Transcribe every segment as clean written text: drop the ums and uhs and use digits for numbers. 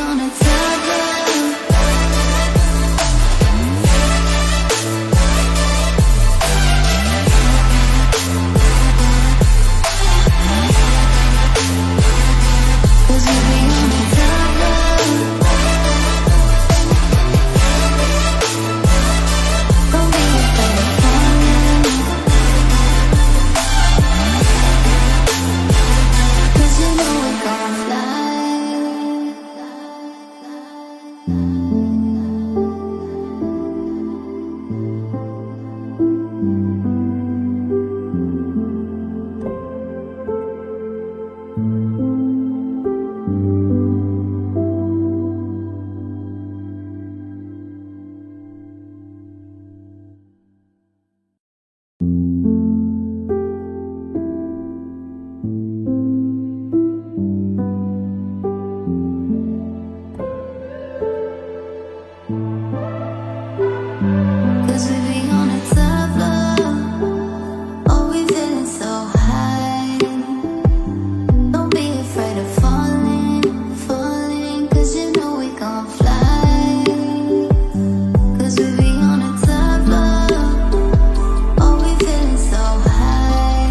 on a top love. Cause we be on a top love. Don't be afraid of falling. Cause you know we gon' fly. Cause we be on a top love. Oh, we feeling so high. Don't be afraid of falling, falling. Cause you know we gon' fly. Cause we be on a top love. Oh, we feeling so high.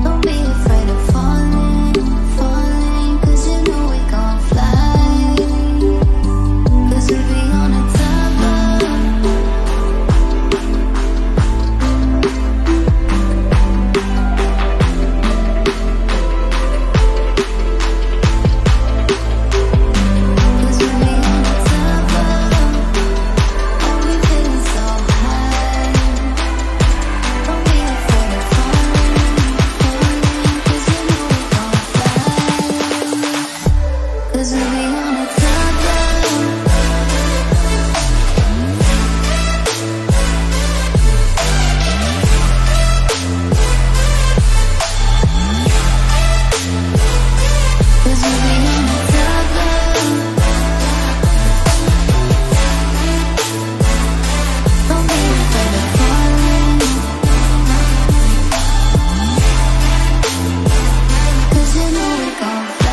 Don't be afraid of falling, falling. Cause you know we gon' fly. Cause we be on a top love. Cause we be on a top love. Oh, we feeling so high. Don't be afraid of falling, falling. Cause you know we gon' fly. Cause we be on a top love. Cause we be on a top love. Don't be afraid of falling. Cause you know we gon' fly.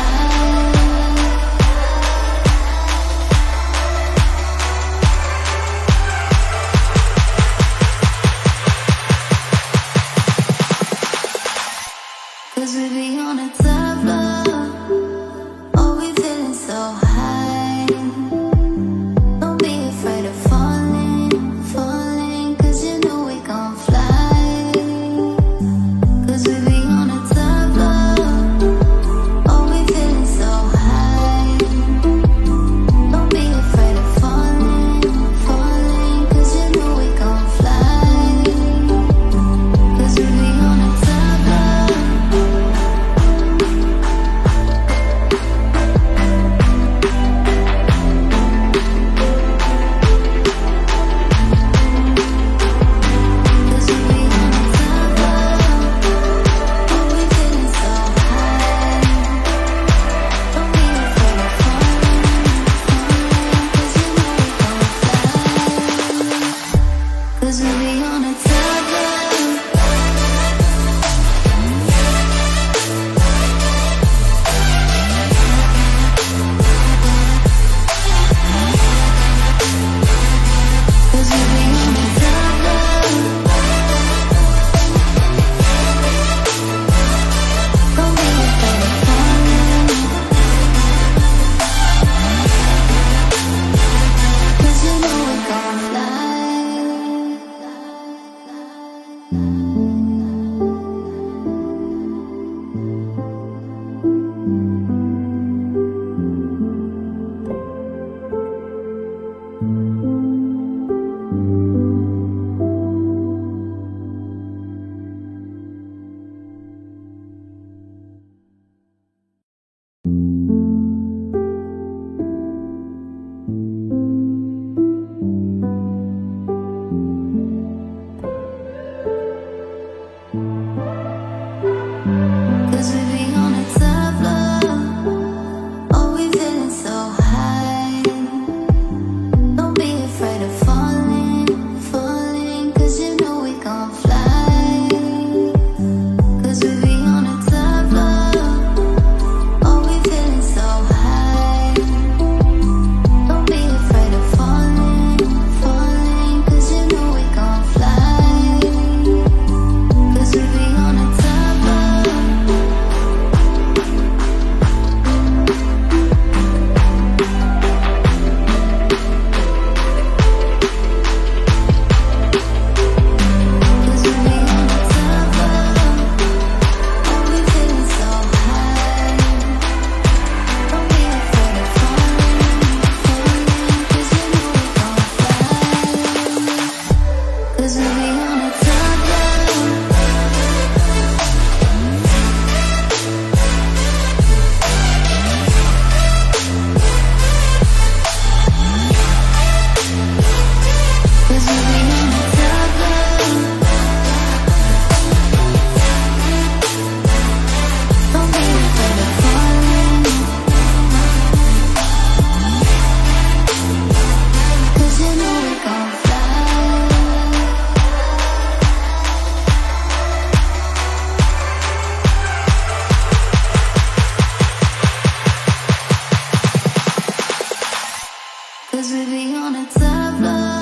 Cause we be on a top floor.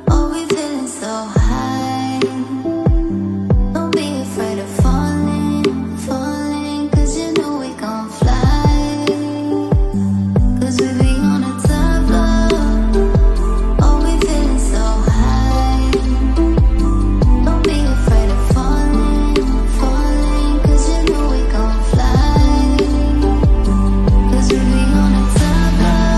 Oh, we feeling so high. Don't be afraid of falling, falling. Cause you know we gon' fly. Cause we be on a top floor. Oh, we feeling so high. Don't be afraid of falling, falling. Cause you know we gon' fly. Cause we be on a top floor.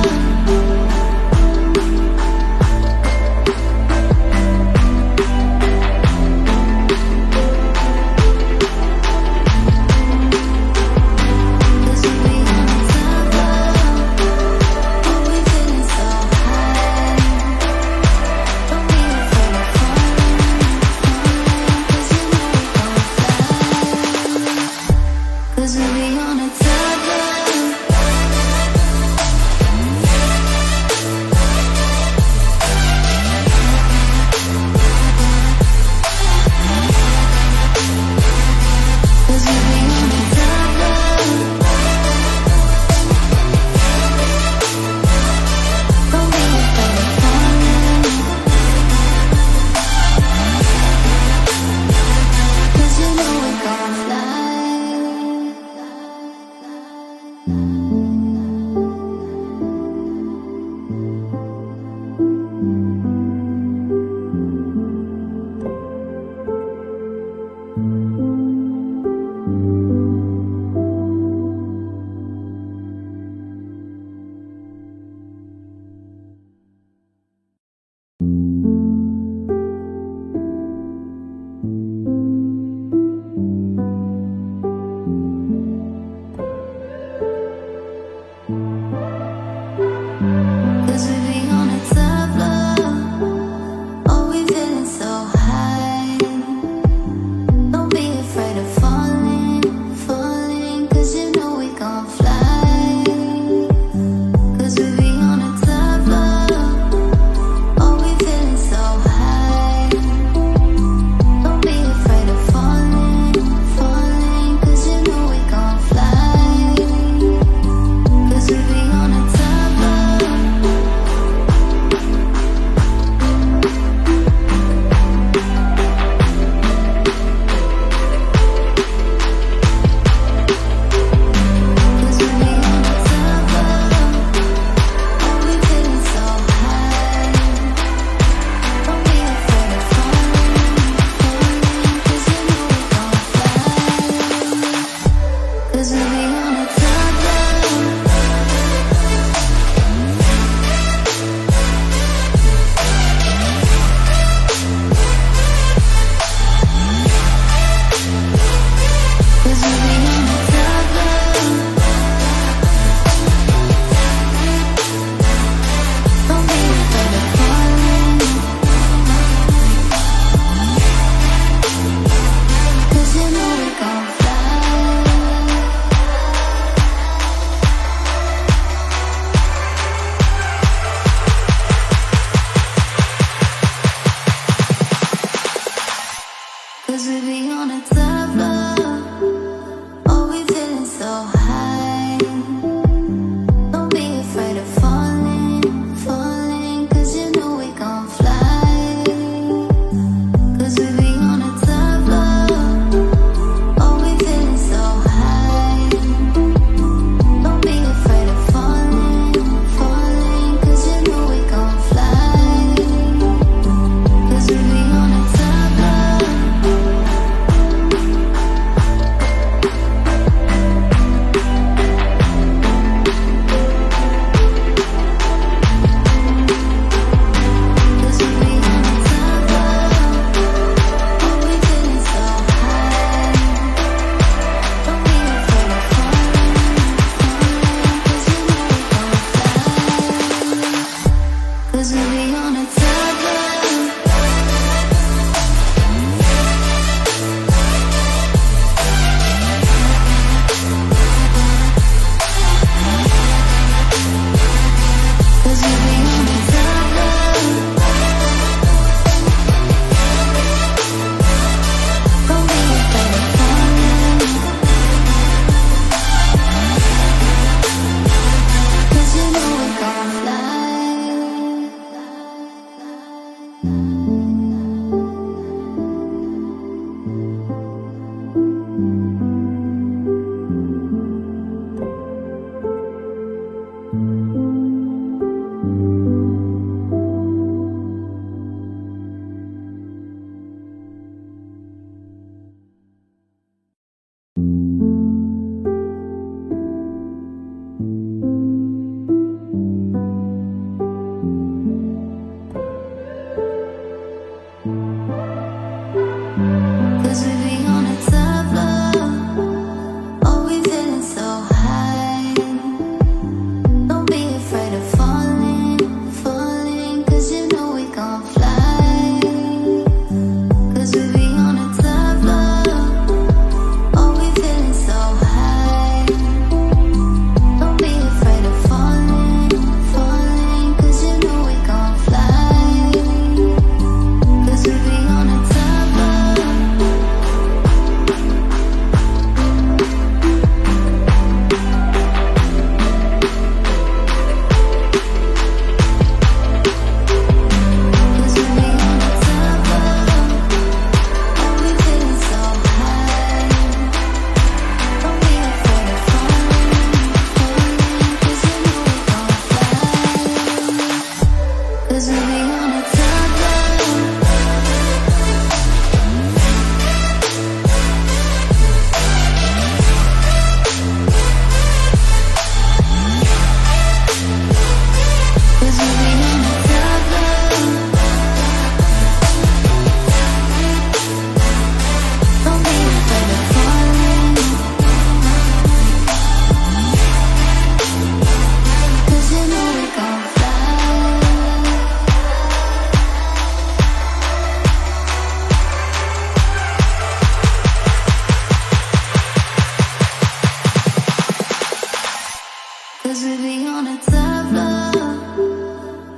we be on a top floor.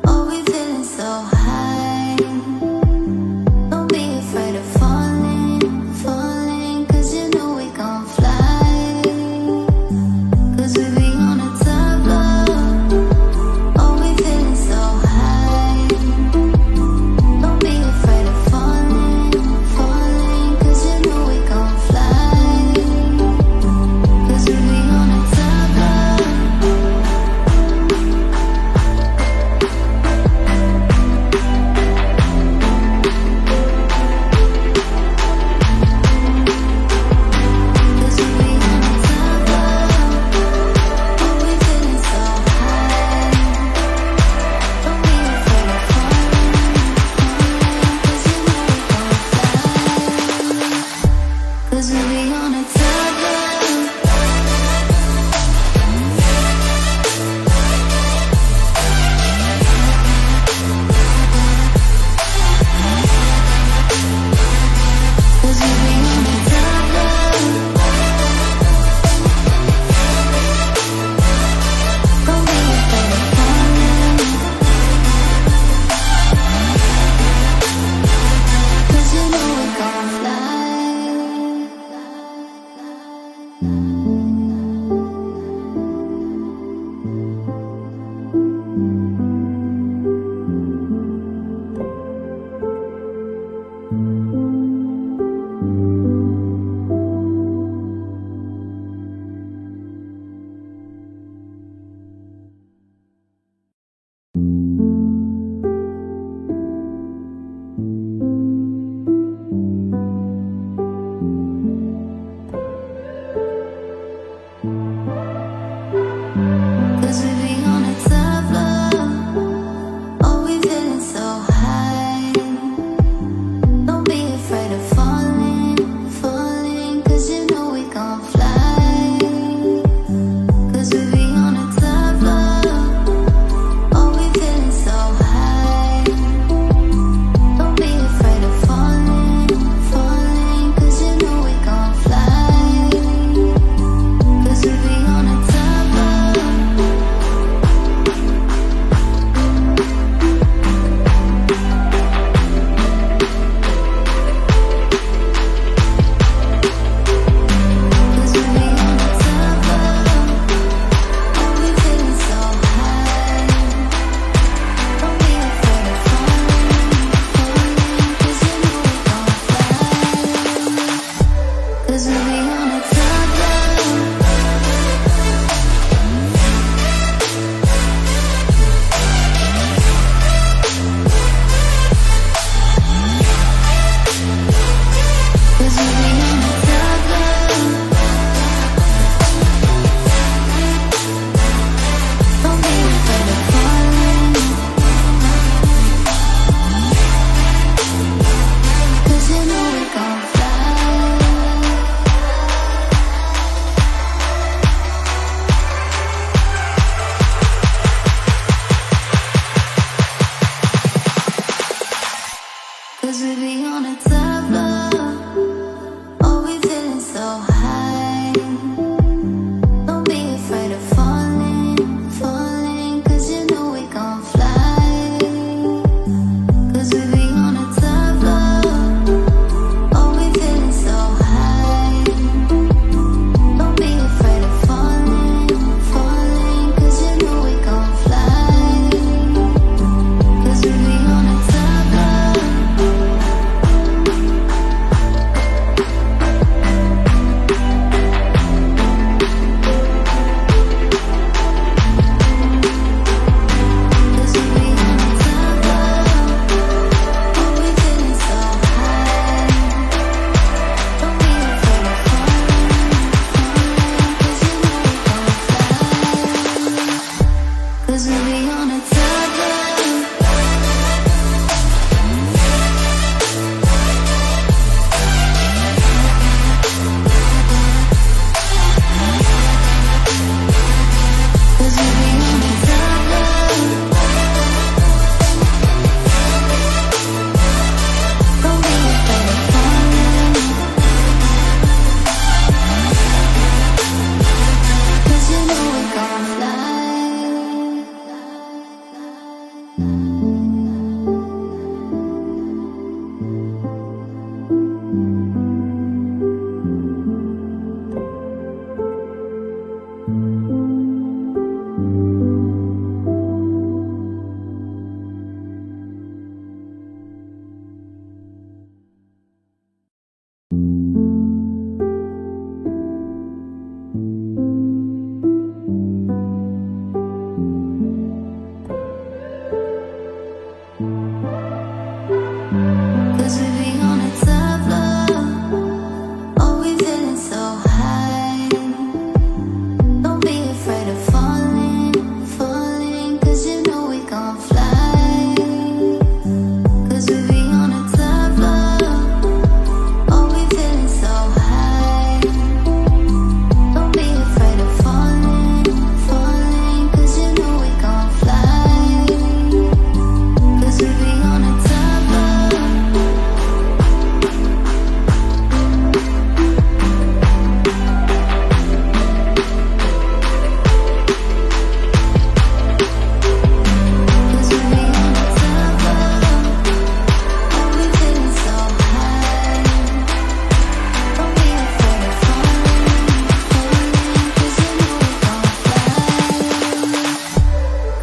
Oh, we feeling so high. Don't be afraid of falling, falling, 'cause you know we gon' fly. 'Cause we be on a top floor. Oh, we feeling so high. Don't be afraid of falling, falling, 'cause you know we gon' fly. 'Cause we be on a top floor. Fly.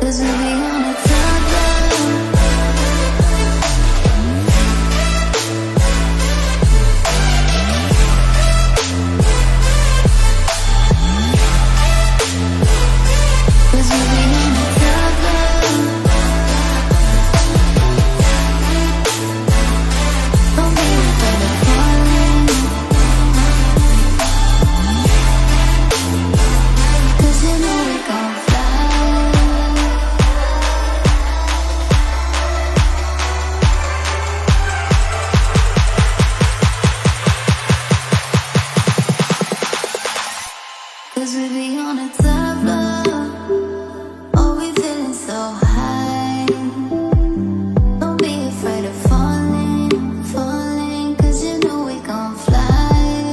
'Cause we be on a top love. Cause we be on a top love. Don't be afraid of falling. 'Cause you know we gon' fly. Cause we be on a top love. Oh, we feeling so high. Don't be afraid of falling, falling. Cause you know we gon' fly.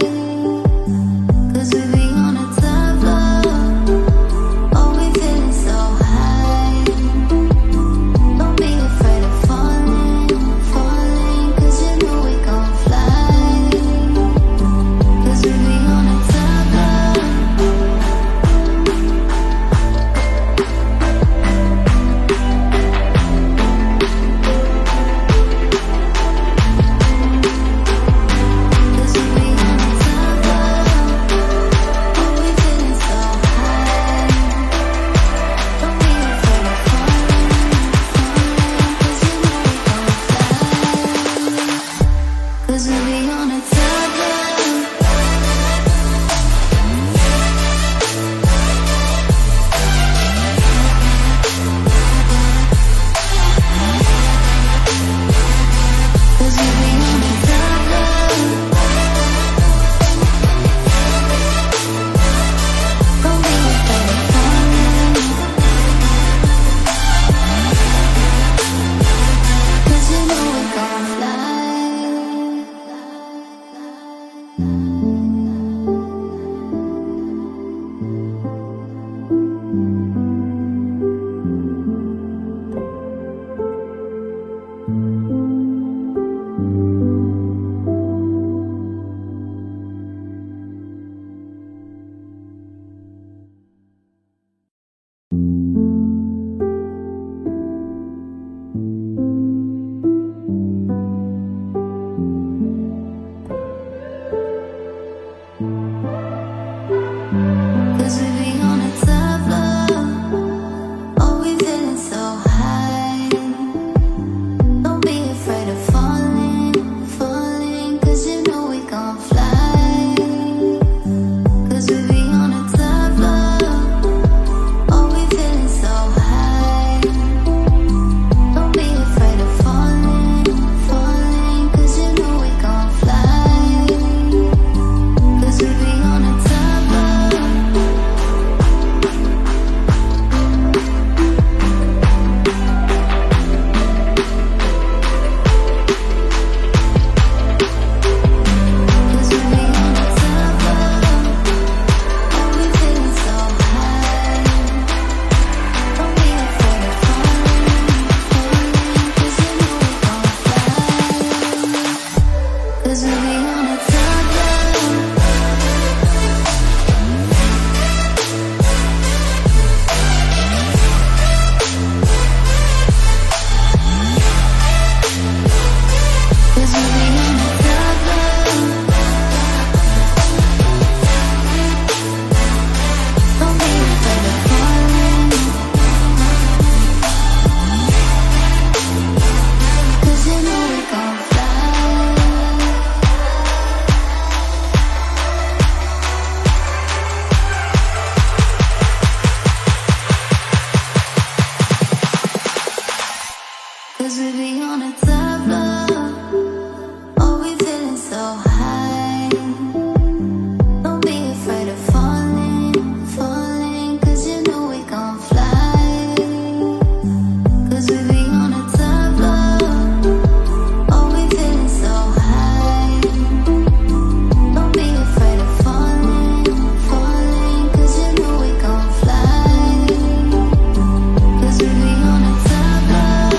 Cause we be on a top love. Oh, we feeling so high. Don't be afraid of falling, falling. Cause you know we gon' fly. Cause we be on a top love. Cause we be on a top love. Oh, we feeling so high. Don't be afraid of falling, falling. Cause you know we gon' fly. Cause we be on a top love. Cause we be on a top love. Don't be afraid of falling. Cause you know we gon' fly. Cause we be on a top love. Oh, we feeling so high. Don't be afraid of falling, falling. Cause you know we gon' fly. Cause we be on a top love. Oh, we feeling so high. Don't be afraid of falling, falling. Cause you know we gon' fly. Cause we be on a top love. Cause we be on a top love. Oh, we feeling so high. Don't be afraid of falling, falling. Cause you know we gon' fly. Cause we be on a top love. Cause we be on a top love. Don't be afraid of falling. Cause you know we gon' fly. Cause we be on a top love. Oh, we feeling so high. Don't be afraid of falling, falling. Cause you know we gon' fly. Cause we be on a top love. Oh, we feeling so high. Don't be afraid of falling, falling. Cause you know we gon' fly. Cause we be on a top love.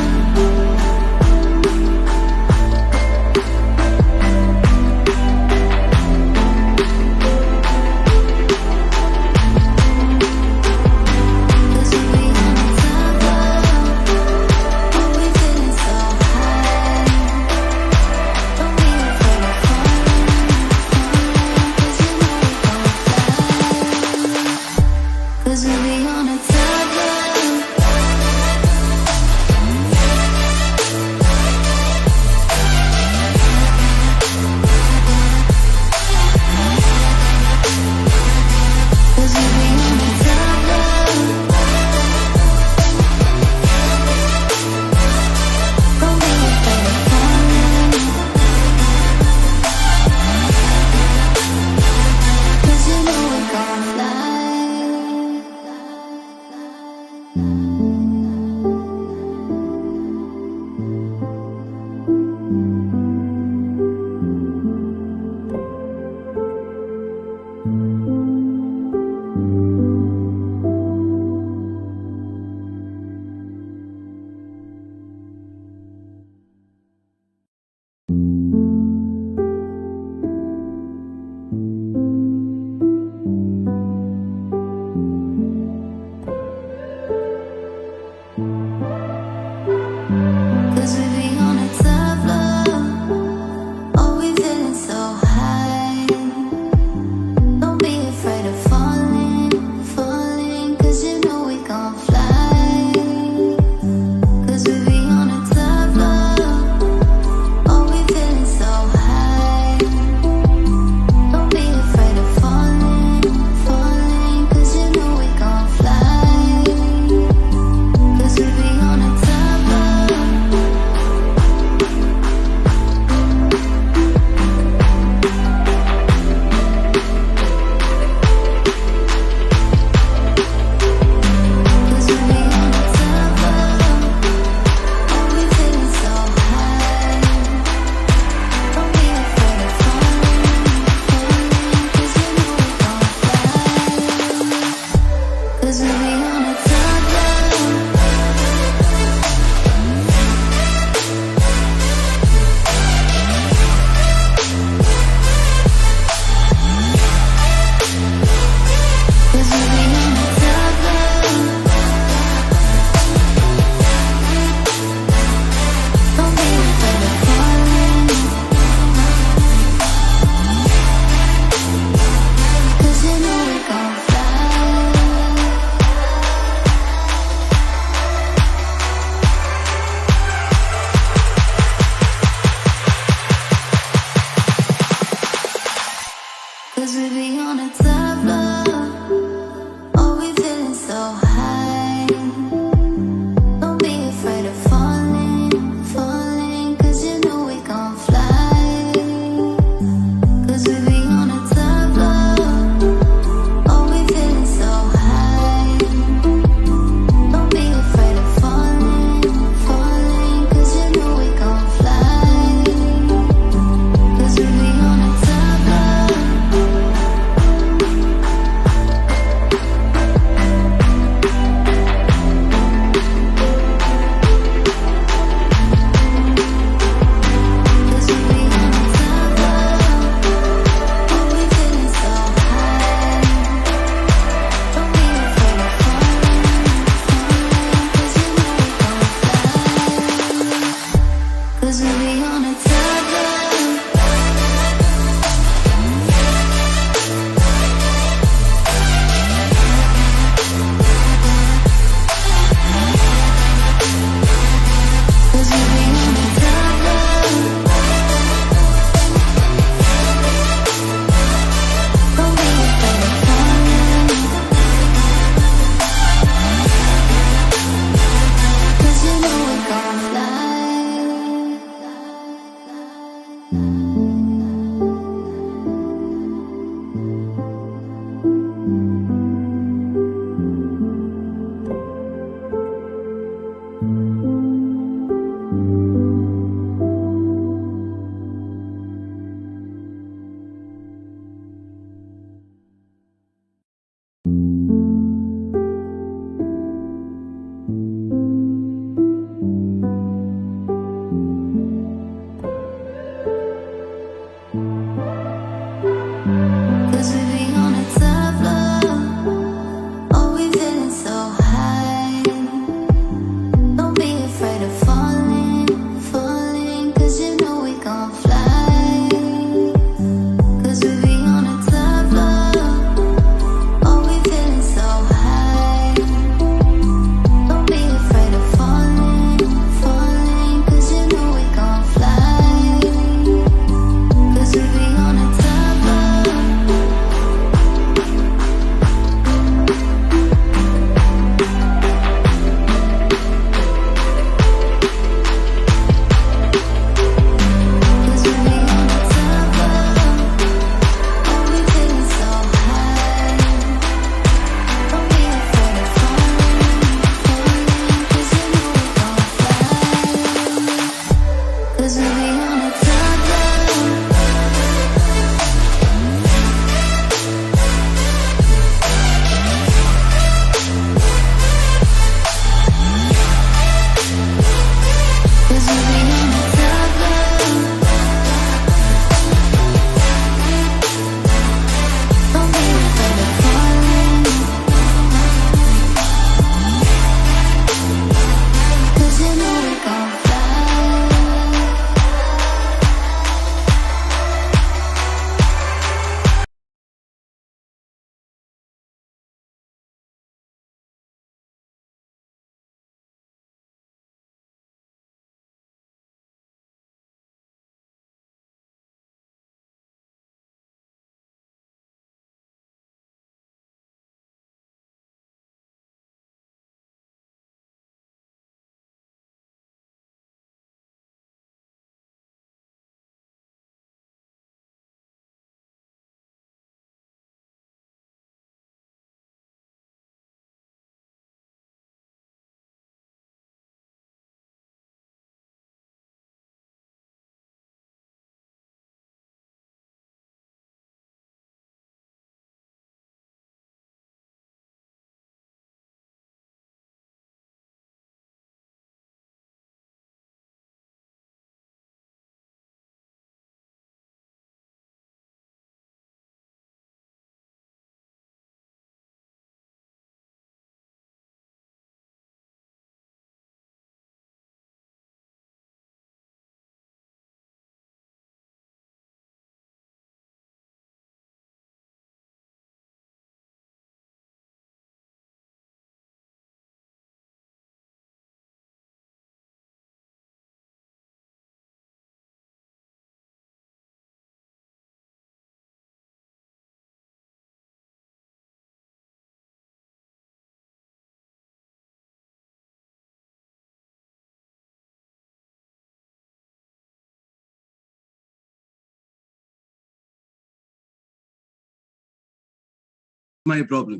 my problem.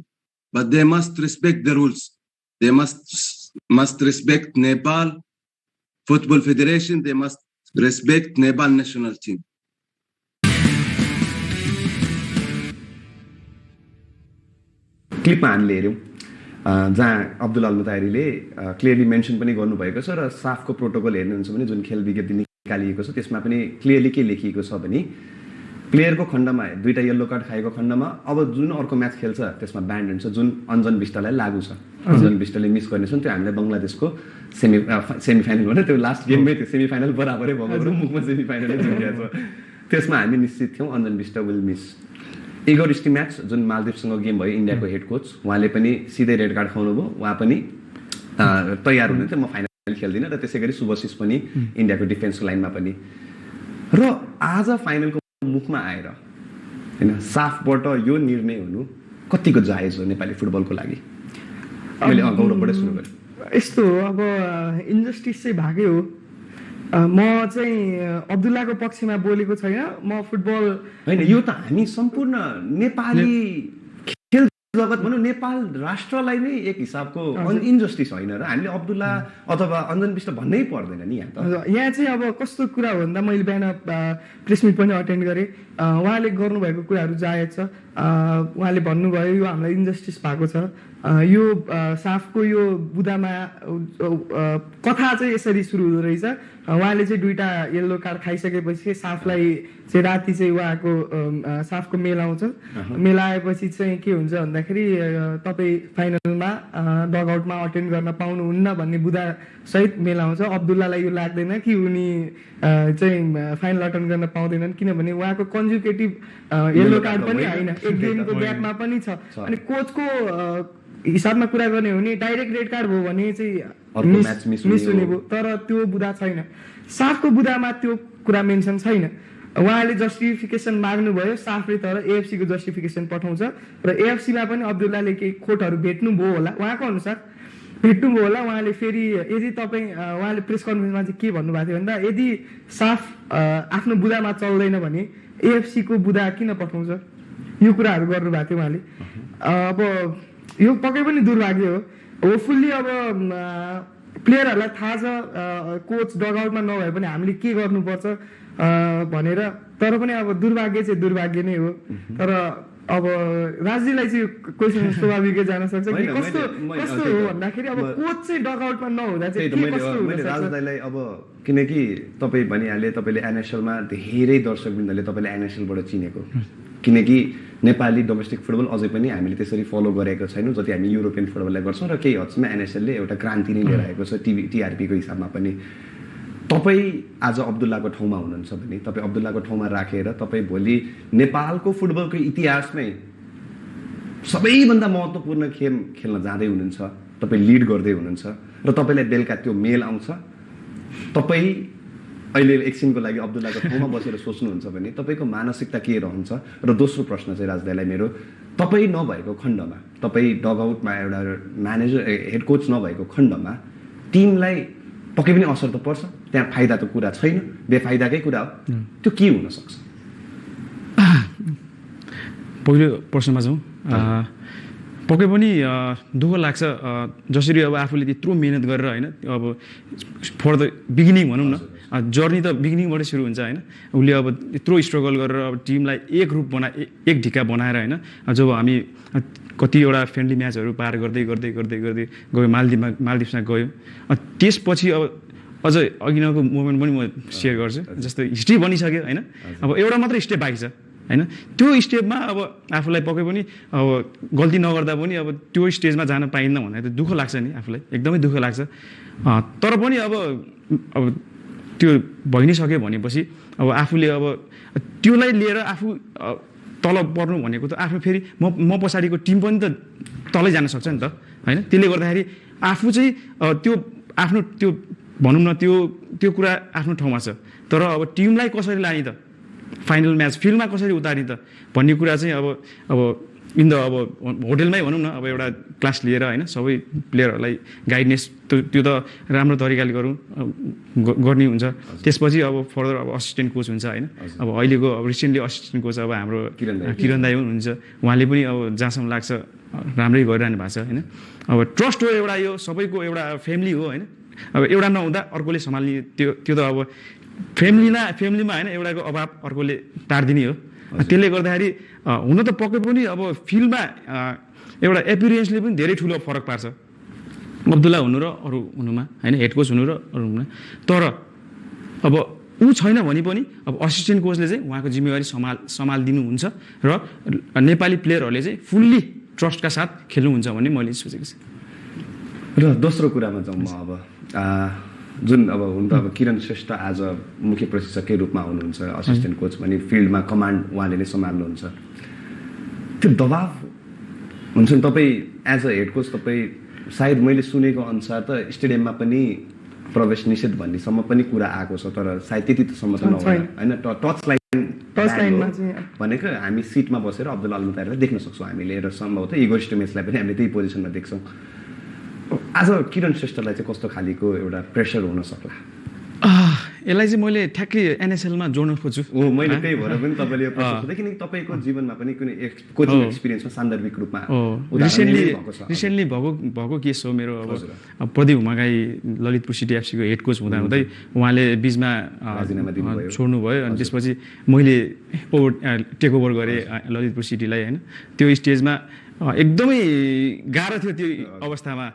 But they must respect the rules. They must respect Nepal Football Federation. They must respect Nepal national team. क्लिपमा हामीले हेऱ्यौँ जहाँ अब्दुल अल मुताहिरीले clearly mention पनि गर्नुभएको छ र साफको protocol हेर्नुहुन्छ भने जुन खेल विज्ञप्ति निकालिएको छ त्यसमा पनि क्लियरली के लेखिएको छ भने प्लेयरको खण्डमा 2टा येल्लो कार्ड खाएको खण्डमा अब जुन अर्को म्याच खेल्छ त्यसमा ब्यान्ड हुन्छ जुन अञ्जन विष्टलाई लागु छ अञ्जन विष्टले मिस गर्नेछन् त्यो हामीले बङ्गलादेशको सेमिफाइनल भने त्यो लास्ट गेममै त्यो सेमिफाइनल बराबरै भएको मुखमा सेमिफाइनलै जितेको छ त्यसमा हामी निश्चित थियौँ अञ्जन विष्ट विल मिस इगोरिस्टी म्याच जुन मालदिप्ससँग गेम भयो इन्डियाको हेड कोच उहाँले पनि सिधै रेड कार्ड खुवाउनु भयो उहाँ पनि तयार हुनुहुन्थ्यो म फाइनल खेल्दिनँ र त्यसै गरी सुबशिष पनि इन्डियाको डिफेन्सको लाइनमा पनि र आज फाइनलको मुखमा आएर हैन साफबाट यो निर्णय हुनु कतिको जायज हो नेपाली फुटबलको लागि मैले गौरवबाट सुरु गरेँ यस्तो हो अब इन्जस्टिस चाहिँ भागै हो म चाहिँ अब्दुल्लाको पक्षमा बोलेको छैन म फुटबल हैन यो त हामी सम्पूर्ण नेपाली खेल जगत भनौँ नेपाल राष्ट्रलाई नै एक हिसाबको इन्जस्टिस होइन र हामीले अब्दुल्ला अथवा अञ्जन विष्ट भन्नै पर्दैन नि यहाँ त यहाँ चाहिँ अब कस्तो कुरा हो भन्दा मैले बिहान प्रेस मिट पनि अटेन्ड गरेँ उहाँले गर्नुभएको कुराहरू जायज छ उहाँले भन्नुभयो यो हामीलाई इन्जस्टिस भएको छ यो साफको यो बुदामा कथा चाहिँ यसरी सुरु हुँदो रहेछ उहाँले चाहिँ 2टा येल्लो कार्ड खाइसकेपछि साफलाई चाहिँ राति चाहिँ उहाँको साफको मेल आउँछ मेल आएपछि चाहिँ के हुन्छ भन्दाखेरि तपाईँ फाइनलमा डगआउटमा अटेन्ड गर्न पाउनुहुन्न भन्ने बुदा सहित मेल आउँछ अब्दुल्लालाई यो लाग्दैन कि उनी चाहिँ फाइनल अटेन्ड गर्न पाउँदैनन् किनभने उहाँको कन्जुकेटिभ येल्लो कार्ड पनि होइन एक गेमको ग्यापमा पनि छ अनि कोचको हिसाबमा कुरा गर्ने हो भने डाइरेक्ट रेड कार्ड भयो भने चाहिँ मिस हुने भयो तर त्यो बुदा छैन साफको बुदामा त्यो कुरा मेन्सन छैन उहाँले जस्टिफिकेसन माग्नुभयो साफले तर एएफसीको जस्टिफिकेसन पठाउँछ र एएफसीमा पनि अब्दुल्लाले केही खोटहरू भेट्नुभयो होला उहाँको अनुसार भेट्नुभयो होला उहाँले फेरि यदि तपाईँ उहाँले प्रेस कन्फरेन्समा चाहिँ के भन्नुभएको थियो भन्दा यदि साफ आफ्नो बुदामा चल्दैन भने एएफसीको बुदा किन पठाउँछ यो कुराहरू गर्नुभएको थियो उहाँले अब यो पक्कै पनि दुर्भाग्य हो होपफुल्ली अब प्लेयरहरूलाई थाहा छ कोच डगआउटमा नभए पनि हामीले के गर्नुपर्छ भनेर तर पनि अब दुर्भाग्य चाहिँ दुर्भाग्य नै हो तर अब राजनीतिलाई चाहिँ क्वेसन स्वाभाविकै जान सक्छ कि कस्तो हो भन्दाखेरि अब कोच चाहिँ डगआउटमा नहुँदा चाहिँ के कस्तो हुन्छ राजनीतिलाई अब किनकि तपाईँ भनिहाले तपाईँले एनएसएलमा धेरै दर्शकवृन्दले तपाईँले एनएसएलबाट चिनेको किनकि नेपाली डोमेस्टिक फुटबल अझै पनि हामीले त्यसरी फलो गरेको छैनौँ जति हामी युरोपियन फुटबललाई गर्छौँ र केही हदसम्म एनएसएलले एउटा क्रान्ति नै लिएर आएको छ टिआरपीको हिसाबमा पनि तपाईँ आज अब्दुल्लाको ठाउँमा हुनुहुन्छ भने तपाईँ अब्दुल्लाको ठाउँमा राखेर तपाईँ भोलि नेपालको फुटबलको इतिहासमै सबैभन्दा महत्त्वपूर्ण खेल खेल्न जाँदै हुनुहुन्छ तपाईँ लिड गर्दै हुनुहुन्छ र तपाईँलाई बेलुका त्यो मेल आउँछ तपाईँ अहिले एकछिनको लागि अब्दुल्लाको ठाउँमा बसेर सोच्नुहुन्छ भने तपाईँको मानसिकता के रहन्छ र दोस्रो प्रश्न चाहिँ राजदाईलाई मेरो तपाईँ नभएको खण्डमा तपाईँ डगआउटमा एउटा म्यानेजर हेड कोच नभएको खण्डमा टिमलाई पक्कै पनि असर त पर्छ त्यहाँ फाइदा त कुरा छैन बेफाइदाकै कुरा हो त्यो के हुनसक्छ पहिलो प्रश्नमा जाउँ पक्कै पनि दुःख लाग्छ जसरी अब आफूले त्यत्रो मिहिनेत गरेर होइन अब फर द बिगिनिङ भनौँ न जर्नी त बिगिनिङबाटै सुरु हुन्छ होइन उसले अब यत्रो स्ट्रगल गरेर अब टिमलाई एक ढिक्का बनाएर होइन जब हामी कतिवटा फ्रेन्डली म्याचहरू पार गर्दै गर्दै गर्दै गर्दै गयो मालदिप्समा गयो त्यसपछि अब अझ अघिनको मोमेन्ट पनि म सेयर गर्छु जस्तो हिस्ट्री बनिसक्यो होइन अब एउटा मात्रै स्टेप बाँकी छ होइन त्यो स्टेपमा अब आफूलाई पक्कै पनि अब गल्ती नगर्दा पनि अब त्यो स्टेजमा जान पाइन्न भन्दा त दुःख लाग्छ नि आफूलाई एकदमै दुःख लाग्छ तर पनि अब त्यो भइ नै सक्यो भनेपछि अब आफूले अब त्योलाई लिएर आफू तल पर्नु भनेको त आफ्नो फेरि म पछाडिको टिम पनि त तलै जान सक्छ नि त होइन त्यसले गर्दाखेरि आफू चाहिँ त्यो आफ्नो त्यो भनौँ न त्यो कुरा आफ्नो ठाउँमा छ तर अब टिमलाई कसरी लाने त फाइनल म्याच फिल्डमा कसरी उतार्ने त भन्ने कुरा चाहिँ अब इन द अब होटेलमै भनौँ न अब एउटा क्लास लिएर होइन सबै प्लेयरहरूलाई गाइडनेस त्यो त राम्रो तरिकाले गर्ने हुन्छ। त्यसपछि अब फर्दर अब असिस्टेन्ट कोच हुन्छ होइन। अब अहिलेको अब रिसेन्टली असिस्टेन्ट कोच अब हाम्रो किरण दाई हुनुहुन्छ, उहाँले पनि अब जहाँसम्म लाग्छ राम्रै गरिरहनु भएको छ होइन। अब ट्रस्ट हो एउटा, यो सबैको एउटा फ्यामिली हो होइन। अब एउटा नहुँदा अर्कोले सम्हाल्ने त्यो त अब फ्यामिलीमा होइन एउटाको अभाव अर्कोले टार्दिने हो। त्यसले गर्दाखेरि हुन त पक्कै पनि अब फिल्डमा एउटा एपिरियन्सले पनि धेरै ठुलो फरक पार्छ अब्दुल्ला हुनु र अरू हुनुमा होइन, हेड कोच हुनु र अरू हुनुमा। तर अब ऊ छैन भने पनि अब असिस्टेन्ट कोचले चाहिँ उहाँको जिम्मेवारी सम्हालिदिनुहुन्छ र नेपाली प्लेयरहरूले चाहिँ फुल्ली ट्रस्टका साथ खेल्नुहुन्छ भन्ने मैले सोचेको छु। र दोस्रो कुरामा जाउँ म अब जुन अब हुन त अब किरण श्रेष्ठ आज मुख्य प्रशिक्षककै रूपमा हुनुहुन्छ, असिस्टेन्ट कोच भने फिल्डमा कमान्ड उहाँले नै सम्हाल्नुहुन्छ। त्यो दबाव हुन्छ नि, तपाईँ एज अ हेड कोच तपाईँ सायद मैले सुनेको अनुसार त स्टेडियममा पनि प्रवेश निषेध भन्नेसम्म पनि कुरा आएको छ, तर सायद त्यतिसम्म त नहोला होइन। टच लाइनमा भनेको हामी सिटमा बसेर अब्दुल अलमुताइरलाई देख्न सक्छौँ हामीले, र सम्भवतः इगोइस्ट म्याचलाई पनि हामीले त्यही पोजिसनमा देख्छौँ। आज किरण श्रेष्ठलाई चाहिँ कस्तो खालीको एउटा प्रेसर हुन सक्ला? यसलाई चाहिँ मैले ठ्याक्कै एनएसएलमा जोड्न खोज्छु। मैले त्यही भएर पनि तपाईँले यो प्रश्न सोधेँ, किनकि तपाईँको जीवनमा पनि कुनै कोचिङ एक्सपिरियन्समा सान्दर्भिक रूपमा रिसेन्टली भएको केस हो मेरो। अब प्रदीप हुमागाई ललितपुर सिटी एफसीको हेड कोच हुँदै उहाँले बिचमा राजीनामा दिनुभयो, छोड्नुभयो। अनि त्यसपछि मैले टेक ओभर गरेँ ललितपुर सिटीलाई होइन। त्यो स्टेजमा एकदमै गाह्रो थियो त्यो अवस्थामा।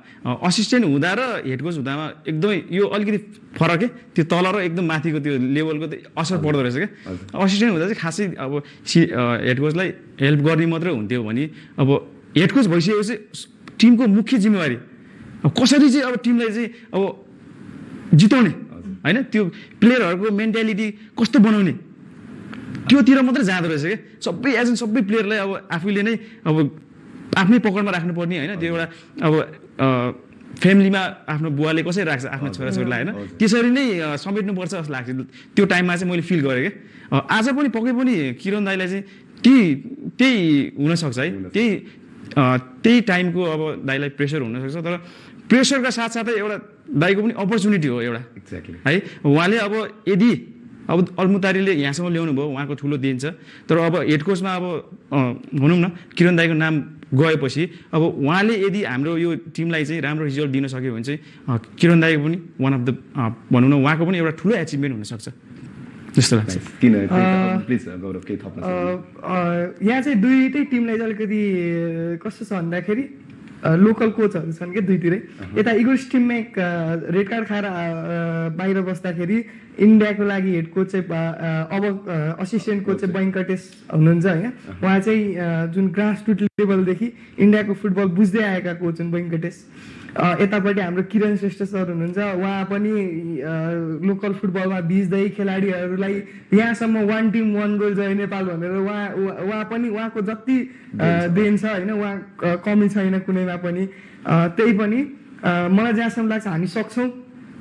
असिस्टेन्ट हुँदा र हेड कोच हुँदामा एकदमै यो अलिकति फरक के, त्यो तल र एकदम माथिको त्यो लेभलको त असर पर्दो रहेछ क्या। असिस्टेन्ट हुँदा चाहिँ खासै अब हेड कोचलाई हेल्प गर्ने मात्रै हुन्थ्यो भने अब हेड कोच भइसकेपछि टिमको मुख्य जिम्मेवारी अब कसरी चाहिँ अब टिमलाई चाहिँ अब जिताउने होइन, त्यो प्लेयरहरूको मेन्टालिटी कस्तो बनाउने त्योतिर मात्रै जाँदो रहेछ क्या। सबै एजेन्ट सबै प्लेयरलाई अब आफूले नै अब आफ्नै पकडमा राख्नुपर्ने होइन। त्यो एउटा अब फ्यामिलीमा आफ्नो बुवाले कसरी राख्छ आफ्नो छोराछोरीलाई होइन, त्यसरी नै समेट्नुपर्छ जस्तो लाग्छ। त्यो टाइममा चाहिँ मैले फिल गरेँ क्या। आज पनि पक्कै पनि किरण दाईलाई चाहिँ त्यही हुनसक्छ है, त्यही टाइमको अब दाईलाई प्रेसर हुनसक्छ। तर प्रेसरका साथसाथै एउटा दाईको पनि अपर्च्युनिटी हो एउटा एक्ज्याक्टली है। उहाँले अब यदि अब अलमुतारीले यहाँसम्म ल्याउनु भयो, उहाँको ठुलो देन छ। तर अब हेड कोचमा अब भनौँ न किरण दाईको नाम गएपछि अब उहाँले यदि हाम्रो यो टिमलाई चाहिँ राम्रो रिजल्ट दिन सक्यो भने चाहिँ किरण दाईको पनि वान अफ द भनौँ न उहाँको पनि एउटा ठुलो एचिभमेन्ट हुनसक्छ जस्तो लाग्छ। यहाँ चाहिँ दुईटै टिमलाई चाहिँ अलिकति कस्तो छ भन्दाखेरि लोकल कोचहरू छन् क्या दुईतिरै। यता इगल्स टिममा एक रेड कार्ड खाएर बाहिर बस्दाखेरि इन्डियाको लागि हेड कोच चाहिँ अब असिस्टेन्ट कोच चाहिँ वेङ्कटेश हुनुहुन्छ होइन। उहाँ चाहिँ जुन ग्रासरुट लेभलदेखि इन्डियाको फुटबल बुझ्दै आएका कोच हुन् वेङ्कटेश। यतापट्टि हाम्रो किरण श्रेष्ठ सर हुनुहुन्छ, उहाँ पनि लोकल फुटबलमा भिज्दै खेलाडीहरूलाई यहाँसम्म वान टिम वान गोल जय नेपाल भनेर उहाँ पनि उहाँको जति देन छ होइन, उहाँ कमी छैन कुनैमा पनि। त्यही पनि मलाई जहाँसम्म लाग्छ हामी सक्छौँ।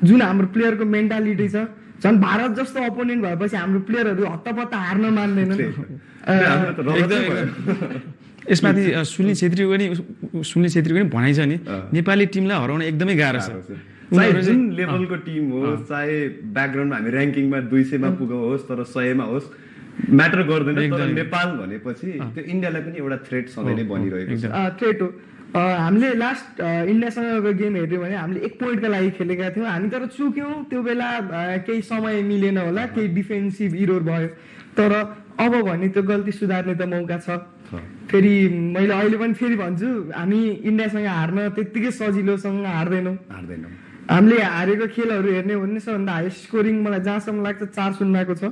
जुन हाम्रो प्लेयरको मेन्टालिटी छ, झन् भारत जस्तो अपोनेन्ट भएपछि हाम्रो प्लेयरहरू हत्तपत्त हार्न मान्दैनन्। यसमाथि सुनिल छेत्रीको पनि भनाइ छ नि, नेपाली टिमलाई हराउन एकदमै गाह्रो छ। जुन लेभलको टिम होस्, चाहे ब्याकग्राउन्डमा हामी ऱ्याङ्किङमा 200मा पुगोस् तर 100मा होस्, म्याटर गर्दैन। तर नेपाल भनेपछि त्यो इन्डियालाई पनि एउटा थ्रेट सधैँ नै बनिरहेको छ। थ्रेट हो। हामीले लास्ट इन्डियासँगको गेम हेऱ्यौँ भने हामीले 1 पोइन्टका लागि खेलेका थियौँ हामी, तर चुक्यौँ। त्यो बेला केही समय मिलेन होला, केही डिफेन्सिभ इरोर भयो। तर अब भने त्यो गल्ती सुधार्ने त मौका छ। फेरि मैले अहिले पनि फेरि भन्छु, हामी इन्डियासँग हार्न त्यत्तिकै सजिलोसँग हार्दैनौँ। हामीले हारेको खेलहरू हेर्ने हो भने सबभन्दा हाइएस्ट स्कोरिङ मलाई जहाँसम्म लाग्छ 4-0 छ।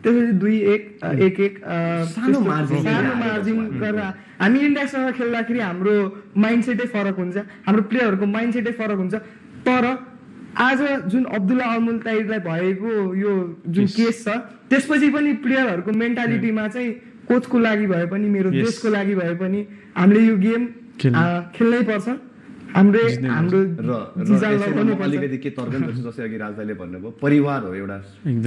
त्यसपछि 2-1 1-1 सानो मार्जिन गरेर हामी इन्डियासँग खेल्दाखेरि हाम्रो माइन्डसेटै फरक हुन्छ, हाम्रो प्लेयरहरूको माइन्डसेटै फरक हुन्छ। तर आज जुन अब्दुल्ला अलमुताईलाई भएको यो जुन केस छ, त्यसपछि पनि प्लेयरहरूको मेन्टालिटीमा चाहिँ कोचको लागि भए पनि मेरो देशको लागि भए पनि हामीले यो गेम खेल्नै पर्छ। हाम्रो अलिकति के तर्क जस्तै अघि राजदाईले भन्नुभयो, परिवार हो एउटा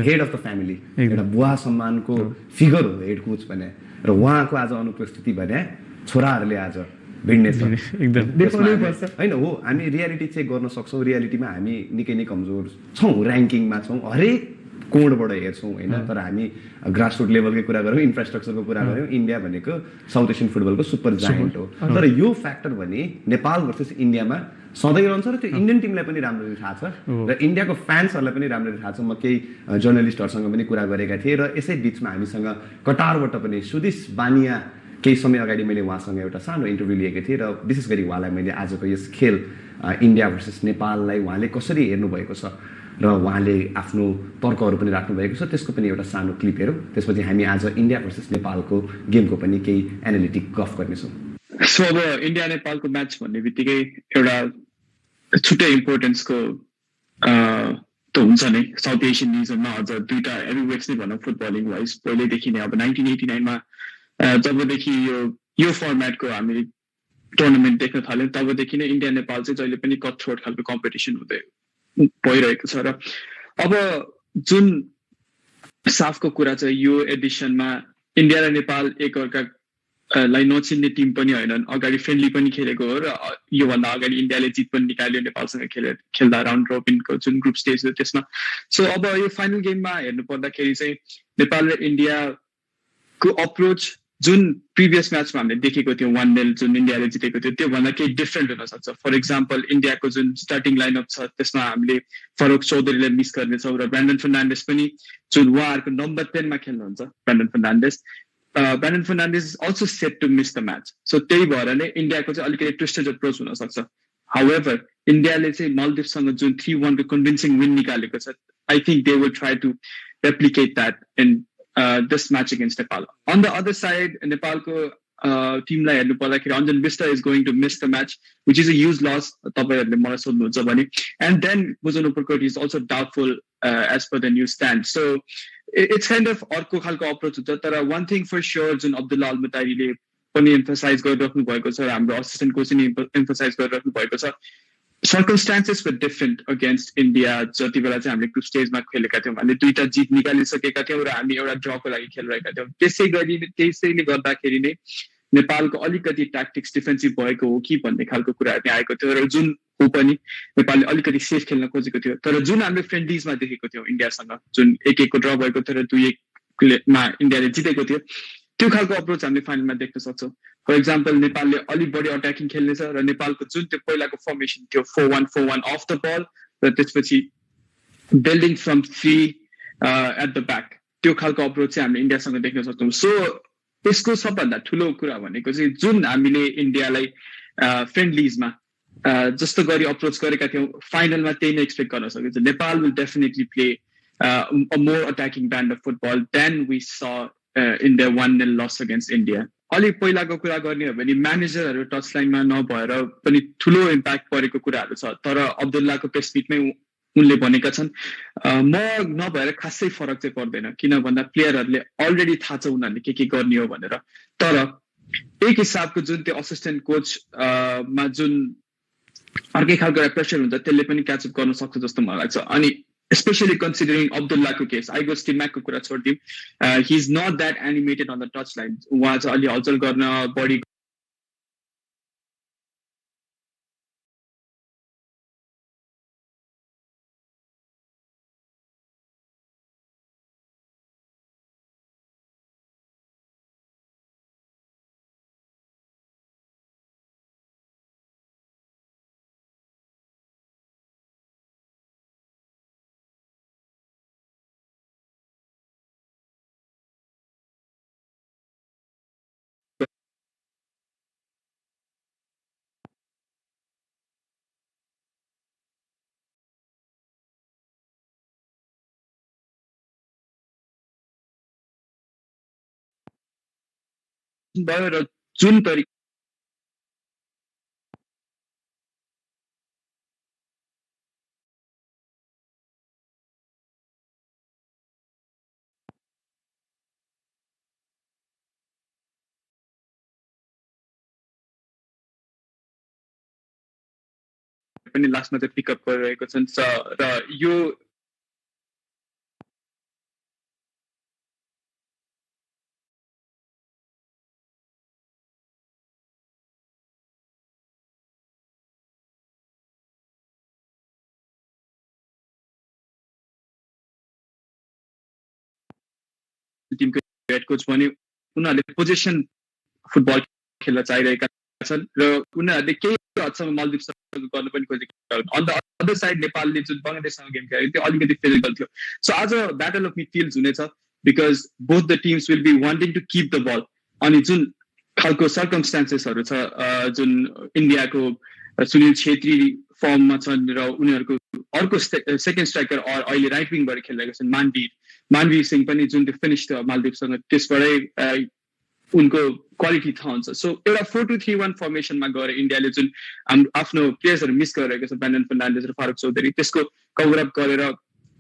हेड अफ द फ्यामिली, एउटा बुवा सम्मानको फिगर हो हेड कोच भने, र उहाँको आज अनुपस्थिति भने छोराहरूले आज भिड्ने छ एकदम देखाउनै पर्छ। होइन हो हामी रियालिटी चेक गर्न सक्छौँ रियालिटीमा हामी निकै नै कमजोर छौँ ऱ्याङ्किङमा छौँ हरेक कोणबाट हेर्छौँ होइन तर हामी ग्रासरुट लेभलकै कुरा गऱ्यौँ इन्फ्रास्ट्रक्चरको कुरा गऱ्यौँ इन्डिया भनेको साउथ एसियन फुटबलको सुपर जायन्ट हो तर यो फ्याक्टर भने नेपाल भर्सेस इन्डियामा सधैँ रहन्छ र त्यो इन्डियन टिमलाई पनि राम्ररी थाहा छ र इन्डियाको फ्यान्सहरूलाई पनि राम्ररी थाहा छ म केही जर्नलिस्टहरूसँग पनि कुरा गरेका थिएँ र यसै बिचमा हामीसँग कटारबाट पनि सुदिश बानिया केही समय अगाडि मैले उहाँसँग एउटा सानो इन्टरभ्यू लिएको थिएँ र विशेष गरी उहाँलाई मैले आजको यस खेल इन्डिया भर्सेस नेपाललाई उहाँले कसरी हेर्नुभएको छ र उहाँले आफ्नो तर्कहरू पनि राख्नुभएको छ त्यसको पनि एउटा सानो क्लिप हेरौँ त्यसपछि हामी आज इन्डिया भर्सेस नेपालको गेमको पनि केही एनालिटिक गफ गर्नेछौँ सो अब इन्डिया नेपालको म्याच भन्ने बित्तिकै एउटा छुट्टै इम्पोर्टेन्सको त हुन्छ नै साउथ एसियन रिजनमा अझ दुईवटा हेभीवेट्स नै भनौँ फुटबलिङ वाइज पहिल्यैदेखि नै अब 1989मा जबदेखि यो फर्मेटको हामीले टुर्नामेन्ट देख्न थाल्यौँ तबदेखि नै इन्डिया नेपाल चाहिँ जहिले पनि कटथ्रोट खालको कम्पिटिसन हुँदै भइरहेको छ र अब जुन साफको कुरा चाहिँ यो एडिसनमा इन्डिया र नेपाल एकअर्कालाई नचिन्ने टिम पनि होइनन् अगाडि फ्रेन्डली पनि खेलेको हो र योभन्दा अगाडि इन्डियाले जित पनि निकाल्यो नेपालसँग खेल्दा राउन्ड रोबिनको जुन ग्रुप स्टेज हो त्यसमा सो अब यो फाइनल गेममा हेर्नु पर्दाखेरि चाहिँ नेपाल र इन्डियाको अप्रोच जुन प्रिभियस म्याचमा हामीले देखेको थियौँ 1-0 जुन इन्डियाले जितेको थियो त्योभन्दा केही डिफ्रेन्ट हुनसक्छ फर इक्जाम्पल इन्डियाको जुन स्टार्टिङ लाइनअप छ त्यसमा हामीले फरुक चौधरीलाई मिस गर्नेछौँ र ब्रान्डन फर्नान्डेस पनि जुन उहाँहरूको नम्बर 10 मा खेल्नुहुन्छ Brandon Fernandes is also set to miss the match so त्यही भएर नै इन्डियाको चाहिँ अलिकति ट्विस्टेड अप्रोच हुनसक्छ हाउएभर इन्डियाले चाहिँ मालदिप्ससँग जुन 3-1 को कन्भिन्सिङ विन निकालेको छ I think they will try to replicate that in this match against Nepal. On the other side, Nepalको टिमलाई हेर्नु पर्दाखेरि Anjan Bista is going to miss the match, which is a huge loss. तपाईहरुले मलाई सोध्नुहुन्छ भने and then Bhujan Uppercut is also doubtful as per the new stand. So it's kind of अर्को खालको approach हुन्छ तर one thing for sure जुन अब्दुल्ला अलमतारीले पनि emphasise गरिराख्नु भएको छ र हाम्रो असिस्टेन्ट कोचले एम्फसाइज गरिराख्नु भएको छ circumstances were different against India जति बेला चाहिँ हामीले ग्रुप स्टेजमा खेलेका थियौँ हामीले दुईटा जित निकालिसकेका थियौँ र हामी एउटा ड्रको लागि खेलिरहेका थियौँ त्यसैले गर्दाखेरि नै नेपालको अलिकति ट्याक्टिक्स डिफेन्सिभ भएको हो कि भन्ने खालको कुराहरू त्यहाँ आएको थियो र जुन हो पनि नेपालले अलिकति सेफ खेल्न खोजेको थियो तर जुन हामीले फ्रेन्डलिजमा देखेको थियौँ इन्डियासँग जुन 1-1 को ड्र भएको थियो र 2-1 मा इन्डियाले जितेको थियो त्यो खालको अप्रोच हामीले फाइनलमा देख्न सक्छौँ फर इक्जाम्पल नेपालले अलिक बढी अट्याकिङ खेल्नेछ र नेपालको जुन त्यो पहिलाको फर्मेसन थियो 4-1-4-1 अफ द बल र त्यसपछि building from 3 at the back त्यो खालको अप्रोच चाहिँ हामीले इन्डियासँग देख्न सक्छौँ सो यसको सबभन्दा ठुलो कुरा भनेको चाहिँ जुन हामीले इन्डियालाई फ्रेन्डलिजमा जस्तो गरी अप्रोच गरेका थियौँ फाइनलमा त्यही नै एक्सपेक्ट गर्न सकिन्छ Nepal will definitely play a more attacking brand of football than we saw in their 1-0 loss against India. अलिक पहिलाको कुरा गर्ने हो भने म्यानेजरहरू टच लाइनमा नभएर पनि ठुलो इम्प्याक्ट परेको कुराहरू छ तर अब्दुल्लाको प्रेस मिटमै उनले भनेका छन् म नभएर खासै फरक चाहिँ पर्दैन किन भन्दा प्लेयरहरूले अलरेडी थाहा छ उनीहरूले के गर्ने हो भनेर तर एक हिसाबको जुन त्यो असिस्टेन्ट कोच मा जुन अर्कै खालको प्रेसर हुन्छ त्यसले पनि क्याचअप गर्न सक्छ जस्तो मलाई लाग्छ अनि especially considering Abdullahको case I go Stimac कुरा छोड्दिउँ he is not that animated on the touchline उहाँ चाहिँ अलि हलचल गर्न बढी भयो र जुन तरिका पनि लास्टमा चाहिँ पिकअप गरिरहेको छन् र यो टिमको हेड कोच भने उनीहरूले पोजिसन फुटबल खेल्न चाहिरहेका छन् र उनीहरूले केही हदसम्म मालदिप्ससँग गर्न पनि खोजेको अन द अदर साइड नेपालले जुन बङ्गलादेशसँग गेम खेल्यो त्यो अलिकति फिजिकल थियो सो आज ब्याटल अफ मिडफिल्ड हुनेछ because both the teams will be wanting to keep the ball अनि जुन खालको सर्कमस्टान्सेसहरू छ जुन इन्डियाको सुनिल छेत्री फर्ममा छन् र उनीहरूको अर्को सेकेन्ड स्ट्राइकर अहिले राइट विङबाट खेलिरहेका छन् मानवीर सिंह पनि जुन त्यो फिनिस थियो मालदिप्ससँग त्यसबाटै उनको क्वालिटी थाहा हुन्छ सो एउटा 4-2-3-1 फर्मेसनमा गएर इन्डियाले जुन आफ्नो प्लेयर्सहरू मिस गरिरहेको छ ब्रान्डन फर्नान्डेज र फारुक चौधरी त्यसको कभर अप गरेर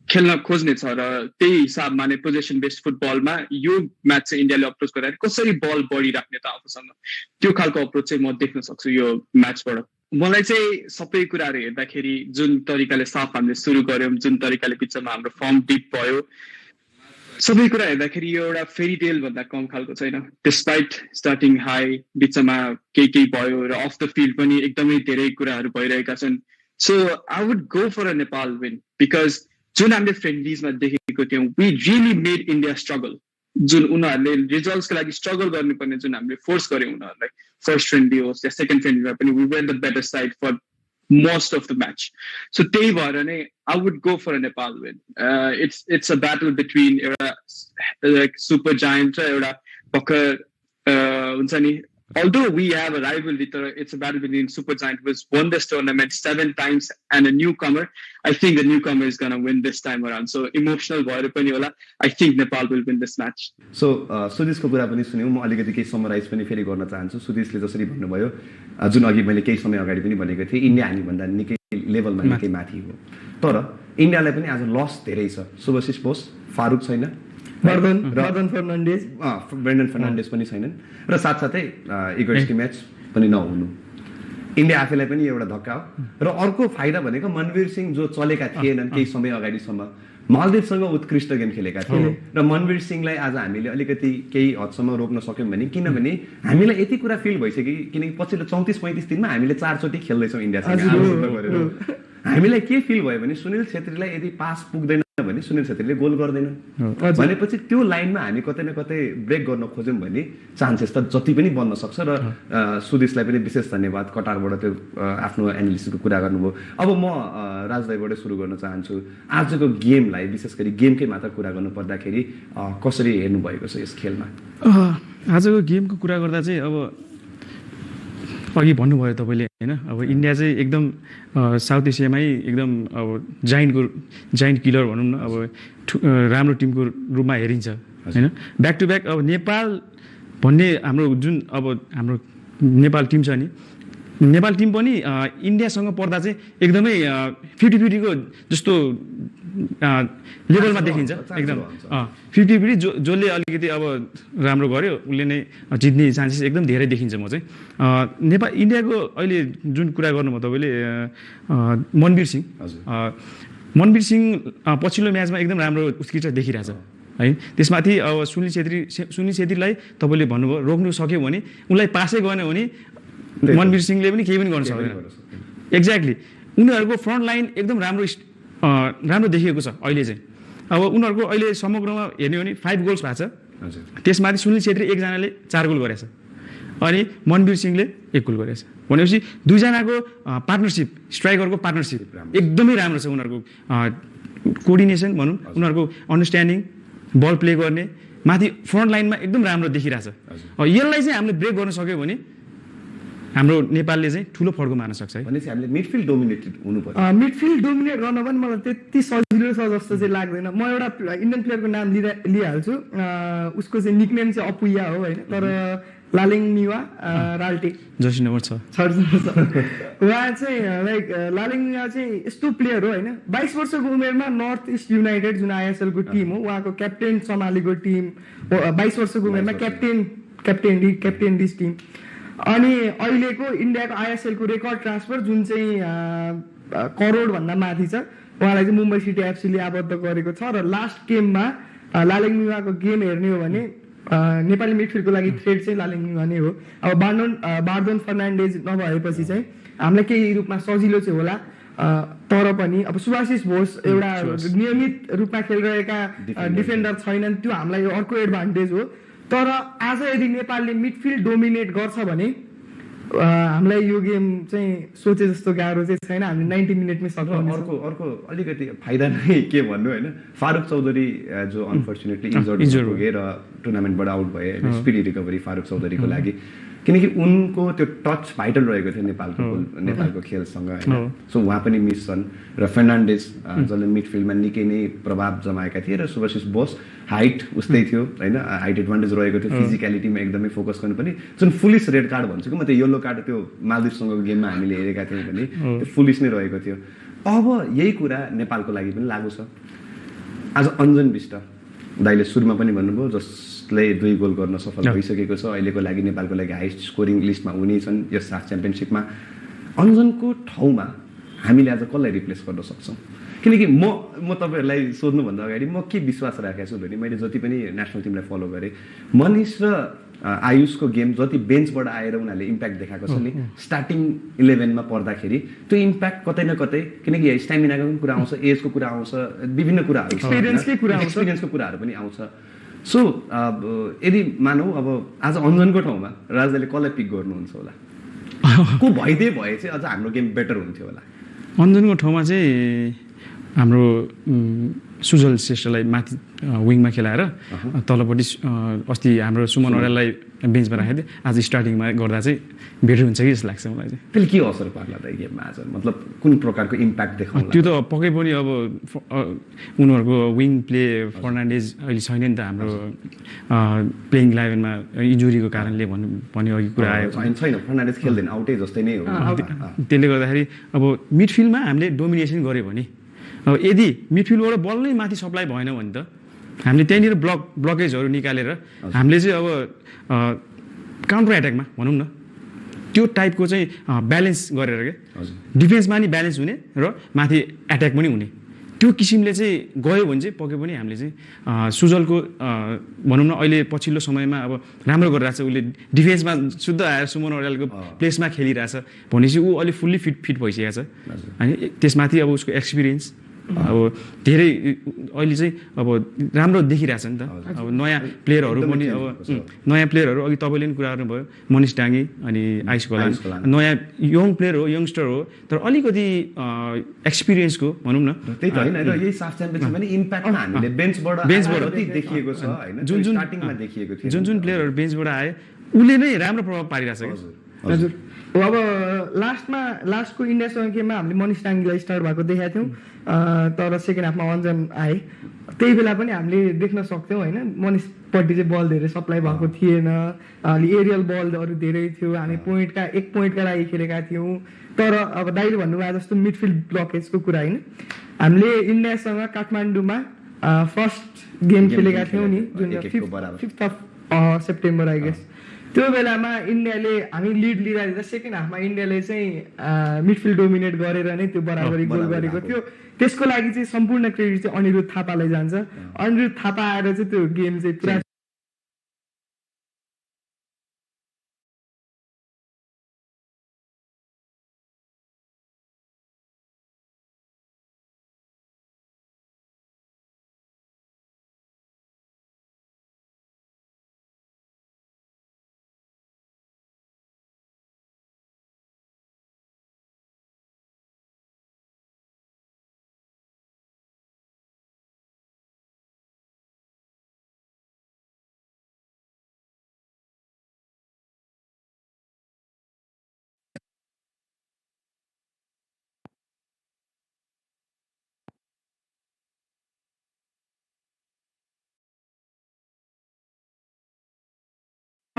खेल्न खोज्ने छ र त्यही हिसाबमा नै पोजिसन बेस्ड फुटबलमा यो म्याच चाहिँ इन्डियाले अप्रोच गरेर कसरी बल बढी राख्ने त आफूसँग त्यो खालको अप्रोच चाहिँ म देख्न सक्छु यो म्याचबाट मलाई चाहिँ सबै कुराहरू हेर्दाखेरि जुन तरिकाले साफ हामीले सुरु गर्यौँ जुन तरिकाले बिचमा हाम्रो फर्म डिप भयो सबै कुरा हेर्दाखेरि यो एउटा फेरी टेल भन्दा कम खालको छैन डिस्पाइट स्टार्टिङ हाई बिचमा केही भयो र अफ द फिल्ड पनि एकदमै धेरै कुराहरू भइरहेका छन् so I would go for a Nepal win because जुन हामीले फ्रेन्डलिजमा देखेको थियौँ we really made India struggle जुन उनीहरूले रिजल्ट्सको लागि स्ट्रगल गर्नुपर्ने जुन हामीले फोर्स गर्यौँ उनीहरूलाई फर्स्ट फ्रेन्डली होस् या सेकेन्ड फ्रेन्डलीमा पनि we were the better side for most of the match. So त्यही भएर नै I would go for a Nepal win. It's a battle between like super giant र एउटा भर्खर हुन्छ नि although we have a rivalry it's a battle between super giant who has won this tournament 7 times and a newcomer. I think the newcomer is going to win this time around. So emotional भएर पनि होला I think Nepal will win this match. So सुदेशको कुरा पनि सुन्यौँ म अलिकति केही summarise पनि फेरि गर्न चाहन्छु सुदेशले जसरी भन्नुभयो जुन अघि मैले केही समय अगाडि पनि भनेको थिएँ इन्डिया हामीभन्दा निकै लेभलमा निकै माथि हो तर इन्डियालाई पनि आज लस धेरै छ शुभशिष बोस फारुक छैन ब्रान्डन फर्नान्डेज पनि छैनन् र साथसाथै इगोइस्टिक म्याच पनि नहुनु इन्डिया आफैलाई पनि एउटा धक्का हो र अर्को फाइदा भनेको मनवीर सिंह जो चलेका थिएनन् केही समय अगाडिसम्म मालदिवसँग उत्कृष्ट गेम खेलेका थिए र मनवीर सिंहलाई आज हामीले अलिकति केही हदसम्म रोक्न सक्यौँ भने किनभने हामीलाई यति कुरा फिल भइसक्यो किनकि पछिल्लो 34-35 दिनमा हामीले 4 चोटि खेल्दैछौँ इन्डियासँग हामीलाई के फिल भयो भने सुनिल छेत्रीलाई यदि पास पुग्दैन भने सुनिल छेत्रीले गोल गर्दैनन् भनेपछि त्यो लाइनमा हामी कतै न कतै ब्रेक गर्न खोज्यौँ भने चान्सेस त जति पनि बन्न सक्छ र सुदेशलाई पनि विशेष धन्यवाद कटारबाट त्यो आफ्नो एनालिसिसको कुरा गर्नुभयो अब म राजदाईबाट सुरु गर्न चाहन्छु आजको गेमलाई विशेष गरी गेमकै मात्र कुरा गर्नु पर्दाखेरि कसरी हेर्नु भएको छ यस खेलमा आजको गेमको कुरा गर्दा चाहिँ अब अघि भन्नुभयो तपाईँले होइन अब इन्डिया चाहिँ एकदम साउथ एसियामै एकदम अब जाइन्ट किलर भनौँ न अब राम्रो टिमको रूपमा हेरिन्छ होइन ब्याक टु ब्याक अब नेपाल भन्ने हाम्रो जुन अब हाम्रो नेपाल टिम छ नि नेपाल टिम पनि इन्डियासँग पर्दा चाहिँ एकदमै 50-50को जस्तो लेभलमा देखिन्छ एकदम 50-50 जसले अलिकति अब राम्रो गर्यो उसले नै जित्ने चान्सेस एकदम धेरै देखिन्छ म चाहिँ नेपाल इन्डियाको अहिले जुन कुरा गर्नुभयो तपाईँले मनवीर सिंह पछिल्लो म्याचमा एकदम राम्रो उत्कृष्ट देखिरहेछ है त्यसमाथि अब सुनिल छेत्रीलाई तपाईँले भन्नुभयो रोक्नु सक्यो भने उनलाई पासै गरेन भने मनवीर सिंहले पनि केही पनि गर्न सक्दैन एक्ज्याक्टली उनीहरूको फ्रन्ट लाइन एकदम राम्रो देखिएको छ अहिले चाहिँ अब उनीहरूको अहिले समग्रमा हेर्ने हो भने 5 गोल्स भएको छ त्यसमाथि सुनिल छेत्री एकजनाले 4 गोल गरेछ अनि मनवीर सिंहले 1 गोल गरेछ भनेपछि दुईजनाको पार्टनरसिप स्ट्राइकरको पार्टनरसिप एकदमै राम्रो छ उनीहरूको कोअर्डिनेसन भनौँ उनीहरूको अन्डरस्ट्यान्डिङ बल प्ले गर्ने माथि फ्रन्ट लाइनमा एकदम राम्रो देखिरहेछ यसलाई चाहिँ हामीले ब्रेक गर्न सक्यो भने हाम्रो नेपालले चाहिँ ठुलो फड्को मार्न सक्छ है भनेपछि हामीले मिडफिल्ड डोमिनेटेड हुनुपर्छ मिडफिल्ड डोमिनेट गर्न पनि मलाई त्यति सजिलो छ जस्तो चाहिँ लाग्दैन म एउटा इन्डियन प्लेयरको नाम लिइहाल्छु उसको चाहिँ निकनेम चाहिँ अपुया हो होइन तर लालिङ निवा राल्टे जर्सी नम्बर 6 उहाँ चाहिँ लाइक लालिङ निवा चाहिँ यस्तो प्लेयर हो होइन 22 वर्षको उमेरमा नर्थ इस्ट युनाइटेड जुन आइएसएलको टिम हो उहाँको क्याप्टेन सम्हालेको टिम 22 वर्षको उमेरमा क्याप्टेन दिस टिम अनि अहिलेको इन्डियाको आइएसएलको रेकर्ड ट्रान्सफर जुन चाहिँ करोडभन्दा माथि छ उहाँलाई चाहिँ मुम्बई सिटी एफसीले आबद्ध गरेको छ र लास्ट गेममा लालिङ निवाको गेम हेर्ने हो भने नेपाली मिडफिल्डको लागि थ्रेड चाहिँ लालिङ निवा नै हो अब बार्डन फर्नान्डेज नभएपछि चाहिँ हामीलाई केही रूपमा सजिलो चाहिँ होला तर पनि अब सुभाशिष बोस एउटा नियमित रूपमा खेलिरहेका डिफेन्डर छैनन्, त्यो हामीलाई अर्को एडभान्टेज हो। तर आज यदि नेपालले मिडफिल्ड डोमिनेट गर्छ भने हामीलाई यो गेम चाहिँ सोचे जस्तो गाह्रो चाहिँ छैन, हामी 90 मिनटमै सक्छौँ। अर्को अलिकति फाइदा नै के भन्नु होइन, फारुक चौधरी जो अनफर्चुनेटली इन्जर्ड पुगे र टुर्नामेन्टबाट आउट भए, स्पिडी रिकभरी फारुक चौधरीको लागि, किनकि उनको त्यो टच भाइटल रहेको थियो नेपालको खेलसँग होइन। सो उहाँ पनि मिस छन् र फर्नान्डेज जसले मिडफिल्डमा निकै नै प्रभाव जमाएका थिए, र सुभाशिष बोस हाइट उस्तै थियो होइन, हाइट एडभान्टेज रहेको थियो, फिजिकलिटीमा एकदमै फोकस गर्नुपर्ने, जुन फुलिस रेड कार्ड भन्छु कि म त्यो येल्लो कार्ड त्यो मालदिप्ससँगको गेममा हामीले हेरेका थियौँ भने त्यो फुलिस नै रहेको थियो। अब यही कुरा नेपालको लागि पनि लागु छ। आज अन्जन बिष्ट दाइले सुरुमा पनि भन्नुभयो, जसले 2 गोल गर्न सफल भइसकेको छ, अहिलेको लागि नेपालको लागि हाइस्ट स्कोरिङ लिस्टमा हुने छन् यस साफ च्याम्पियनसिपमा। अन्जनको ठाउँमा हामीले आज कसलाई रिप्लेस गर्न सक्छौँ? किनकि म तपाईँहरूलाई सोध्नुभन्दा अगाडि म के विश्वास राखेको छु भने, मैले जति पनि नेसनल टिमलाई फलो गरेँ, मनिष र आयुषको गेम जति बेन्चबाट आएर उनीहरूले इम्प्याक्ट देखाएको छ नि स्टार्टिङ 11मा पर्दाखेरि, त्यो इम्प्याक्ट कतै न कतै, किनकि स्ट्यामिनाको पनि कुरा आउँछ, एजको कुरा आउँछ, विभिन्न कुराहरू, एक्सपिरियन्सको कुराहरू पनि आउँछ। सो यदि मानौ अब आज अन्जनको ठाउँमा राजाले कसलाई पिक गर्नुहुन्छ होला, को भइदिए भए चाहिँ अझ हाम्रो गेम बेटर हुन्थ्यो होला? अन्जनको ठाउँमा चाहिँ हाम्रो सुजल श्रेष्ठलाई माथि विङमा खेलाएर तलपट्टि अस्ति हाम्रो सुमन अर्याललाई बेन्चमा राखेको थिएँ, आज स्टार्टिङमा गर्दा चाहिँ बेटर हुन्छ कि जस्तो लाग्छ मलाई चाहिँ। त्यसले के असर पार्ला त गेममा आज, मतलब कुन प्रकारको इम्प्याक्ट देखाउँला? त्यो त पक्कै पनि अब उनीहरूको विङ प्ले फर्नान्डेज अहिले छैन नि त हाम्रो प्लेइङ 11मा इन्जुरीको कारणले भन्ने अघि कुरा आयो, छैन फर्नान्डेज खेल्दैन, आउटै जस्तै नै हो। त्यसले गर्दाखेरि अब मिडफिल्डमा हामीले डोमिनेसन गऱ्यो भने, अब यदि मिडफिल्डबाट बल नै माथि सप्लाई भएन भने त हामीले त्यहीँनिर ब्लकेजहरू निकालेर हामीले चाहिँ अब काउन्टर एट्याकमा भनौँ न त्यो टाइपको चाहिँ ब्यालेन्स गरेर के डिफेन्समा नि ब्यालेन्स हुने र माथि एट्याक पनि हुने, त्यो किसिमले चाहिँ गयो भने चाहिँ पक्कै पनि हामीले चाहिँ सुजलको भनौँ न अहिले पछिल्लो समयमा अब राम्रो गरिरहेछ, उसले डिफेन्समा शुद्ध आएर सुमन अर्यालको प्लेसमा खेलिरहेछ भनेपछि ऊ अलिक फुल्ली फिट भइसकेको छ होइन। त्यसमाथि अब उसको एक्सपिरियन्स अब धेरै अहिले चाहिँ अब राम्रो देखिरहेछ नि त। अब नयाँ प्लेयरहरू पनि, अब नयाँ प्लेयरहरू अघि तपाईँले पनि कुरा गर्नुभयो, मनिष डाङ्गी अनि आयुष गोलान नयाँ यङ प्लेयर हो, यङ्स्टर हो, तर अलिकति एक्सपिरियन्सको भनौँ न। त्यही त होइन, र यही साफ च्याम्पियनसिप पनि इम्प्याक्टमा हामीले बेन्चबाट देखिएको छ होइन, जुन स्टार्टिङमा देखिएको थियो, जुन प्लेयरहरू बेन्चबाट आए उसले नै राम्रो प्रभाव पारिरहेछ क्या। हजुर, अब लास्टको इन्डियासँग गेममा हामीले मनिष डाङ्गीलाई स्टार्ट भएको देखाएको थियौँ, तर सेकेन्ड हाफमा अन्जन आए, त्यही बेला पनि हामीले देख्न सक्थ्यौँ होइन, मनिषपट्टि चाहिँ बल धेरै सप्लाई भएको थिएन, अलि एरियल बलहरू धेरै थियो, हामी एक पोइन्टका लागि खेलेका थियौँ। तर अब दाइले भन्नुभयो जस्तो मिडफिल्ड ब्लकेजको कुरा होइन, हामीले इन्डियासँग काठमाडौँमा फर्स्ट गेम खेलेका थियौँ नि, जुन 5 सेप्टेम्बर आई गेस, त्यो बेलामा इन्डियाले हामी लिड लिँदा सेकेन्ड हाफमा इन्डियाले चाहिँ मिडफिल्ड डोमिनेट गरेर नै त्यो बराबरी गोल गरेको थियो। त्यसको लागि चाहिँ सम्पूर्ण क्रेडिट चाहिँ अनिरुद्ध थापालाई जान्छ। अनिरुद्ध थापा आएर चाहिँ त्यो गेम चाहिँ पुरा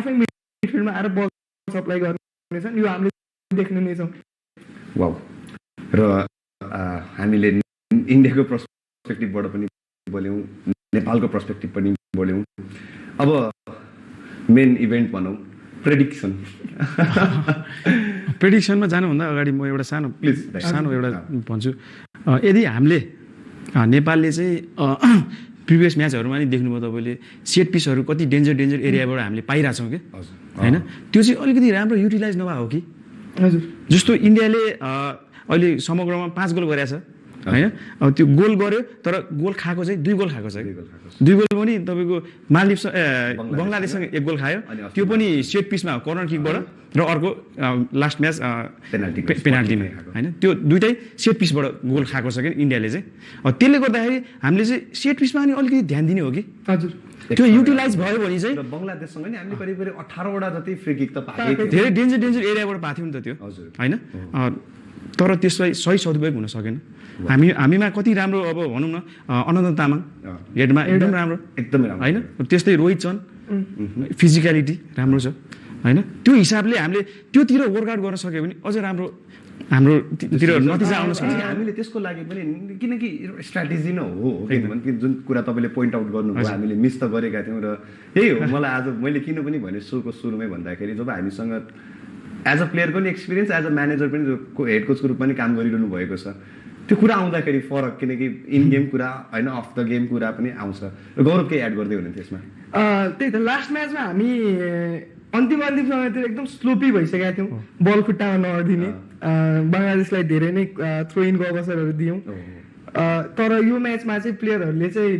आफै मिडफिल्डमा आएर बल सप्लाई गर्नेछन्, यो हामीले देख्ने नै छौँ। वाउ, र हामीले इन्डियाको पर्सपेक्टिभबाट पनि बोल्यौँ, नेपालको पर्सपेक्टिभ पनि बोल्यौँ। अब मेन इभेन्ट भनौँ, प्रेडिक्सनमा जानुभन्दा अगाडि म एउटा सानो एउटा भन्छु। यदि हामीले नेपालले चाहिँ प्रिभियस म्याचहरूमा नि देख्नुभयो तपाईँले, सेट पिसहरू कति डेन्जर एरियाबाट हामीले पाइरहेछौँ कि होइन, त्यो चाहिँ अलिकति राम्रो युटिलाइज नभएको कि। हजुर, जस्तो इन्डियाले अहिले समग्रमा 5 गोल गरेछ हैन अब त्यो गोल गर्यो तर गोल खाएको चाहिँ 2 गोल खाएको छ 2 गोल पनि तपाईको मालदिप्स बंगलादेशसँग 1 गोल खायो त्यो पनि सेट पिसमा कर्नर किकबाट र अर्को लास्ट म्याच पेनाल्टीमा हैन त्यो दुईटै सेट पिसबाट गोल खाएको छ के इन्डियाले चाहिँ त्यसले गर्दाखेरि हामीले चाहिँ सेट पिसमा नि अलिकति ध्यान दिने हो कि हजुर त्यो युटिलाइज भयो भने चाहिँ बंगलादेशसँग नि हामीले करिब 18 वटा जति फ्री किक त पाएको धेरै डेन्जर एरियाबाट पाथ्यौं नि त त्यो हैन तर त्यसलाई सही सदुपयोग हुन सकेन हामीमा कति राम्रो अब भनौं न अनन्त तामाङ हेडमा एकदम राम्रो हैन त्यस्तै रोहित छन् फिजिकलिटी राम्रो छ हैन त्यो हिसाबले हामीले त्योतिर वर्कआउट गर्न सक्यो भने अझ राम्रो हाम्रो तिर नतिजा आउन सक्छ हामीले त्यसको लागि पनि किनकि स्ट्र्याटेजी नै हो किनभने जुन कुरा तपाईले पोइन्ट आउट गर्नुभयो हामीले मिस त गरेका थियौं र यही हो मलाई आज मैले किन पनि भने सोको सुरुमै भन्दाखेरि जब हामीसँग एज अ प्लेयर पनि एक्सपिरियन्स एज अ म्यानेजर पनि हेड कोचको रूपमा पनि काम गरिरहनु भएको छ त्यो कुरा आउँदाखेरि फरक किनकि इन गेम कुरा हैन अफ द गेम कुरा पनि आउँछ र गौरव के एड गर्दै हुनुहुन्थ्यो त्यसमा त्यही त लास्ट म्याचमा हामी अन्तिम समयतिर एकदम स्लोपी भइसकेका थियौँ बल खुट्टामा नअडिने बङ्गलादेशलाई धेरै नै थ्रो इनको अवसरहरू दियौँ तर यो म्याचमा चाहिँ प्लेयरहरूले चाहिँ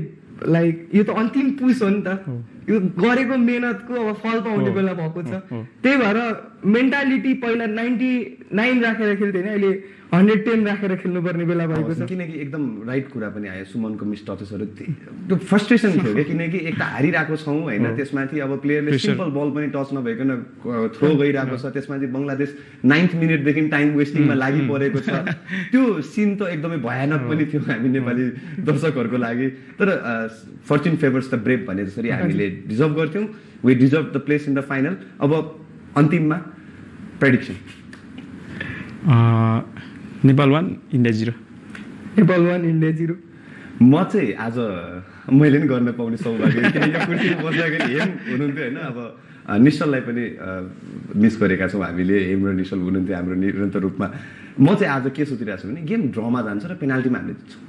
लाइक यो त अन्तिम पुस हो नि त यो गरेको मेहनतको अब फल पाउने बेला भएको छ त्यही भएर मेन्टालिटी पहिला 99 राखेर खेल्थ्यो नि अहिले 110 राखेर खेल्नुपर्ने बेला भएको छ किनकि एकदम राइट कुरा पनि आयो सुमनको मिस टचेसहरू त्यो फ्रस्ट्रेसन थियो क्या किनकि एक त हारिरहेको छौँ होइन त्यसमाथि अब प्लेयरले सिम्पल बल पनि टच नभइकन थ्रो गइरहेको छ त्यसमाथि बङ्गलादेश 9th मिनेटदेखि टाइम वेस्टिङमा लागि परेको छ त्यो सिन त एकदमै भयानक पनि थियो हामी नेपाली दर्शकहरूको लागि तर फर्च्युन फेभर्स द ब्रेभ भने जसरी हामीले डिजर्भ गर्थ्यौँ we deserve the place in the final अब अन्तिममा prediction Nepal 1 India 0 Nepal 1 India 0 म चाहिँ आज मैले पनि गर्न पाउने सौभाग्य किनकि यो कुर्सीमा बस्दाखेरि हेम हुनुहुन्थ्यो होइन अब निश्चललाई पनि मिस गरेका छौँ हामीले हेम र निश्चल हुनुहुन्थ्यो हाम्रो निरन्तर रूपमा म चाहिँ आज के सोचिरहेको छु भने गेम ड्रमा जान्छ र पेनाल्टीमा हामीले जित्छौँ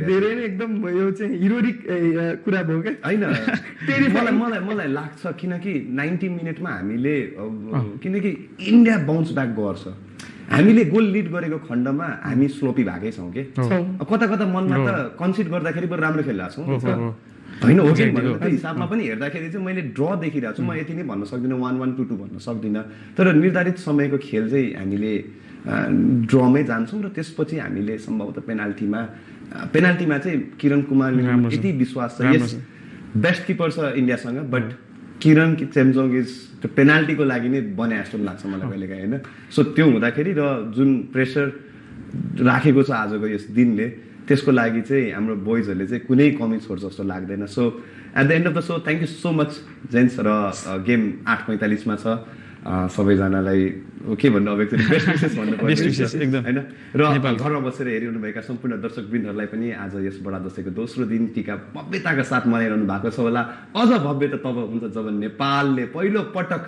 धेरै नै एकदम यो चाहिँ हिरोरिक कुरा भयो क्या होइन मलाई लाग्छ किनकि 90 मिनटमा हामीले किनकि इन्डिया बाउन्स ब्याक गर्छ हामीले गोल लिड गरेको खण्डमा हामी स्लोपी भएकै छौँ के कता कता मनमा त कन्सिड गर्दाखेरि पनि राम्रो खेलिरहेको छौँ होइन हो कि त्यो हिसाबमा पनि हेर्दाखेरि चाहिँ मैले ड्र देखिरहेको छु म यति नै भन्न सक्दिनँ 1-1 2-2 भन्न सक्दिनँ तर निर्धारित समयको खेल चाहिँ हामीले ड्रमै जान्छौँ र त्यसपछि हामीले सम्भवतः पेनाल्टीमा चाहिँ किरण कुमारले यति विश्वास छ यस बेस्ट किपर छ इन्डियासँग बट किरण चेम्जोङ इज त्यो पेनाल्टीको लागि नै बने जस्तो लाग्छ मलाई कहिलेकाहीँ होइन सो त्यो हुँदाखेरि र जुन प्रेसर राखेको छ आजको यस दिनले त्यसको लागि चाहिँ हाम्रो बोइजहरूले चाहिँ कुनै कमी छोड्छ जस्तो लाग्दैन so at the end of the so thank you so much gents र गेम 8:45 मा छ सबैजनालाई के भन्नु अब एकचोटि बेस्ट विशेष भन्नुपर्छ एकदम हैन र घरमा बसेर हेरिरहनुभएका सम्पूर्ण दर्शकवृन्दहरूलाई पनि आज यस बडा दशैंको दोस्रो दिन टीका भव्यताका साथ मनाइरहनु भएको छ होला अझ भव्यता तब हुन्छ जब नेपालले पहिलो पटक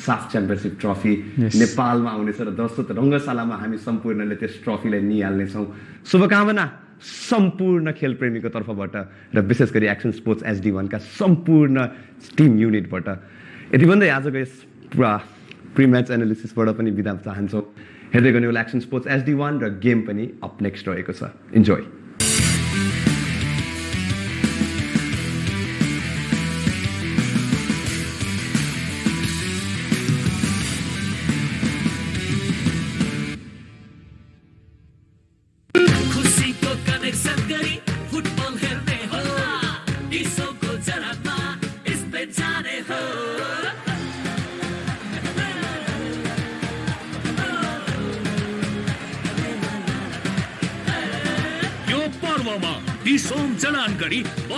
साफ च्याम्पियनशिप ट्रफी नेपालमा आउनेछ र दर्शक रङ्गशालामा हामी सम्पूर्णले त्यस ट्रफीलाई निहाल्नेछौँ शुभकामना सम्पूर्ण खेलप्रेमीको तर्फबाट र विशेष गरी एक्सन स्पोर्ट्स SD1 का सम्पूर्ण टिम युनिटबाट यति भन्दै आजको यस प्री म्याच एनालिसिसबाट पनि बिदा चाहन्छौँ हेर्दै गर्ने होला एक्सन स्पोर्ट्स SD1 र गेम पनि अप नेक्स्ट रहेको छ इन्जोय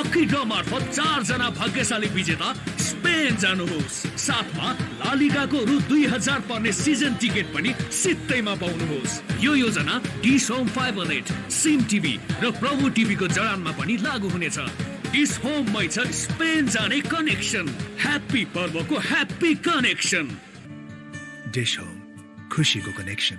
लकी ड्र मार्फत 4 जना भाग्यशाली विजेता स्पेन जानुहोस् साथमा ला लिगाको रु 2000 पर्ने सिजन टिकट पनि सित्तैमा पाउनुहोस् यो योजना dish home fibre net SIM TV र प्रभु टिभीको जडानमा पनि लागू हुनेछ डिश होममै छ स्पेन जाने कनेक्सन ह्याप्पी पर्वको ह्याप्पी कनेक्सन डिश होम खुशीको कनेक्सन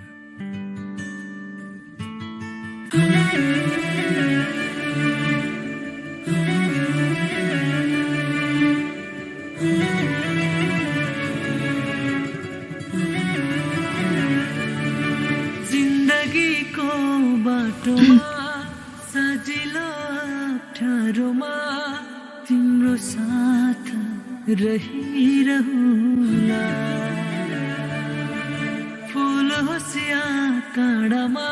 सजिलो अप्ठ्यारोमा तिम्रो साथ रहिरहुला फुल होस् या काँडामा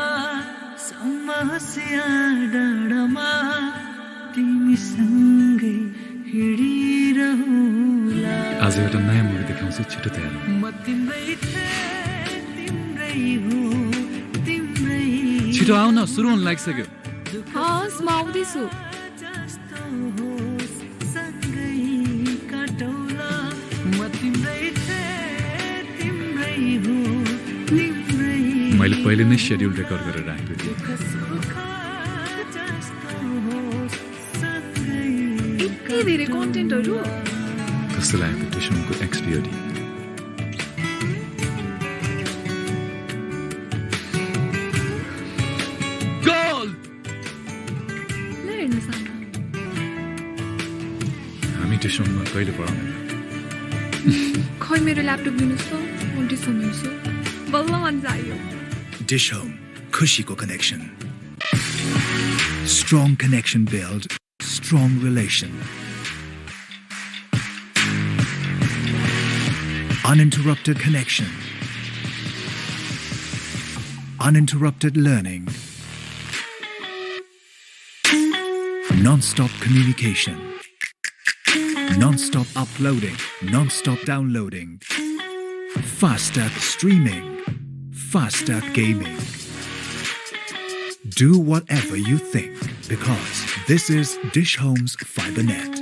सम्म होस् या डाँडामा तिमीसँगै हिँडिरहुला आज एउटा नयाँ मुभी देखाउँछु छिटो तयार हौ म तिम्रै थिएँ तिम्रै हो तिम्रै छिटो आउ न सुरु हुन लागिसक्यो हस् म आउँदैछु जस्तो होस् सँगै काटौला म तिम्रै थिएँ तिम्रै हो तिम्रै मैले पहिले नै सेड्युल रेकर्ड गरेर राखेको थिएँ यति धेरै कन्टेन्टहरू कस्तो लाग्यो टिसनको एक्सपिरियन्स गोल ल हेर्नुहोस् आमा हामी टिसनमा कहिले पढाउने खै मेरो ल्यापटप दिनुहोस् त म डिसम हेर्छु बल्ल मजा आयो Dish Home, खुशीको connection. Strong connection build strong relation. Uninterrupted connection. Uninterrupted learning. Non-stop communication. Non-stop uploading. Non-stop downloading. Faster streaming. Faster gaming. Do whatever you think because this is Dish Home's FiberNet.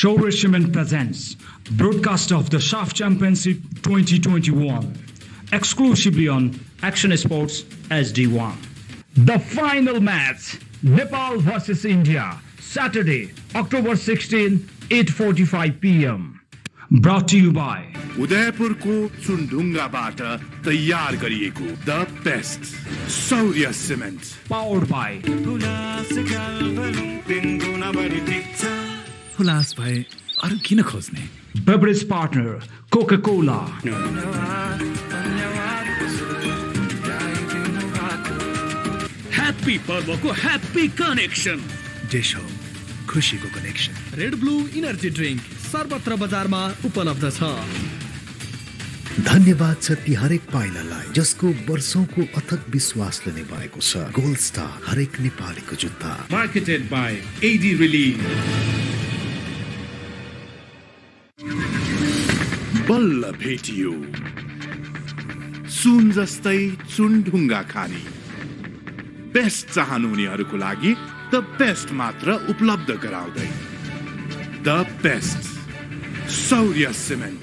Showbiz Cement presents broadcast of the Saff Championship 2021 exclusively on Action Sports SD1. The final match, Nepal versus India, Saturday, October 16, 8:45 p.m. Brought to you by उदयपुरको चुनढुङ्गाबाट तयार गरिएको the best सौर्य cement powered by Hulas भए अरू किन खोज्ने beverage partner Coca-Cola. Happy पर्वको happy connection Dish Home, खुशीको connection. Red blue energy drink सर्वत्र बजारमा उपलब्ध छ धन्यवाद छ ती हरेक पाइलालाई जसको वर्षौंको अथक विश्वासले नै भएको छ गोल्ड स्टार हरेक नेपालीको जुत्ता मार्केटेड बाइ एडी रिलिज बल्ल भेटियो सुन जस्तै चुनढुङ्गा खानी बेस्ट चाहनुहुनेहरूको लागि द बेस्ट मात्र उपलब्ध गराउँदै द बेस्ट सौर्य सिमेन्ट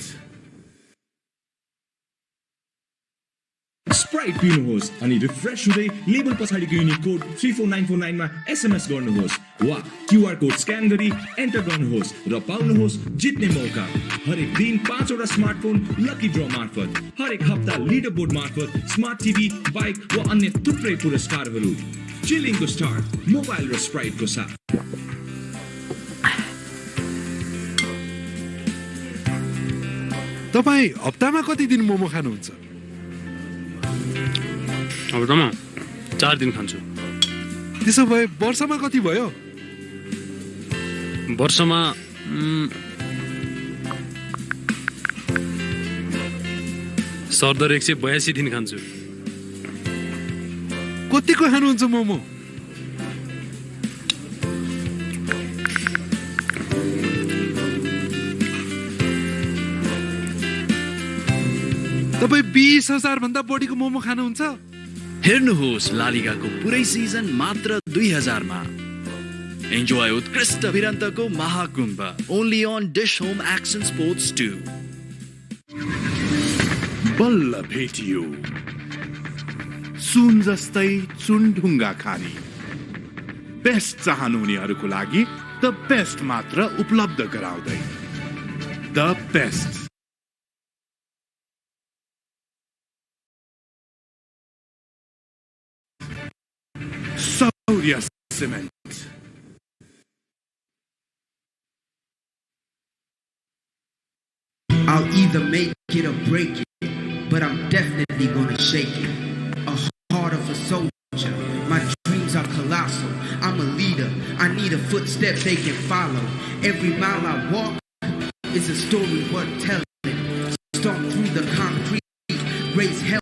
स्प्राइट पिउनुहोस् अनि रिफ्रेश हुँदै लेबल पछाडिको युनिक कोड 34949 मा एसएमएस गर्नुहोस् वा क्यूआर कोड स्क्यान गरी एन्टर गर्नुहोस् र पाउनुहोस् जित्ने मौका हरेक दिन 5 वटा स्मार्टफोन लकी ड्र मार्फत हरेक हप्ता लिडर बोर्ड मार्फत स्मार्ट टिभी बाइक वा अन्य थुप्रै पुरस्कारहरू चिलिङको स्टार्ट मोबाइल र स्प्राइटको साथ तपाई हप्तामा कति दिन मोमो खानुहुन्छ हप्तामा 4 दिन खान्छु त्यसो भए वर्षमा कति भयो वर्षमा सरदर 182 दिन खान्छु कतिको खानुहुन्छ मोमो तपाई 20,000 भन्दा बढीको मोमो खानुहुन्छ हेर्नुहोस् लालिगाको पुरै सिजन मात्र 2000 मा एन्जॉय उत्कृष्ट भिरन्तको महाकुम्भ ओन्ली अन डिश होम एक्सन स्पोर्ट्स 2 बल्ल भेटियो सुन जस्तै चुनढुङ्गा खानी बेस्ट चाहनुहुनेहरूको लागि द बेस्ट मात्र उपलब्ध गराउँदै the best Saurya Cement. I'll either make it or break it, but I'm definitely gonna shake it. A heart of a soldier, my dreams are colossal. I'm a leader, I need a footstep they can follow. Every mile I walk is a story worth telling. Stomp through the concrete, raise hell.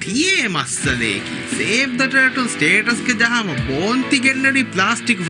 ये मस्त देखी save the turtle status के जहां बोनती गेंडरी plastic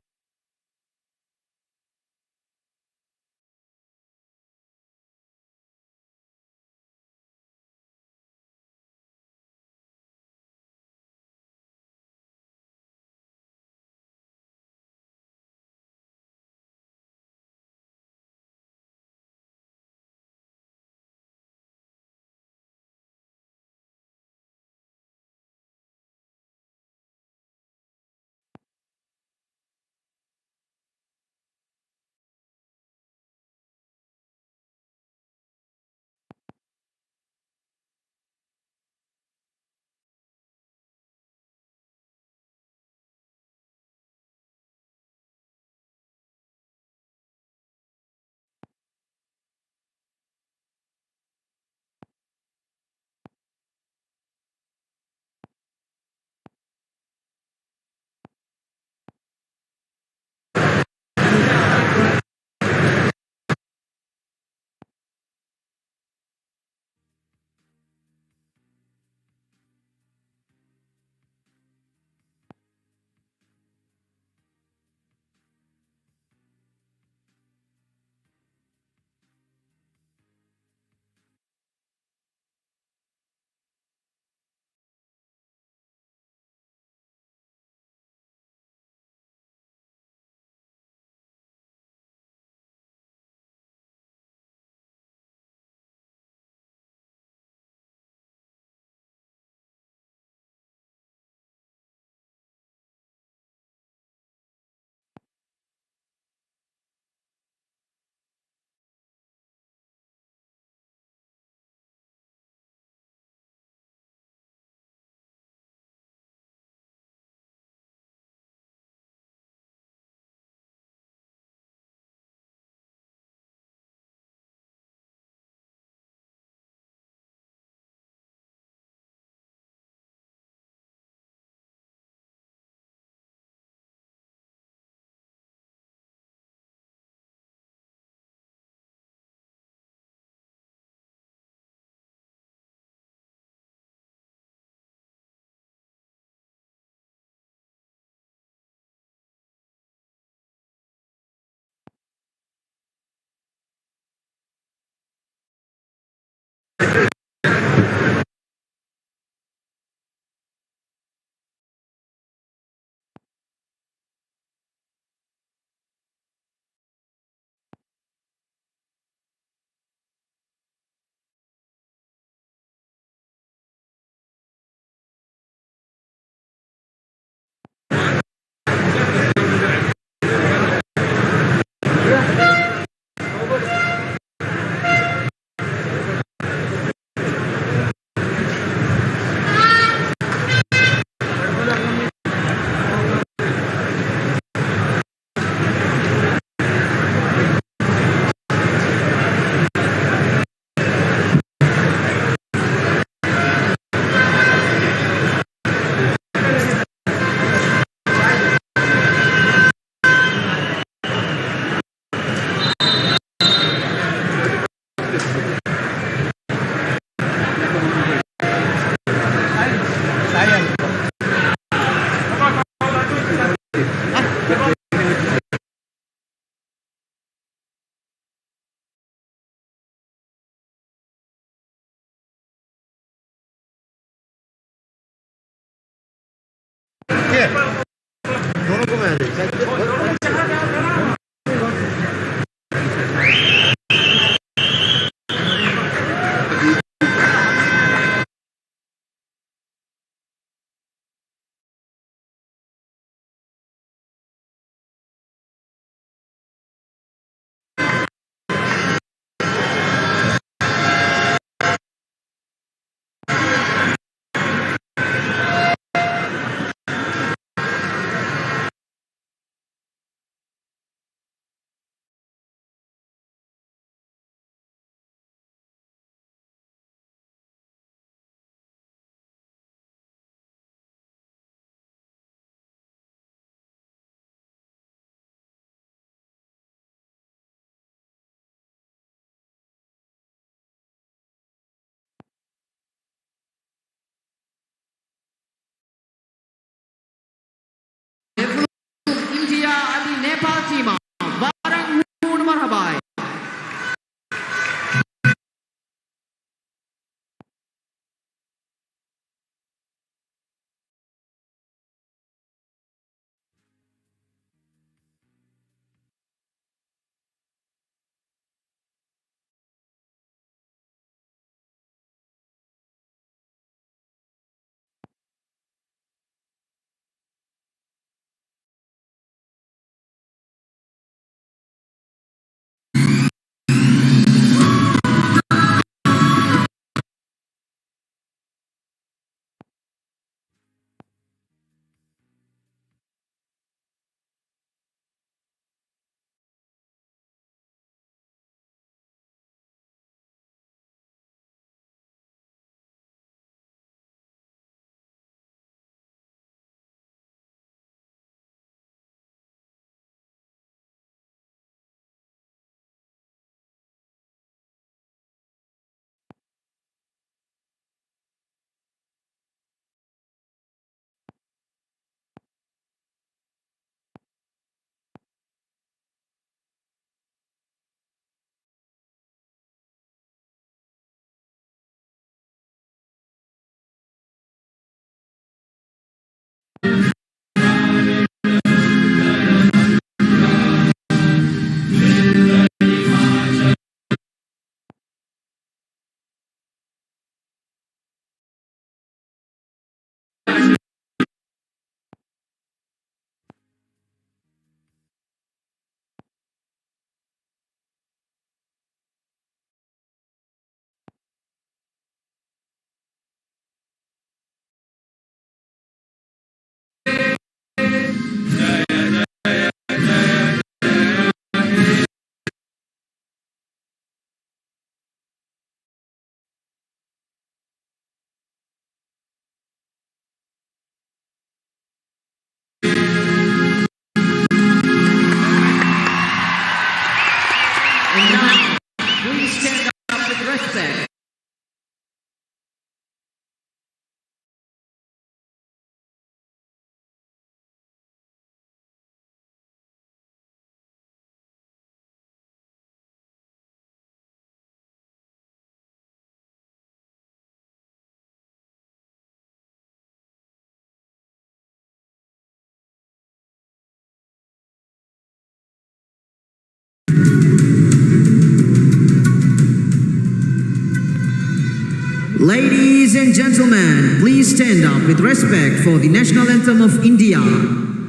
Ladies and gentlemen, please stand up with respect for the national anthem of India.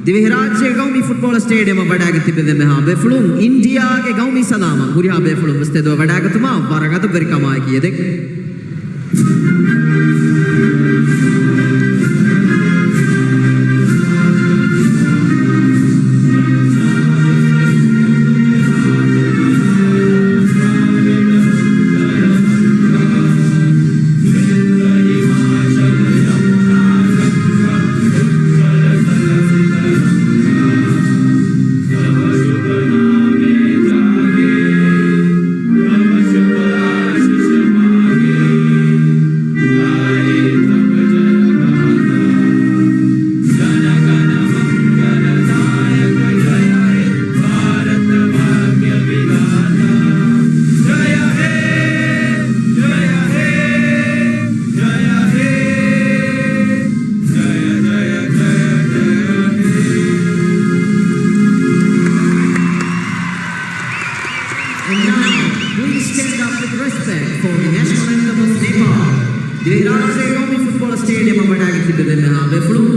दिव्यराज्य गाँवी football stadium बड़ागति पे में हाँ बेफुलुं इंडिया के गाँवी सलामा पूरी हाँ बेफुलुं बस्ते दो बड़ागत माँ बारगात बरकमाई किए देख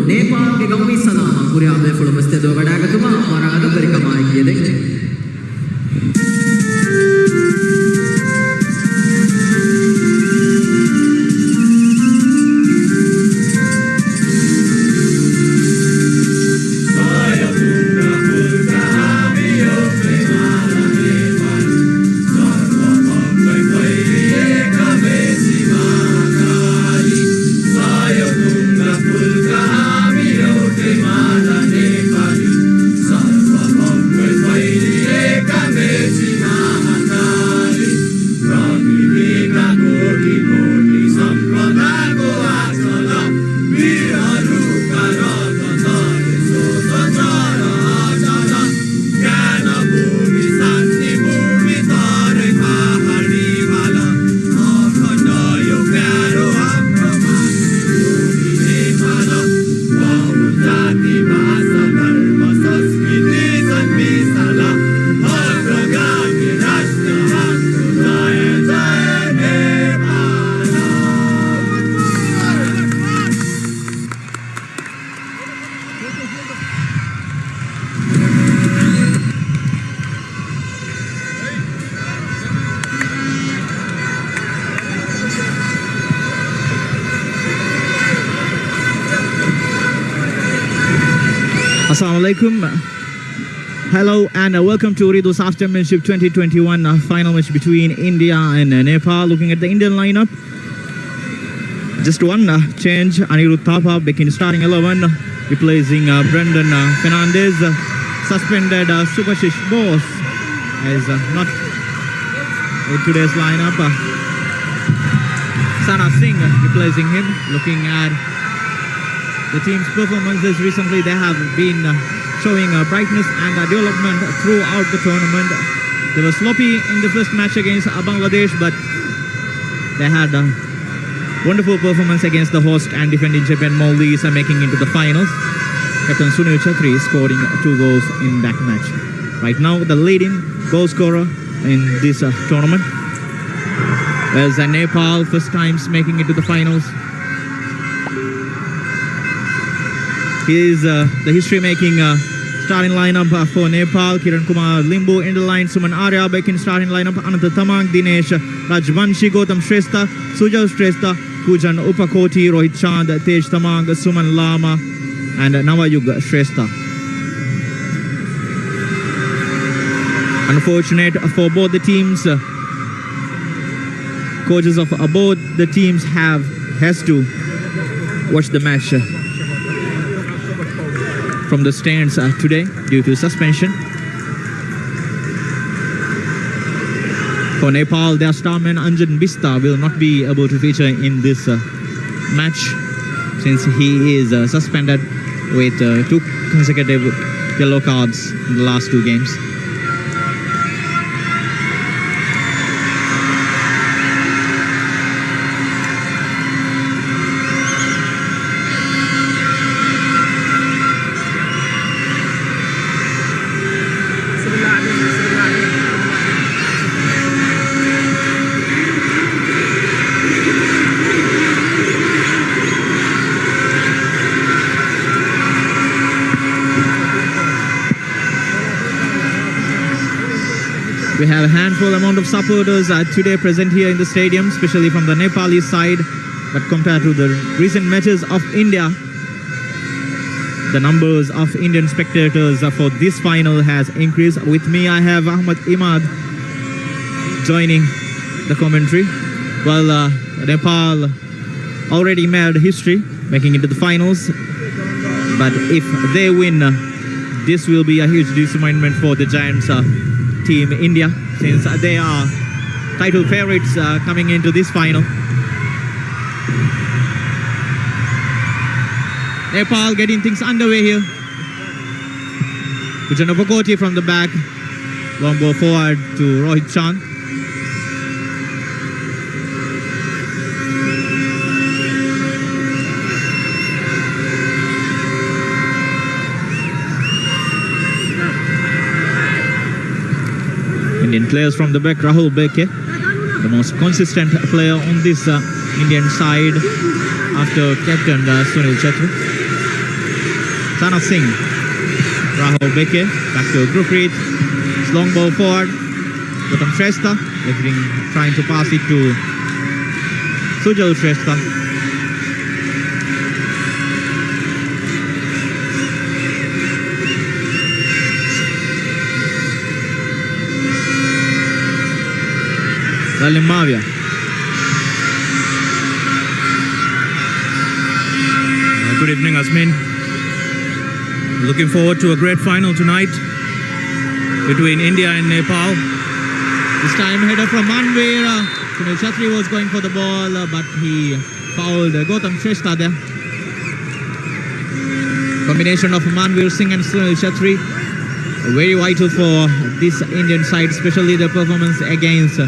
नेपाल के गाँवी सलामा पूरे आप फुल बस्ते दो बड़ा का तुम हमारा तो परिक्रमा किए देख Sarva Assalamu alaikum. Hello and welcome to Uridu Saff Championship 2021 final match between India and Nepal. Looking at the Indian lineup, just one change. Anirudh Thapa back in starting 11, replacing Brendan Fernandez. Suspended Subhashish Bose is not in today's lineup. Sana Singh replacing him. Looking at the team's performances recently, they have been showing brightness and development throughout the tournament. They were sloppy in the first match against Bangladesh, but they had a wonderful performance against the host and defending champion Maldives, making into the finals. Captain Sunil Chhatri scoring 2 goals in that match. Right now, the leading goal scorer in this tournament is Nepal, first times making it to the finals. Here's the history-making starting lineup for Nepal. Kiran Kumar Limbu in the line. Suman Arya back in starting lineup. Ananta Tamang, Dinesh Rajvanshi, Gautam Shrestha, Sujal Shrestha, Pujan Upakoti, Rohit Chand, Tej Tamang, Suman Lama, and Navayug Shrestha. Unfortunate for both the teams. Coaches of both the teams has to watch the match from the stands today due to suspension. For Nepal, their starman Anjan Bista will not be able to feature in this match since he is suspended with 2 consecutive yellow cards in the last 2 games. We have a handful amount of supporters today present here in the stadium, especially from the Nepali side. But compared to the recent matches of India, the numbers of Indian spectators for this final has increased. With me, I have Ahmad Imad joining the commentary. Well, Nepal already made history, making it to the finals. But if they win, this will be a huge disappointment for the Giants team India, since they are title favorites coming into this final. Nepal getting things underway here. Pujan Upakoti from the back, long ball forward to Rohit Chand. Indian players from the back, Rahul Beke, the most consistent player on this Indian side after captain Sunil Chhatri. Sana Singh, Rahul Beke, back to Gurpreet, long ball forward, Gautam Shrestha, trying to pass it to Sujal Shrestha. Salim Mavia. Good evening, Asmin. Looking forward to a great final tonight between India and Nepal. This time header from Manvir. Sunil Chhatri was going for the ball, but he fouled Gautam Shrestha there. Combination of Manvir Singh and Sunil Chhatri, very vital for this Indian side, especially the performance against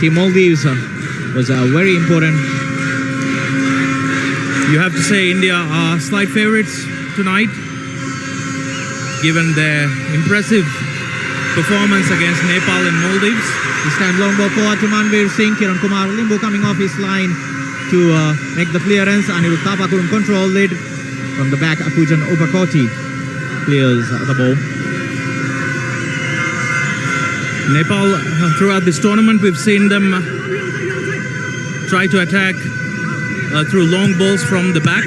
Team Maldives was very important. You have to say India are slight favourites tonight, given their impressive performance against Nepal and Maldives. This time long ball forward to Manvir Singh. Kiran Kumar Limbu coming off his line to make the clearance. Anirudh Thapa couldn't control it. From the back, Pujan Upakoti clears the ball. Nepal, throughout this tournament, we've seen them try to attack through long balls from the back.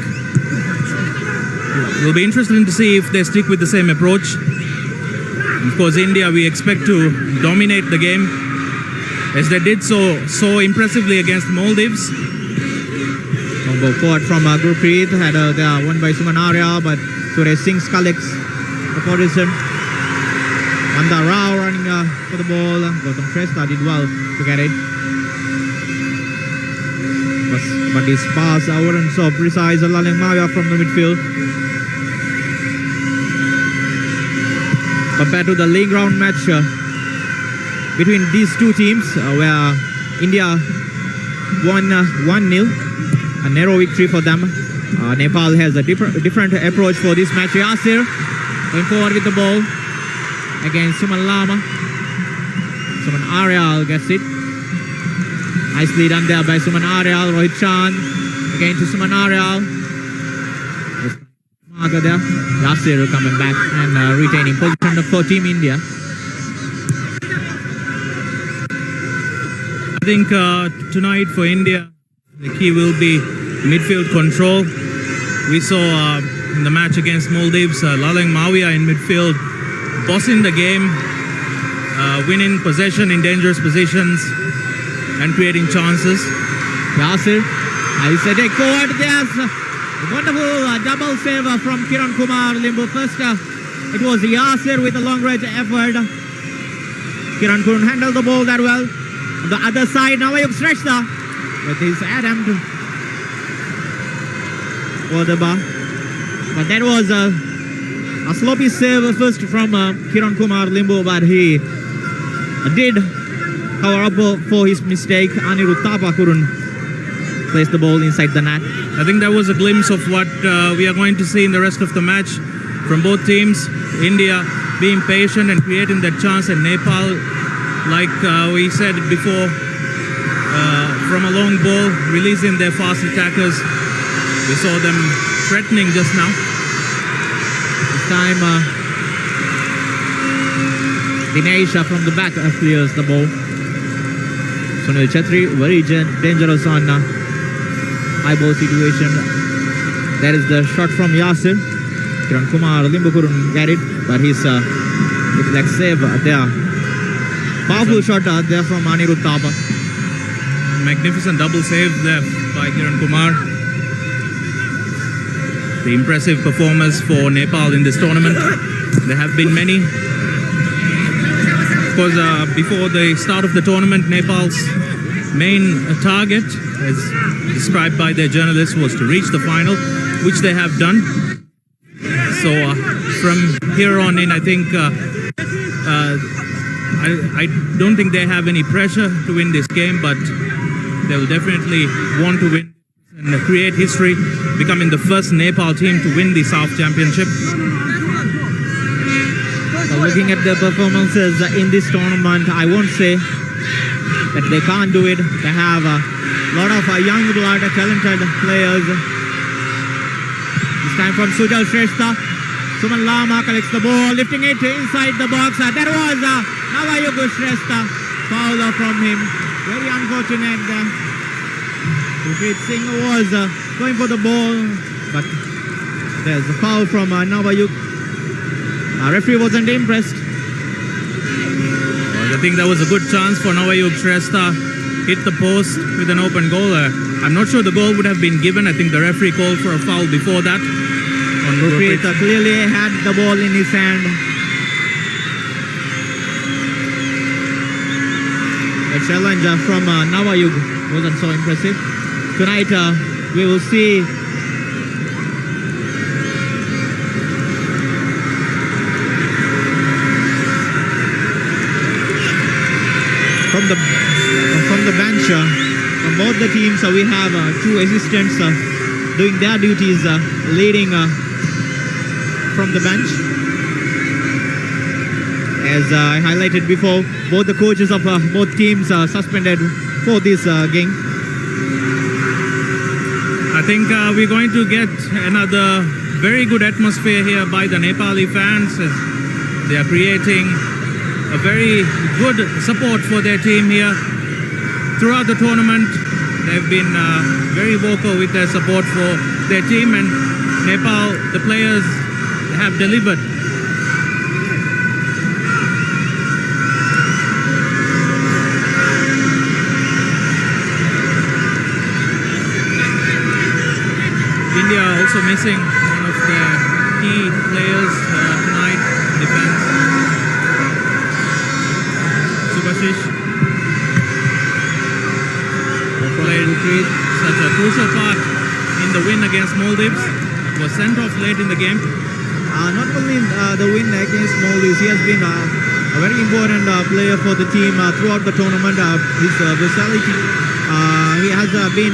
It will be interesting to see if they stick with the same approach. Of course, India, we expect to dominate the game, as they did so impressively against Maldives. Combo forward from Gurpreet, had won by Suman Arya, but Suresh Singh collects the position. Manda Rao running for the ball. Gautam Shrestha did well to get it. But his pass wasn't so precise. Laling Maya from the midfield. Compared to the league round match between these two teams, where India won 1-0, a narrow victory for them. Nepal has a different approach for this match. Yasir going forward with the ball against Suman Lama. Suman Aryal gets it. Nicely done there by Suman Aryal. Rohit Chand again to Suman Aryal. Marker there. Yasir coming back and retaining position for Team India. I think tonight for India, the key will be midfield control. We saw in the match against Maldives, Laling Mawia in midfield, bossing the game, winning possession in dangerous positions and creating chances. Yasir, I said take forward. There's a wonderful double save from Kiran Kumar Limbu. First, it was Yasir with a long range effort. Kiran couldn't handle the ball that well. On the other side, now Ayub Shrestha with his attempt for the bar. But that was a sloppy save first from Kiran Kumar Limbu, but he did cover up for his mistake. Anirudh Thapa couldn't place the ball inside the net. I think that was a glimpse of what we are going to see in the rest of the match from both teams. India being patient and creating that chance, and Nepal, like we said before, from a long ball, releasing their fast attackers. We saw them threatening just now. This time, Dinesh from the back clears the ball. Sunil Chetri, very dangerous on high ball situation. That is the shot from Yasir. Kiran Kumar Limbu couldn't get it, but his reflex save there. Powerful shot there from Anirudh Thapa. Magnificent double save there by Kiran Kumar. The impressive performance for Nepal in this tournament. There have been many. Of course, before the start of the tournament, Nepal's main target, as described by their journalists, was to reach the final, which they have done. So from here on in, I think I don't think they have any pressure to win this game, but they will definitely want to win and create history, becoming the first Nepal team to win the Saff Championship. Looking at their performances in this tournament, I won't say that they can't do it. They have a lot of young blood, talented players. This time from Sujal Shrestha. Suman Lama collects the ball, lifting it inside the box. That was Navayuga Shrestha. Foul from him. Very unfortunate. Gurpreet Singh was going for the ball, but there's a foul from Navayuga. Referee wasn't impressed. Well, I think that was a good chance for Navayuga Shrestha. Hit the post with an open goal. I'm not sure the goal would have been given. I think the referee called for a foul before that. Gurpreet clearly had the ball in his hand. A challenge from Navayuga wasn't so impressive. Tonight we will see from the bench, from both the teams, we have two assistants doing their duties, leading from the bench. As I highlighted before, both the coaches of both teams are suspended for this game. I think we're going to get another very good atmosphere here by the Nepali fans, as they are creating a very good support for their team here. Throughout the tournament, they've been very vocal with their support for their team, and Nepal, the players have delivered. India also missing one of the key players tonight in defense. Subhashish. Played such a crucial part in the win against Maldives. Was sent off late in the game. Not only in the win against Maldives, he has been a very important player for the team throughout the tournament. His versatility, he has been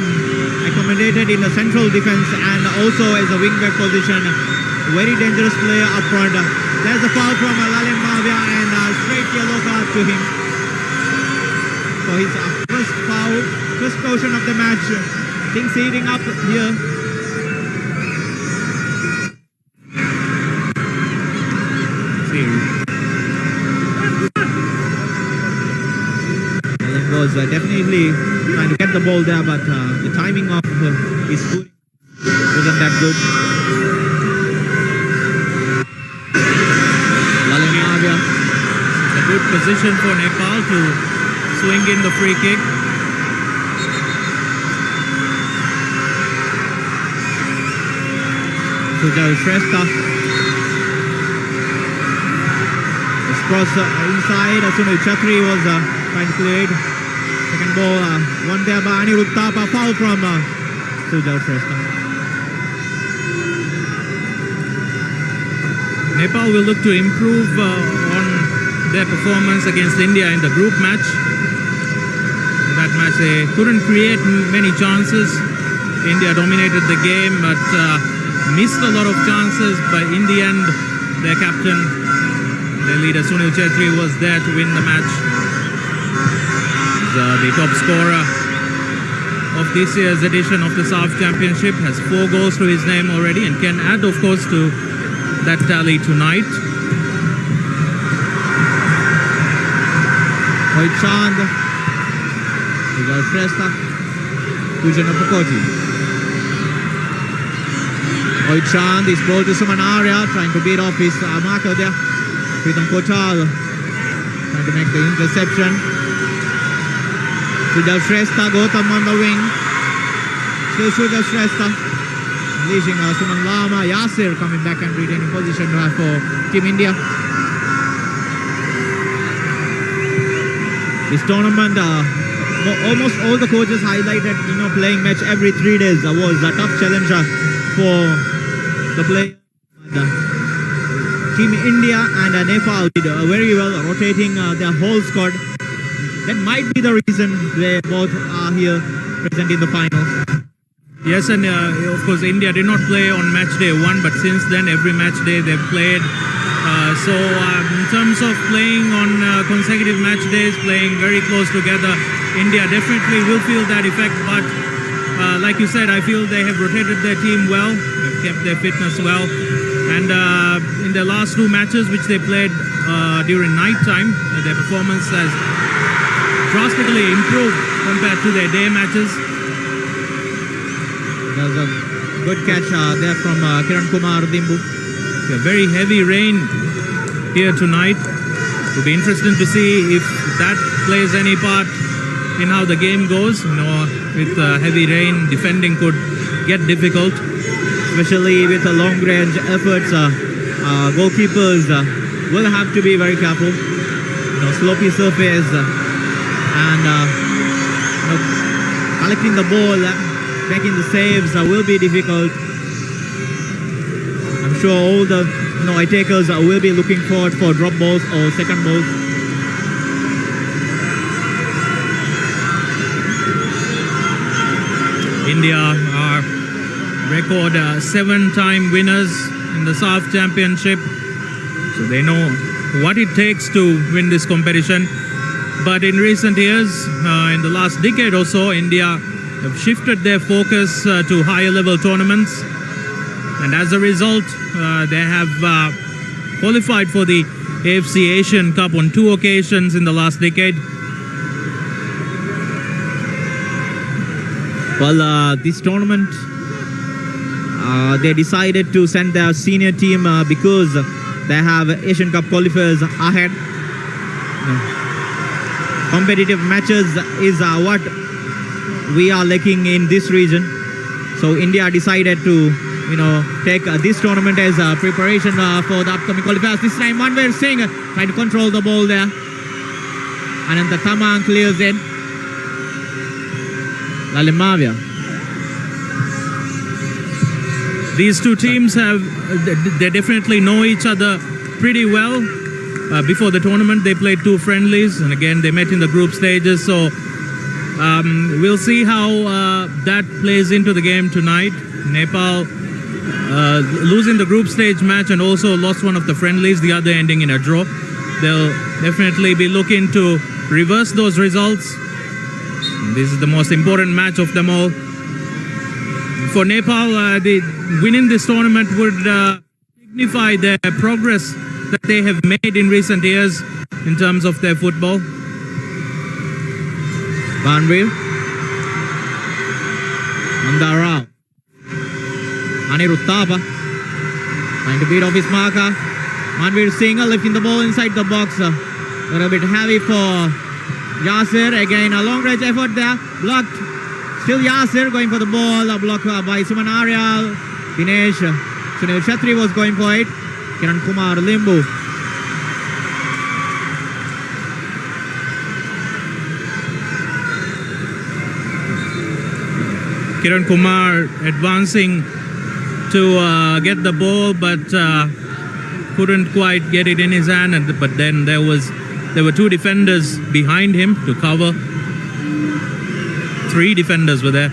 accommodated in the central defense and also as a wing-back position. Very dangerous player up front. There's a foul from Lalit Mavia and straight yellow card to him for his first foul, first portion of the match. Things heating up here. Lalit was definitely trying to get the ball there, but the timing of his foot wasn't that good. Lalit Mavia, a good position for Nepal to swing in the free kick. Sujal Shrestha. This cross inside. Sunil Chatri was trying to clear it. Second ball, one there by Anirudh Thapa. Foul from Sujal Shrestha. Nepal will look to improve on their performance against India in the group match. In that match they couldn't create many chances. India dominated the game but missed a lot of chances, but in the end their captain, their leader Sunil Chetri was there to win the match. The top scorer of this year's edition of the Saff Championship has 4 goals to his name already and can add of course to that tally tonight. Hoichand, Sujal Shrestha, Pujana Pukoti. Hoichand is ball to Suman Arya, trying to beat off his marker there. Pritam Kochal trying to make the interception. Sujal Shrestha, Gautam on the wing. Still Sujal Shrestha. Unleashing Suman Lama. Yasir coming back and retaining position for Team India. This tournament, almost all the coaches highlighted, playing match every 3 days was a tough challenge for the play. Team India and Nepal did very well, rotating their whole squad. That might be the reason they both are here present in the finals. Yes, and of course India did not play on match day 1, but since then every match day they've played. So in terms of playing on consecutive match days, playing very close together, India definitely will feel that effect. But like you said, I feel they have rotated their team well, they've kept their fitness well. And in the last 2 matches which they played during night time, their performance has drastically improved compared to their day matches. There's a good catch there from Kiran Kumar Dimbu. A very heavy rain here tonight. It will be interesting to see if that plays any part in how the game goes. With heavy rain, defending could get difficult. Especially with the long range efforts, goalkeepers will have to be very careful. Slopey surface and collecting the ball, making the saves will be difficult. I'm sure all the takers will be looking forward for drop balls or second balls. India are record 7-time winners in the Saff Championship, so they know what it takes to win this competition. But in recent years, in the last decade or so, India have shifted their focus to higher level tournaments, and as a result they have qualified for the AFC Asian Cup on 2 occasions in the last decade. Well, this tournament they decided to send their senior team because they have Asian Cup qualifiers ahead. Competitive matches is what we are lacking in this region. So India decided to, take this tournament as a preparation for the upcoming qualifiers. This time Manveer Singh trying to control the ball there. Ananta Tamang clears in. Lalimavia. These two teams they definitely know each other pretty well. Before the tournament, they played 2 friendlies, and again they met in the group stages. So we'll see how that plays into the game tonight. Nepal losing the group stage match and also lost one of the friendlies, the other ending in a draw. They'll definitely be looking to reverse those results. This is the most important match of them all. For Nepal, winning this tournament would signify their progress that they have made in recent years in terms of their football. Banveer. Mandarao. Anirudh Thapa trying to beat off his marker. Manveer Singh lifting the ball inside the box. A little bit heavy for Yasir. Again, a long range effort there. Blocked. Still Yasir going for the ball. A block by Suman Aryal. Dinesh. Sunil Chetri was going for it. Kiran Kumar Limbu. Kiran Kumar advancing to get the ball, but couldn't quite get it in his hand. But then there were 2 defenders behind him to cover. 3 defenders were there.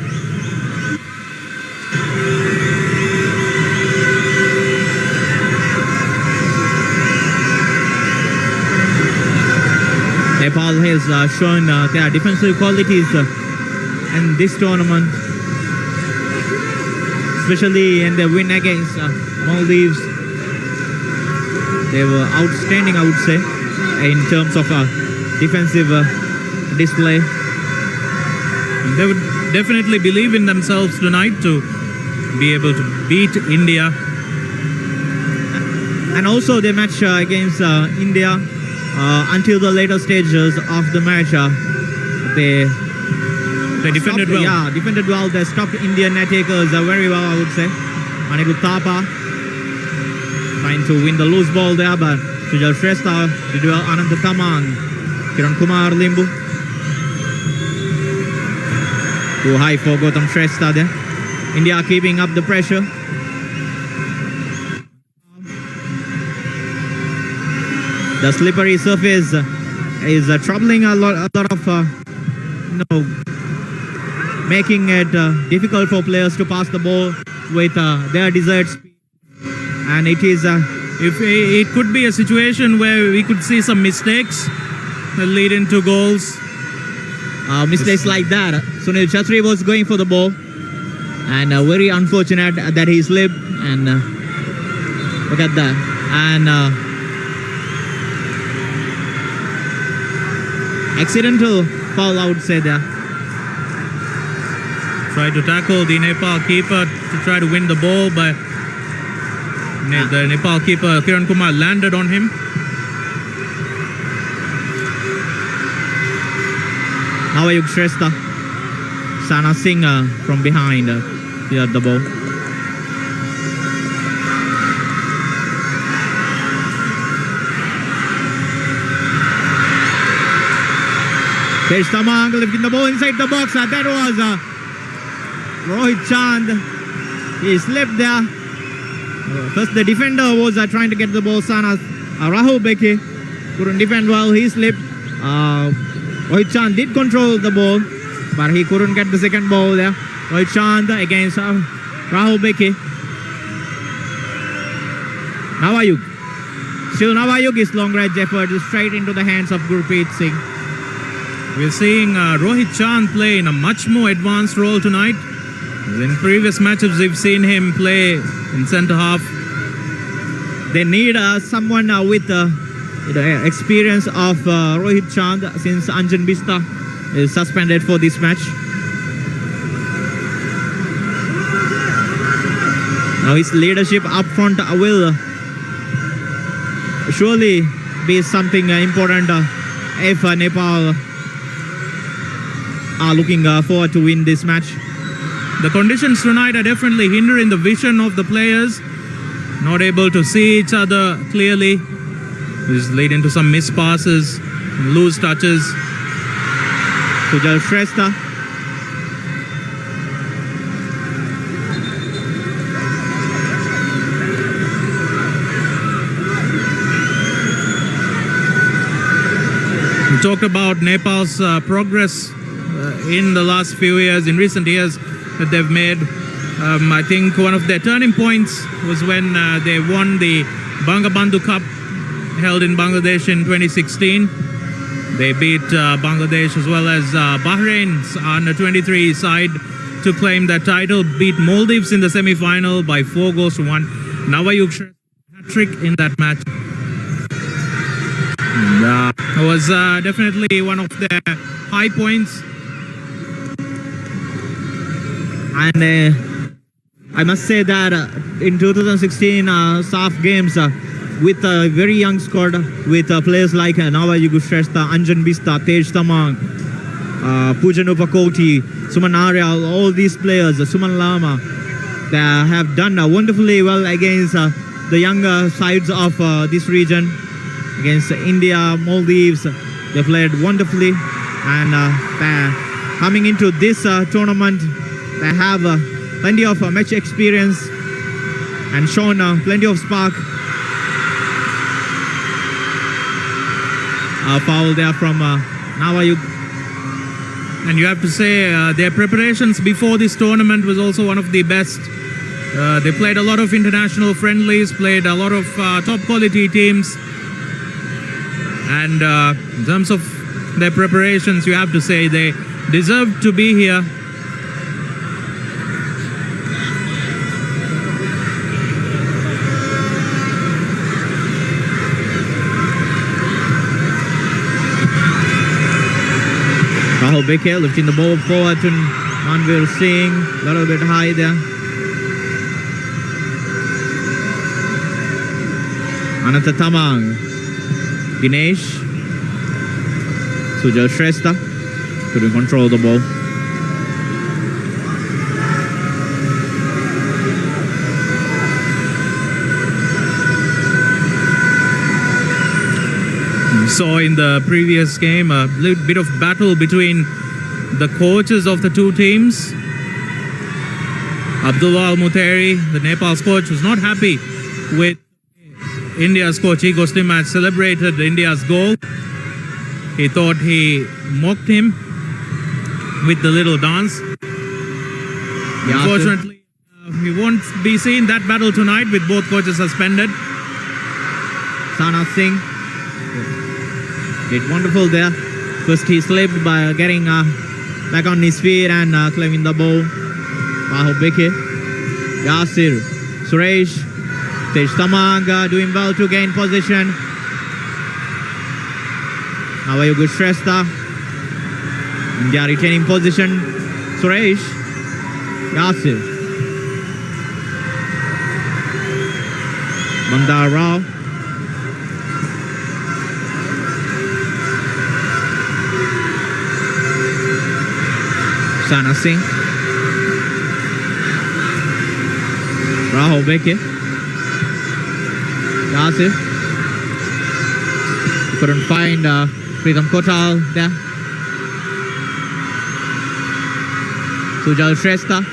Nepal has shown their defensive qualities in this tournament, especially in the win against Maldives. They were outstanding, I would say, in terms of defensive display. They would definitely believe in themselves tonight to be able to beat India. And also the match against India, until the later stages of the match, they defended well. Yeah, defended well. They stopped Indian attackers very well, I would say. Anirudh Thapa trying to win the loose ball there, but Sujal Shrestha did well. Ananta Tamang, Kiran Kumar Limbu. Too high for Gautam Shrestha there. India keeping up the pressure. The slippery surface is troubling a lot of, making it difficult for players to pass the ball with their desired speed. And it is, it could be a situation where we could see some mistakes that lead into goals. Mistakes like that. Sunil Chetri was going for the ball, and very unfortunate that he slipped. And look at that. And accidental foul, I would say there. Tried to tackle the Nepal keeper to try to win the ball, but the Nepal keeper Kiran Kumar landed on him. Navayug Shrestha. Sana Singh from behind cleared the ball. There's Tamang lifting the ball inside the box. That was Rohit Chand. He slipped there. First the defender was trying to get the ball. Sana Rahul Beke couldn't defend well. He slipped. Rohit Chand did control the ball, but he couldn't get the second ball there. Rohit Chand against Rahul Beke. Navayug. Still Navayug is long range effort straight into the hands of Gurpreet Singh. We're seeing Rohit Chand play in a much more advanced role tonight. In previous matches, we've seen him play in centre half. They need someone with the experience of Rohit Chand, since Anjan Bista is suspended for this match. Now his leadership up front will surely be something important if Nepal are looking forward to win this match. The conditions tonight are definitely hindering the vision of the players. Not able to see each other clearly. This is leading to some missed passes, loose touches. Sujal Shrestha. We talked about Nepal's progress in the last few years, in recent years that they've made. I think one of their turning points was when they won the Bangabandhu Cup held in Bangladesh in 2016. They beat Bangladesh as well as Bahrain's under 23 side to claim that title, beat Maldives in the semi-final by 4 goals to 1. Navayuk hat-trick in that match. It was definitely one of their high points. And I must say that in 2016 Saff games with a very young squad with players like Navayuk Shrestha, Anjan Bista, Tej Tamang, Pujan Upakoti, Suman Aryal, all these players, Suman Lama, they have done wonderfully well against the younger sides of this region. Against India, Maldives, they played wonderfully, and coming into this tournament, they have plenty of match experience and shown plenty of spark. Foul there from Navayuk. And you have to say their preparations before this tournament was also one of the best. They played a lot of international friendlies, played a lot of top quality teams. And in terms of their preparations, you have to say they deserve to be here. Rahul Beke lifting the ball forward to Manvir Singh, a little bit high there. Ananta Tamang, Dinesh, Sujal Shrestha couldn't control the ball. We saw in the previous game a little bit of battle between the coaches of the two teams. Abdullah Al-Muteri, the Nepal's coach, was not happy with India's coach. He goes to him and celebrated India's goal. He thought he mocked him with the little dance. Yeah, unfortunately, we won't be seeing that battle tonight with both coaches suspended. Sana Singh did wonderful there. First he slipped by getting back on his feet and claiming the ball. Rahul Beke, Yasir, Suresh, Tej Tamang doing well to gain position. Navayuk Shrestha, India retaining position. Suresh, Yasir, Mandar Rao, Sana Singh, Rahul Beke, Yasir. Couldn't find Pritam Kotal there. Sujal Shrestha,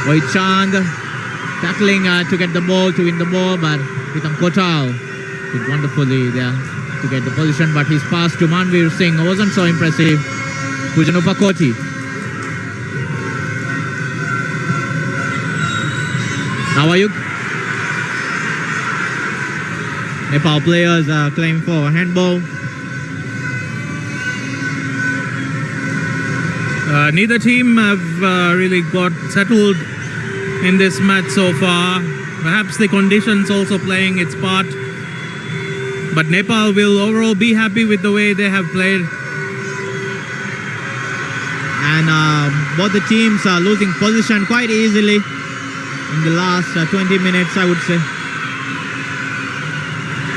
Rohit Chand tackling to get the ball, to win the ball, but Pritam Kotal did wonderfully there to get the position, but his pass to Manvir Singh wasn't so impressive. Pujan Upakoti, Navayuk. Nepal players claiming for a handball. Neither team have really got settled in this match so far. Perhaps the conditions also playing its part. But Nepal will overall be happy with the way they have played. And both the teams are losing position quite easily. in the last 20 minutes, I would say.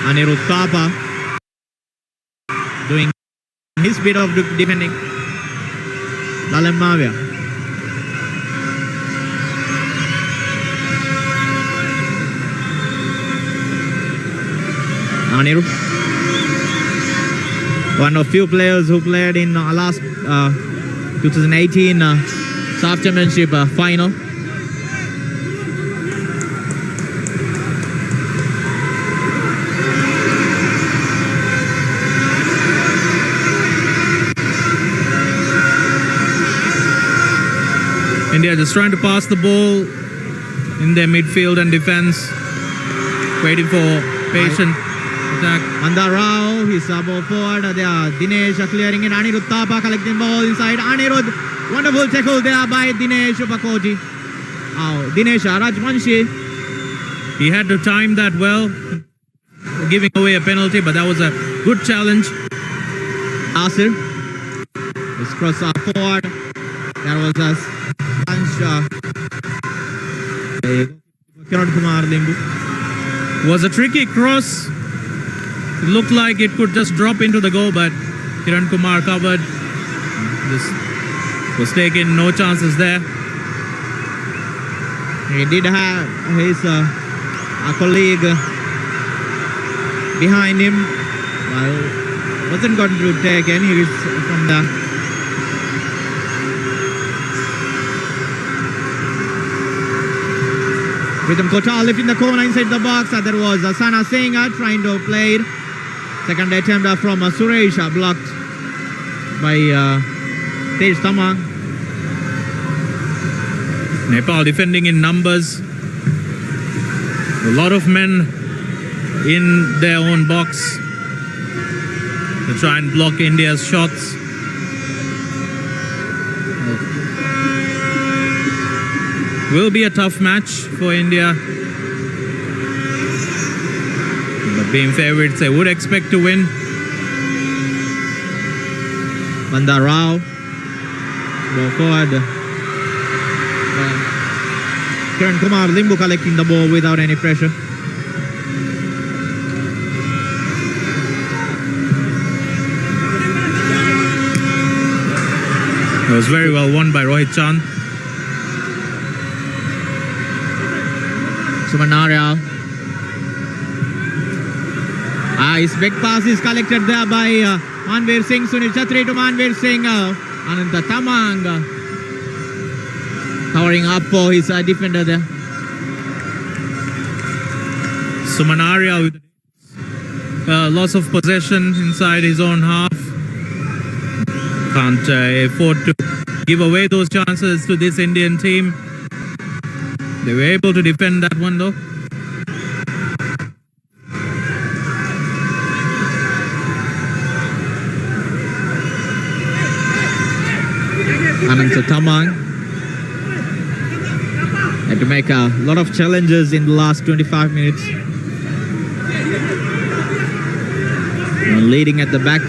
Anirudh Thapa doing his bit of defending. Lalan Mavia. Anirudh, one of few players who played in last 2018 Saff Championship final. India just trying to pass the ball in their midfield and defense, waiting for patient attack. Andarao, his ball forward. There, Dinesh clearing it. Anirudh Thapa collecting ball inside. Anirudh, wonderful tackle there by Dinesh Upakoti. Dinesh Rajvanshi. He had to time that well, giving away a penalty, but that was a good challenge. Asir, his cross forward. There was a punch. Kiran Kumar Limbu. Was a tricky cross. It looked like it could just drop into the goal, but Kiran Kumar covered. This was taken, no chances there. He did have his colleague behind him. Well, wasn't going to take any. He was from the Rhythm Kotal lifting the corner inside the box. There was Sana Singh trying to play it. Second attempt from Suresh blocked by Tej Tamang. Nepal defending in numbers. A lot of men in their own box to try and block India's shots. Will be a tough match for India. But being favourites, they would expect to win. Mandarao. Ball forward. Kiran Kumar Limbu collecting the ball without any pressure. It was very well won by Rohit Chand. Sumanarial. His big pass is collected there by Manveer Singh. Sunil Chatri to Manveer Singh. Ananta Tamang covering up for his defender there. Sumanaria with loss of possession inside his own half. Can't afford to give away those chances to this Indian team. They were able to defend that one though. Ananta Tamang had to make a lot of challenges in the last 25 minutes. Leading at the back.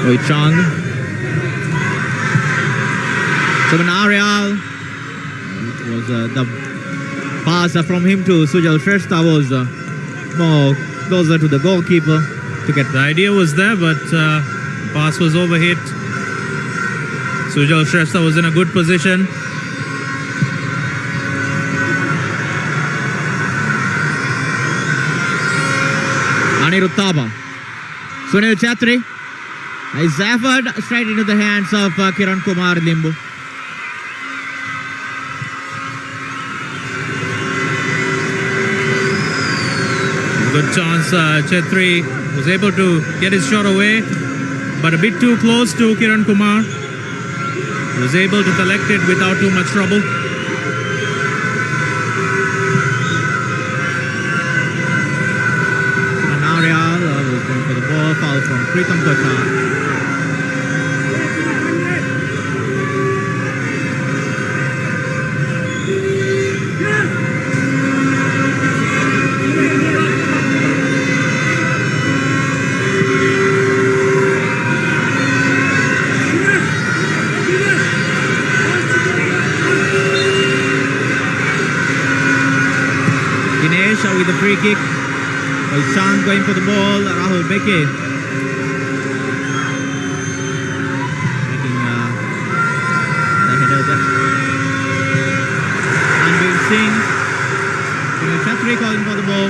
Oi Chang. Sumanarial. It was the pass from him to Sujal Shrestha was more closer to the goalkeeper. The idea was there, but pass was overhit. Sujal Shrestha was in a good position. Anirudh Thapa. Sunil Chatri. His effort straight into the hands of Kiran Kumar Limbu. Good chance. Chetri was able to get his shot away, but a bit too close to Kiran Kumar. He was able to collect it without too much trouble. Manarial was going for the ball. Foul from Pritam Kotal. free kick. Chand going for the ball. Rahul Beke making the header there. Anvil Singh. Sunil Chhatri calling for the ball.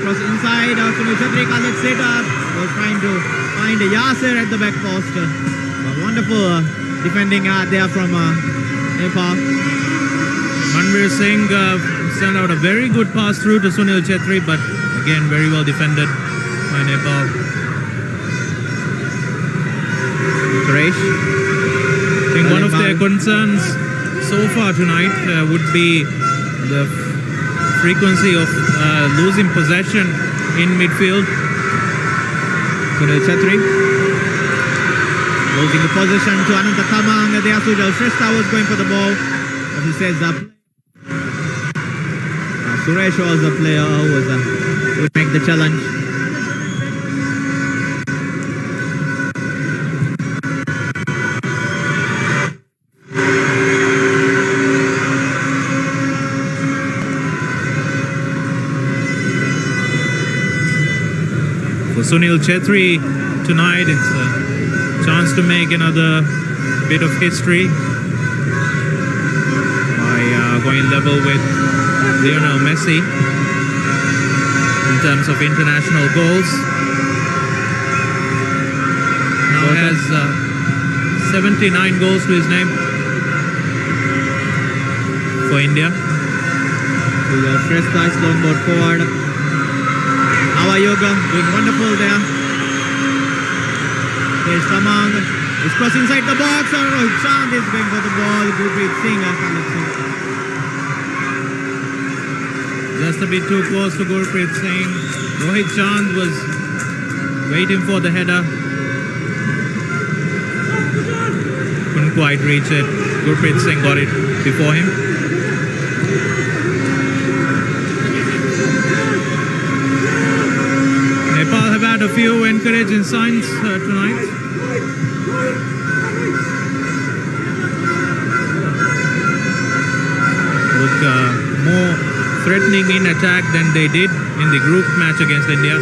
Cross inside. Sunil Chhatri collects it up. Was trying to find Yasir at the back post. Wonderful defending there from Nepal. Manvir Singh sent out a very good pass through to Sunil Chhetri, but again very well defended by Nepal. Suresh. I think one of their concerns so far tonight would be the frequency of losing possession in midfield. Sunil Chhetri losing the position to Ananta Thamang. There Sujal Shrestha was going for the ball, but he says that Suresh was the player who would make the challenge. For Sunil Chhetri tonight, it's a chance to make another bit of history by going level with Lionel Messi in terms of international goals. Now has 79 goals to his name for India. Shrestha is long board forward. Our Yoga doing wonderful there. There's Thamang. He's crossing inside the box. Rohit Chand is going for the ball. Gurpreet Singh just a bit too close to Gurpreet Singh. Rohit Chand was waiting for the header. Couldn't quite reach it. Gurpreet Singh got it before him. Nepal have had a few encouraging signs tonight. Look more threatening in attack than they did in the group match against India.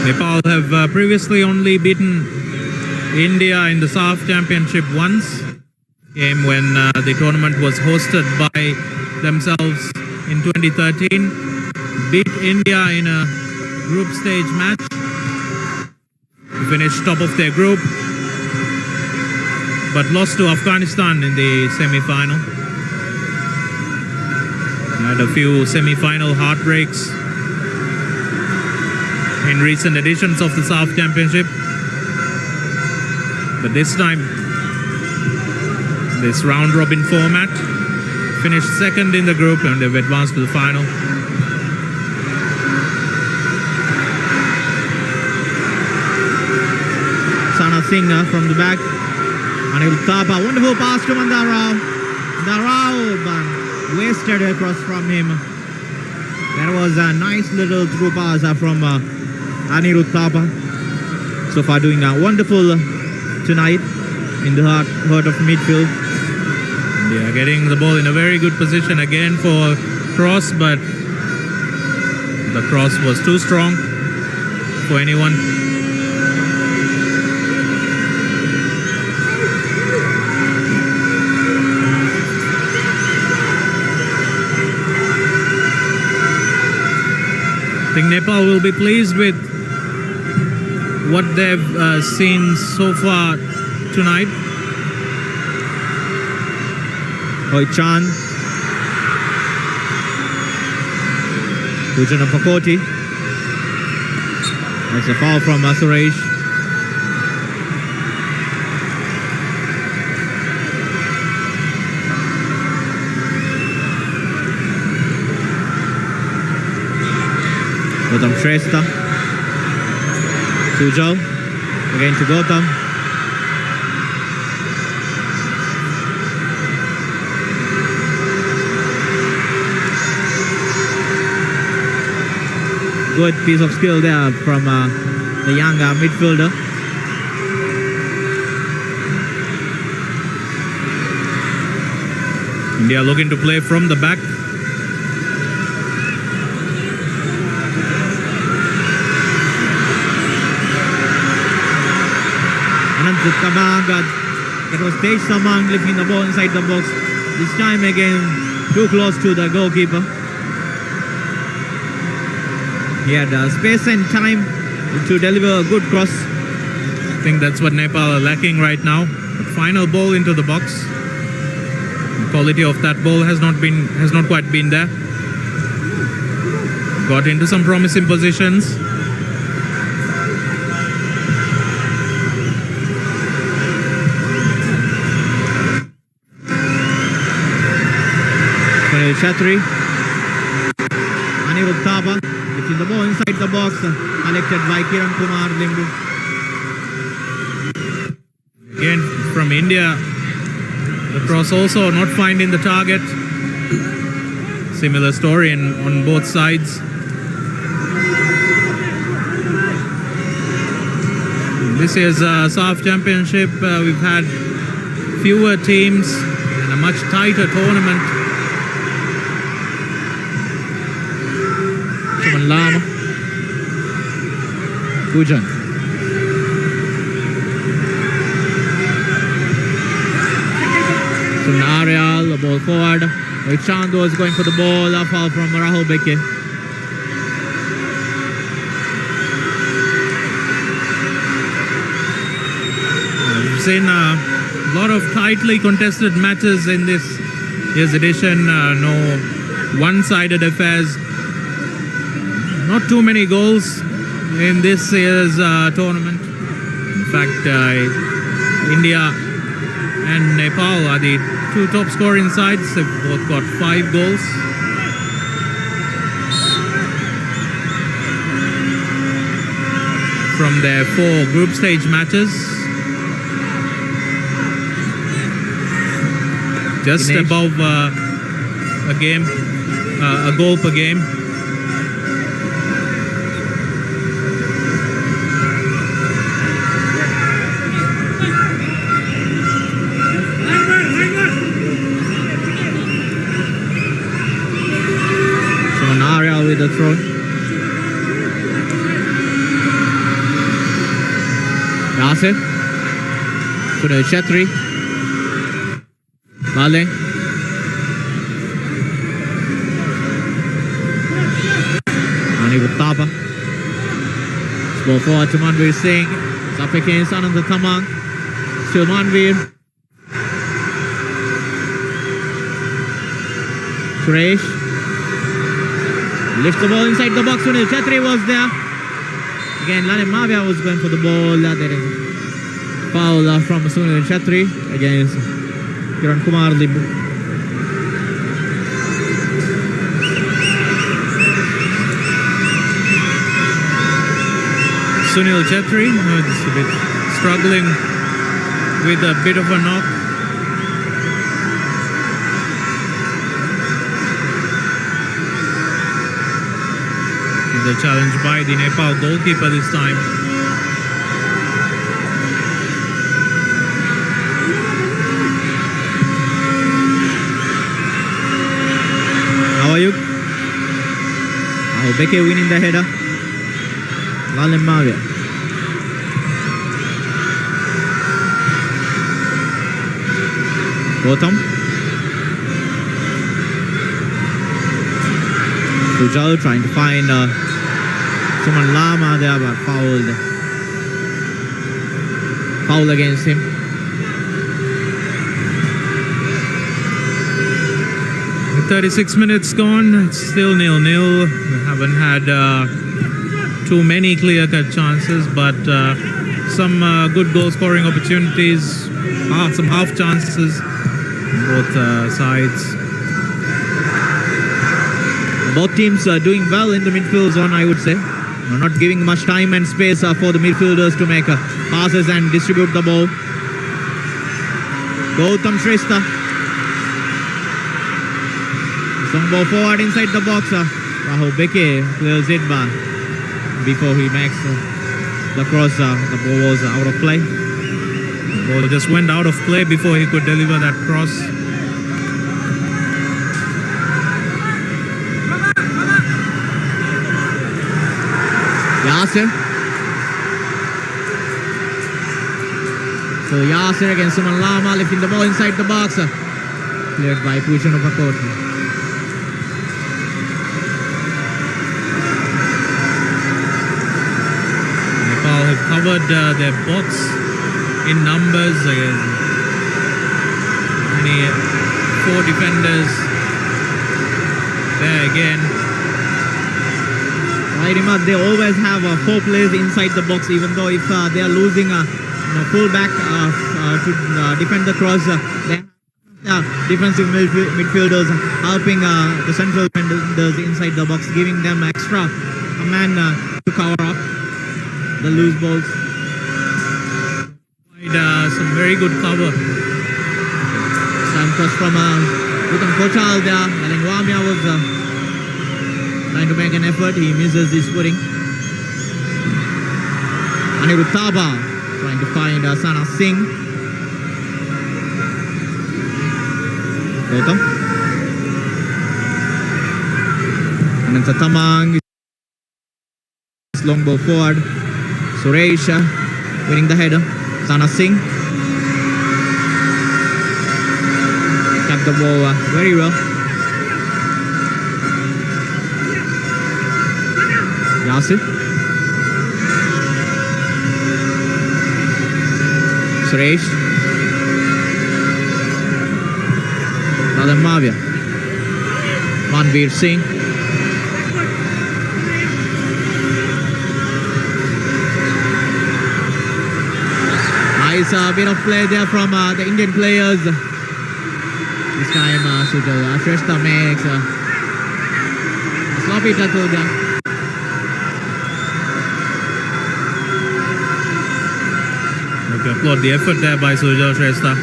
Nepal have previously only beaten India in the Saff Championship once. Game when the tournament was hosted by themselves in 2013, beat India in a group stage match, finished top of their group, but lost to Afghanistan in the semi-final. Had a few semi-final heartbreaks in recent editions of the Saff Championship, but this time this round-robin format, finished second in the group and they've advanced to the final. Sana Singh from the back. Anil Thapa, wonderful pass to Mandarao. Mandarao wasted across from him. That was a nice little through pass from Anil Thapa. So far doing wonderful tonight in the heart of midfield. They are getting the ball in a very good position again for cross, but the cross was too strong for anyone. I think Nepal will be pleased with what they've seen so far tonight. Rohit Chand, Pujana Pakoti. That's a foul from Suresh. Gautam Shrestha. Sujal again to Gautam. Good piece of skill there from the young midfielder. India looking to play from the back. Anand Tamang, it was Tej Samang lifting the ball inside the box. This time again, too close to the goalkeeper. He had space and time to deliver a good cross. I think that's what Nepal are lacking right now. The final ball into the box. The quality of that ball has not quite been there. Got into some promising positions. Chatri, Anirudh Thapa, lifting the ball inside the box, collected by Kiran Kumar Limbu. Again from India, the cross also not finding the target. Similar story on both sides. This year's Saff Championship, we've had fewer teams and a much tighter tournament. Lama, Pujan. So Arial, the ball forward. Chando is going for the ball, a foul from Rahul Beke. We've seen a lot of tightly contested matches in this year's edition. No one-sided affairs. Not too many goals in this year's tournament. In fact, India and Nepal are the two top scoring sides. They've both got 5 goals. From their 4 group stage matches. Just above a goal per game. With the throw. Yasir. Sunil Chetri. Bale. Anirudh Thapa. Ball forward to Manveer Singh. It's up against Anand Tamang. Still Manveer. Suresh. Lifts the ball inside the box. Sunil Chetri was there. Again, Lalit Mavia was going for the ball. There is a foul from Sunil Chetri against Kiran Kumar Limbu. Sunil Chetri is a bit struggling with a bit of a knock. The challenge by the Nepal goalkeeper this time. How are you? Beke winning the header. Lalit Mavia. Gautam. Pujal trying to find Suman Lama there, but foul against him. With 36 minutes gone, it's still 0-0. We haven't had too many clear-cut chances, but some good goal-scoring opportunities, some half chances on both sides. Both teams are doing well in the midfield zone, I would say. Not giving much time and space for the midfielders to make passes and distribute the ball. Gautam Shrestha. Some ball forward inside the box. Rahul Beke clears it by before he makes the cross. The ball was out of play. The ball just went out of play before he could deliver that cross. Yasser. So Yasser against Suman Lama, lifting the ball inside the box. Cleared by Pushan Upakoti. Nepal have covered their box in numbers. Only 4 defenders there again. Right, they always have 4 players inside the box, even though if they are losing a full back to defend the cross, they have defensive midfielders helping the central defenders inside the box, giving them extra man to cover up the loose balls. Some very good cover. Some cross from Uttam Kochal there. Malingwamia was trying to make an effort. He misses his footing. Aniruddha trying to find Sana Singh. Gautam. Ananta Tamang. Long ball forward. Suresh winning the header. Sana Singh. Kept the ball very well. Yasir. Suresh. Nadan Mavia. Manveer Singh. Nice bit of play there from the Indian players. This time Sujal Shrestha makes a sloppy tackle there. Okay, applaud the effort there by Sujal Shrestha.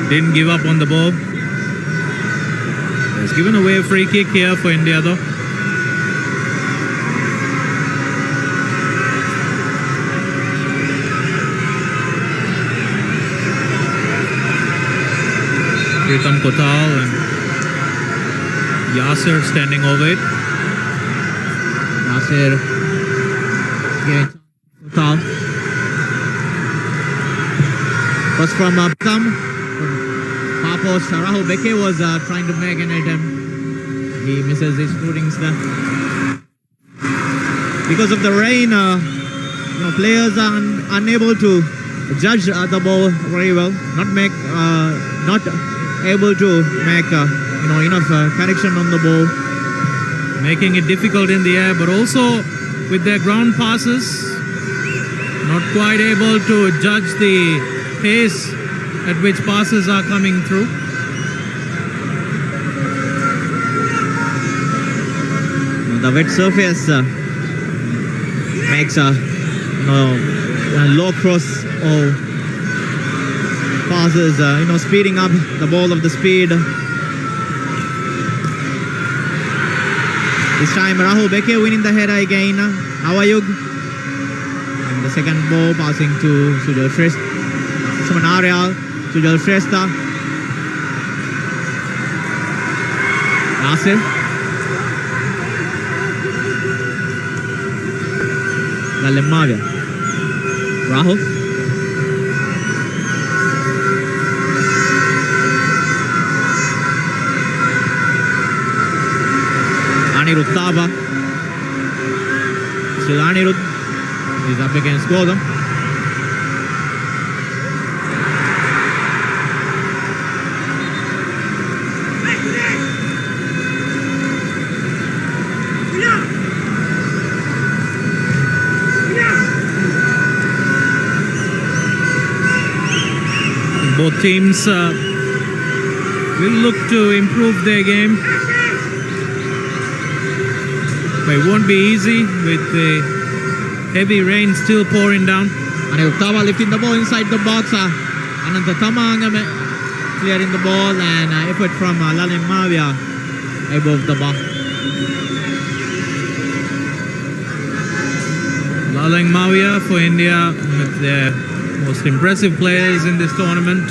Didn't give up on the ball. He's given away a free kick here for India though. Uttam Kochal and Yasser standing over it. Yasser giving Kochal. First from Tam. Far post, Rahul Beke was trying to make an attempt. He misses his footings there. Because of the rain, players are unable to judge the ball very well. Not able to make enough correction on the ball, making it difficult in the air, but also with their ground passes, not quite able to judge the pace at which passes are coming through. The wet surface makes a low cross or passes, speeding up the ball of the speed. This time Rahul Beke winning the header again. Awayug. And the second ball passing to Sujal Shrestha. Suman Aryal. Sujal Shrestha. Nasir. Lalim Mavia. Rahul. Aniruddha. Still Aniruddha is up against Gautam. Both teams will look to improve their game. But it won't be easy with the heavy rain still pouring down. Aniruddha lifting the ball inside the box. Ananta Tamang clearing the ball, and effort from Lalim Mavia above the bar. Malang Mavia for India with their most impressive players in this tournament.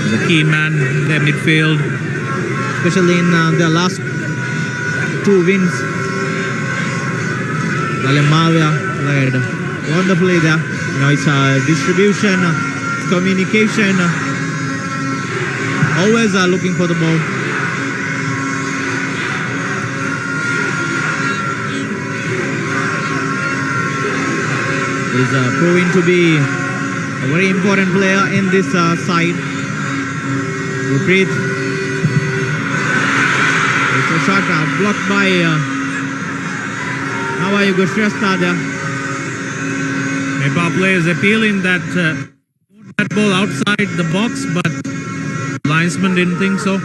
The key man in their midfield, especially in their last 2 wins. Malang Mavia played wonderfully there. You know, it's distribution, communication, always looking for the ball. He's proving to be a very important player in this side. Gurpreet. It's a shot blocked by Navayu Gushrestha. Nepal players appealing that that ball outside the box, but linesman didn't think so.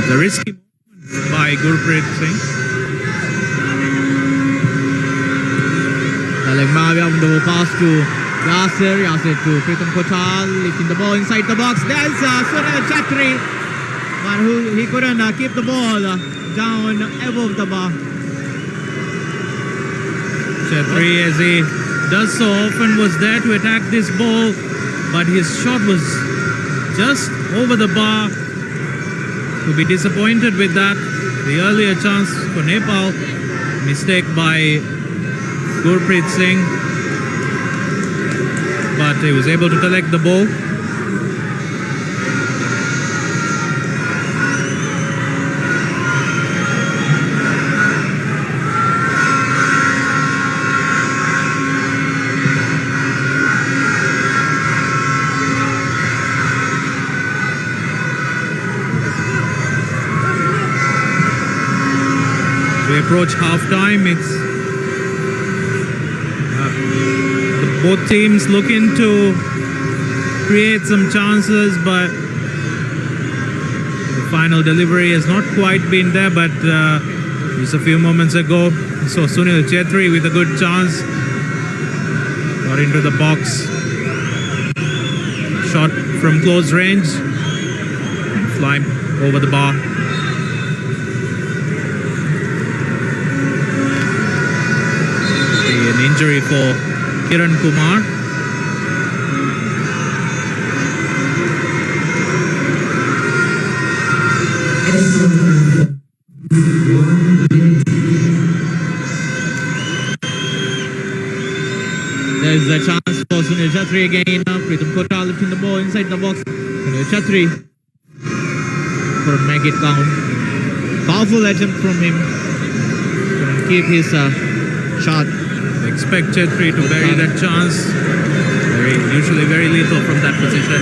The risky movement by Gurpreet Singh. Malang Mavia from the pass to Yasir. Yasir to Pritam Kochal, lifting the ball inside the box. There's Sunil Chatri, but he couldn't keep the ball down above the bar. Chatri, as he does so often, was there to attack this ball, but his shot was just over the bar. To be disappointed with that. The earlier chance for Nepal, mistake by Gurpreet Singh, but he was able to collect the ball. Approach half-time, it's both teams looking to create some chances, but the final delivery has not quite been there. But just a few moments ago, so Sunil Chetri with a good chance got into the box, shot from close range, flying over the bar. An injury for Kiran Kumar. There's a chance for Sunil Chatri again. Pritam Kochal lifting the ball inside the box. Sunil Chatri couldn't make it count. Powerful attempt from him. Couldn't keep his shot. Expect Chetri to bury that chance. Usually very lethal from that position.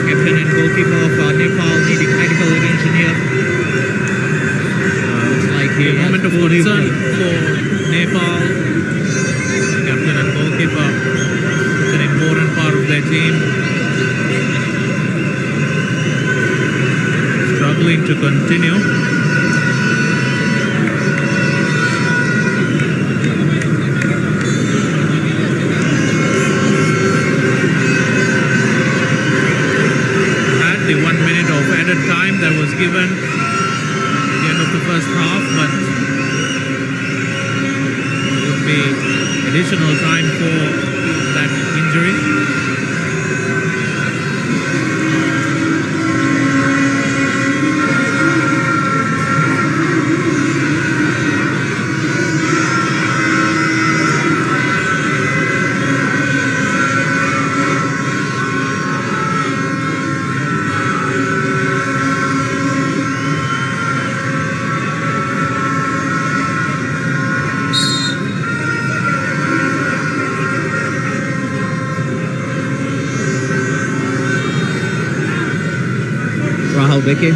Captain and goalkeeper of Nepal needing medical attention here. Looks like a moment of concern for Nepal. Captain and goalkeeper, it's an important part of their team. Struggling to continue. At the 1 minute of added time that was given at the end of the first half, but there would be additional time for that injury. Vicky.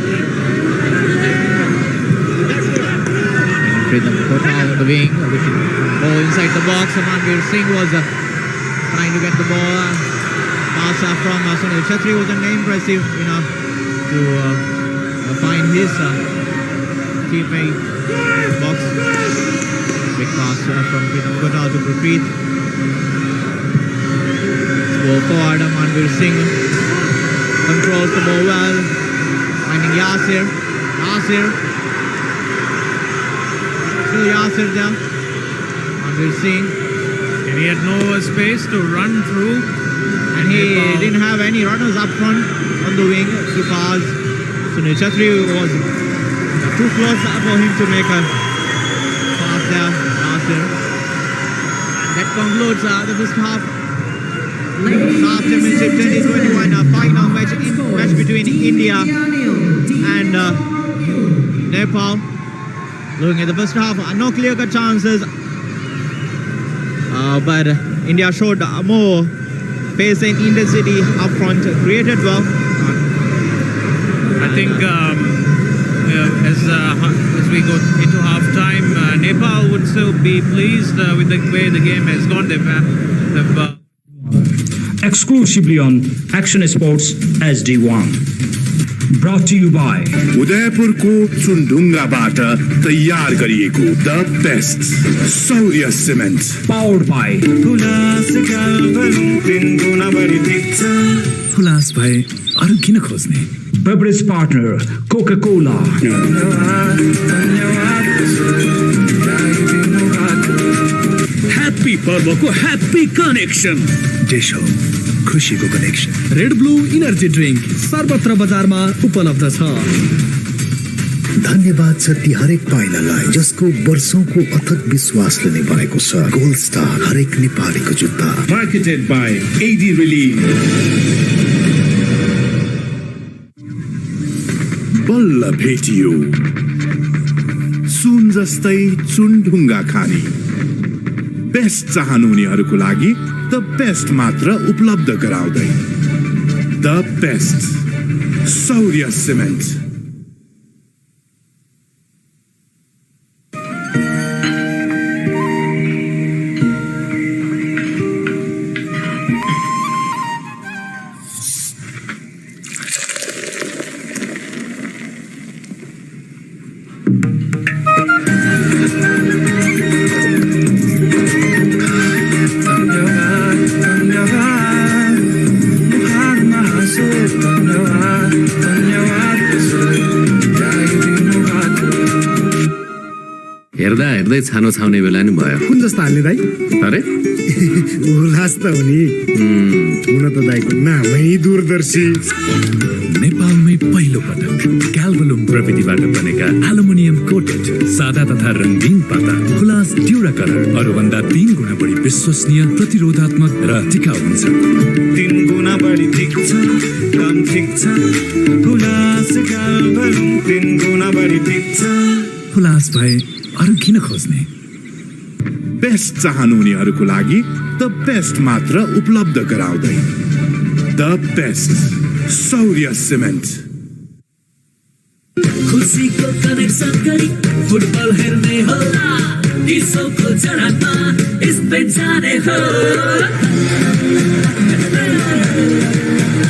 Pritam Kochal on the wing, ball inside the box. Manveer Singh was trying to get the ball. Pass from Sunil Chetri wasn't impressive enough to find his teammate in the box. Big pass from Bogota to Gurpreet. Ball forward, Manvir Singh controls the ball well, finding Yasir. Still Yasir there. Manvir Singh. And he had no space to run through. And he didn't have any runners up front on the wing to pass. Sunil Chhatri was too close for him to make a pass there. Yasir. That concludes the first half. Saff Championship 2021, a final match between India and Nepal. Looking at the first half, no clear-cut chances, but India showed more pace and intensity up front, created well. I think as we go into half-time, Nepal would still be pleased with the way the game has gone. They've exclusively on Action Sports SD1. Brought to you by उदयपुरको चुनढुङ्गाबाट तयार गरिएको the best सौर्य cement powered by Hulas भाइ अरु किन खोज्ने beverage partner Coca-Cola. Happy पर्वको happy connection dish home खुसीको connection red blue energy drink सर्वत्र बजारमा उपलब्ध छ। धन्यवाद छ ती हरेक पाइलालाई जसको वर्षौंको अथक विश्वासले निभाएको छ। गोल्ड स्टार हरेक नेपालीको जुत्ता। Marketed by AD Relief. बल्ल भेटियो सुन जस्तै चुनढुङ्गा खानी बेस्ट चाहनुहुनेहरूको लागि द बेस्ट मात्र उपलब्ध गराउँदै द बेस्ट सौर्य सिमेन्ट। हेर्दा हेर्दै छानो छाउने बेला नि भयो। कुन जस्तो हाल्ने दाइ? अरे उल्लास त हो नि। हुन त दाइको नामै दूरदर्शी। नेपालमै पहिलो पटक क्याल्भलुम प्रविधिबाट बनेका एल्युमिनियम कोटेड सादा तथा रङ्गीन पाता हुलास ड्युरा कलर अरूभन्दा 3 गुणा बढी विश्वसनीय, प्रतिरोधात्मक र टिकाउ हुन्छ। 3 गुणा बढी टिक्छ, काम टिक्छ। हुलास क्याल्भलुम 3 गुणा बढी टिक्छ। हुलास भाइ अरु किन खोज्ने? बेस्ट चाहनुहुनेहरूको लागि द बेस्ट मात्र उपलब्ध गराउँदै द बेस्ट सौर्य सिमेन्ट। खुसीको कनेक्सन गरी फुटबल हेर्ने होला, दिसौको जडामा स्पेन जाने हो।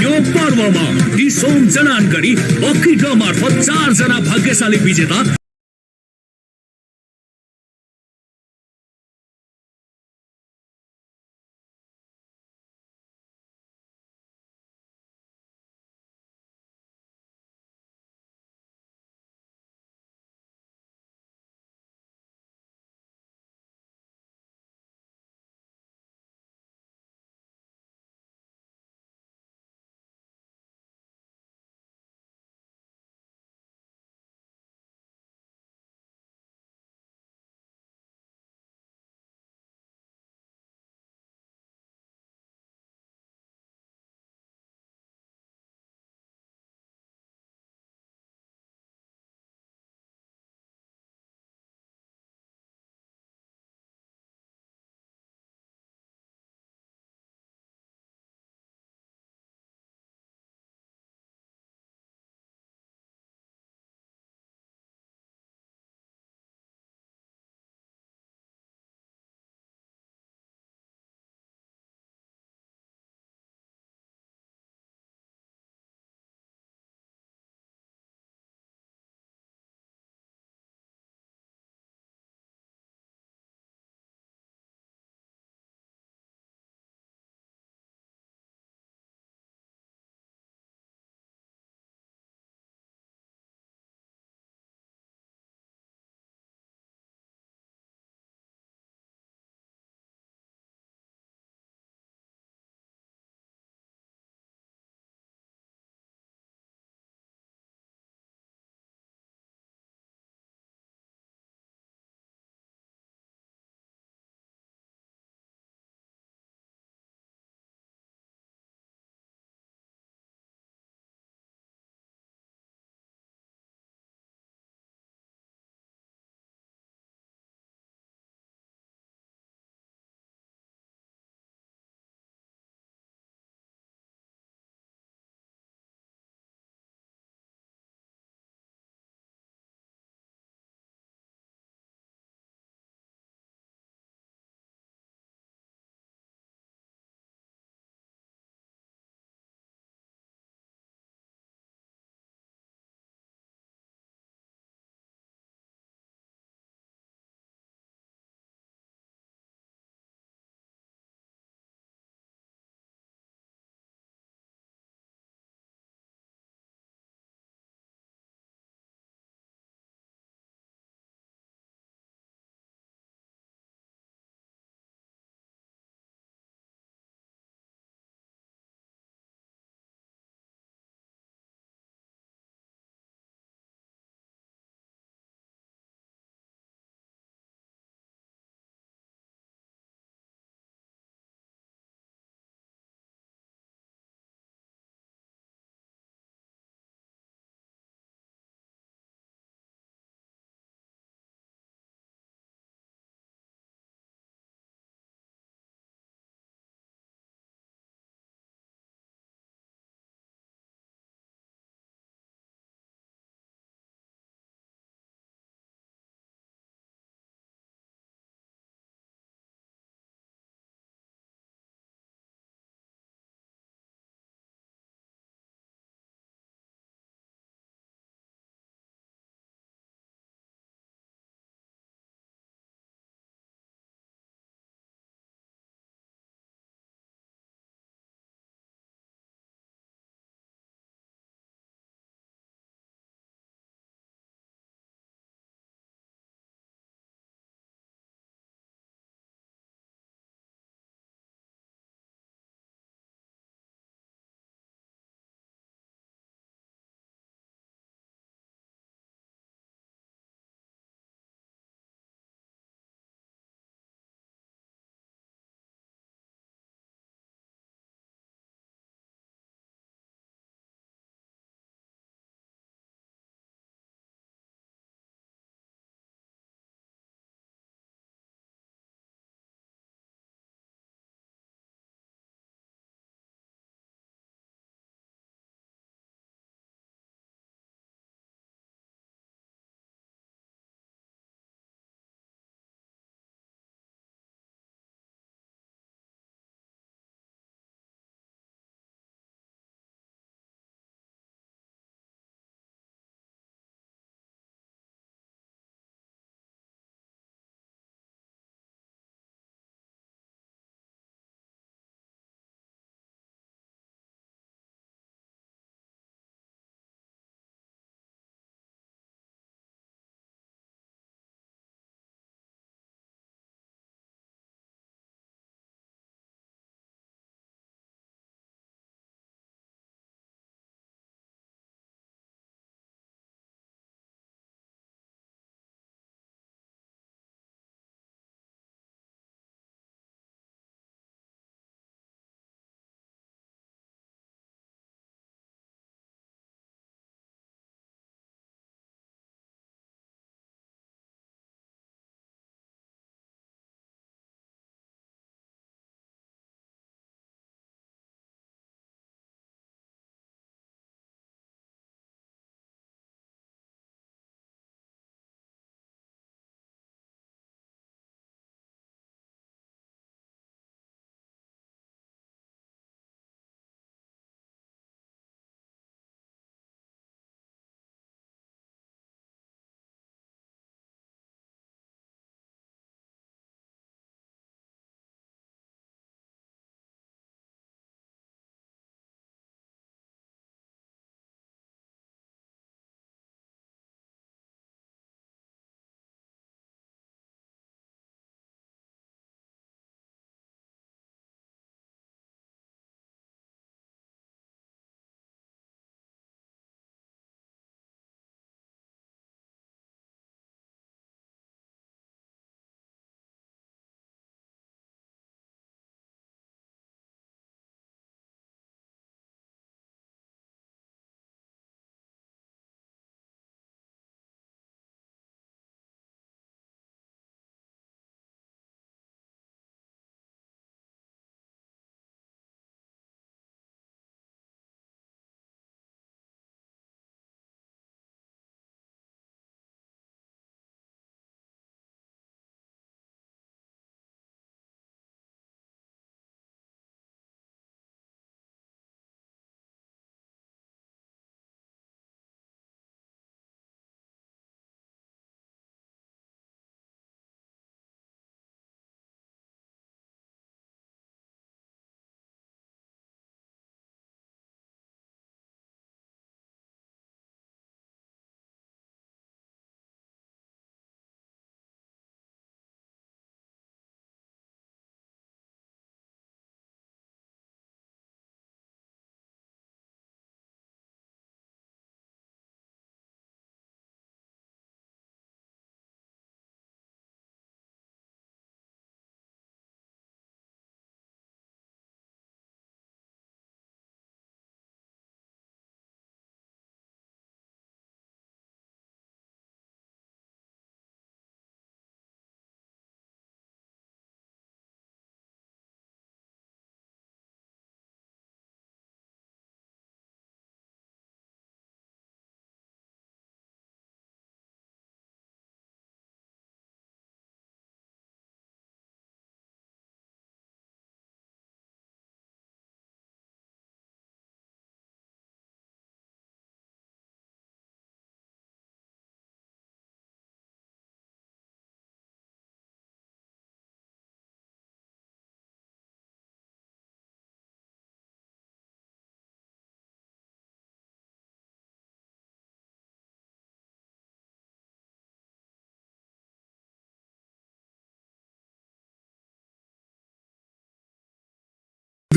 यो पर्वमा दिसौम जडान गरी लकी ड्र मार्फत 4 जना भाग्यशाली विजेता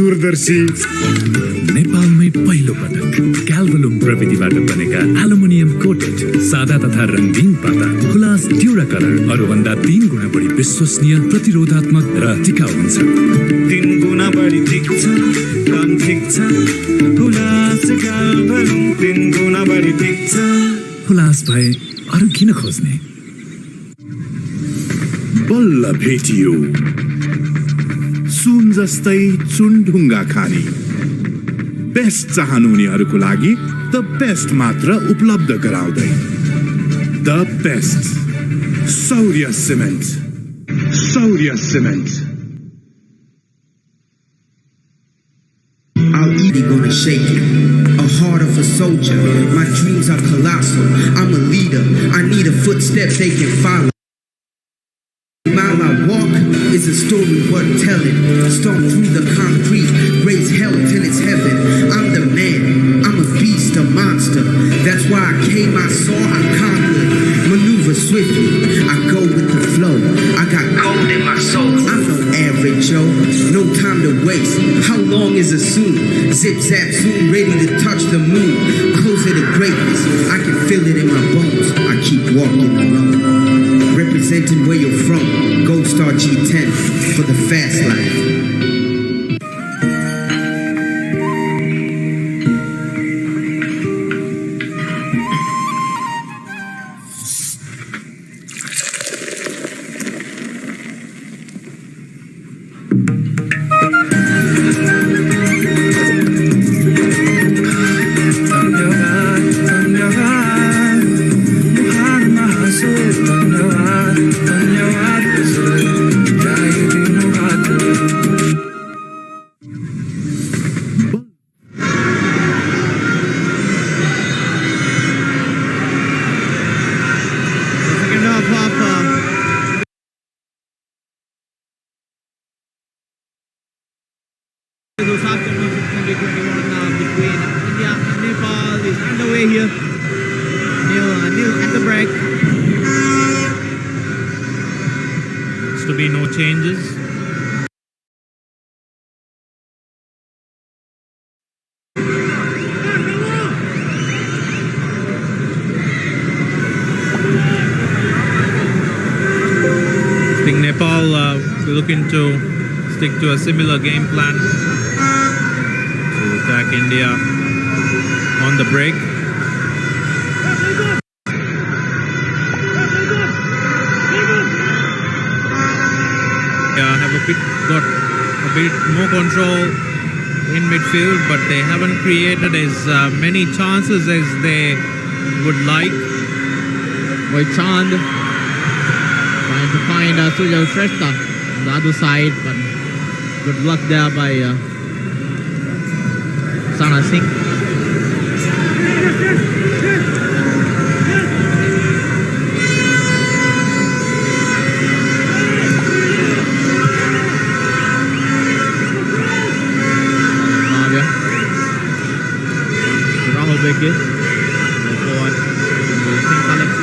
दूरदर्शी नेपालमै पहिलो पटक क्याल्भलुम प्रविधिबाट बनेका एल्युमिनियम कोटेड सादा तथा रङ्गीन पाता हुलास ड्युरा कलर अरूभन्दा 3 गुणा बढी विश्वसनीय, प्रतिरोधात्मक र टिकाउ हुन्छ। 3 गुणा बढी ठिक छ, काम ठिक छ, हुलास क्याल्भलुम 3 गुणा बढी ठिक छ। हुलास भए अरू किन खोज्ने? बल्ल भेटियो सुन जस्तै चुनढुङ्गा खानी। बेस्ट चाहनुहुनेहरूको लागि द बेस्ट मात्र उपलब्ध गराउँदै the best Shaurya cement. Shaurya cement. I'll eat it, gonna shake it. A heart of a soldier. My dreams are colossal. I'm a leader. I need a footstep they can follow. Mile I walk is a story worth telling. Storm through the concrete, raise hell till it's heaven. I'm the man, I'm a beast, a monster. That's why I came, I saw, I conquered. Maneuver swiftly, I go with the flow. I got gold in my soul. I'm no average Joe, no time to waste. How long is it soon? Zip zap soon, ready to touch the moon. Closer to greatness, I can feel it in my bones. I keep walking alone. Representing where you're from, Gold Star G10 for the fast life. The Saff Championship 2021 between India and Nepal is underway here. Nil at the break. Looks to be no changes. I think Nepal will look into stick to a similar game plan to attack India on the break. Have got a bit more control in midfield, but they haven't created as many chances as they would like. Chand trying to find Sujal Shrestha on the other side, but good luck there by Sana Singh. Rahul Bekir. Forward. Singh collects it.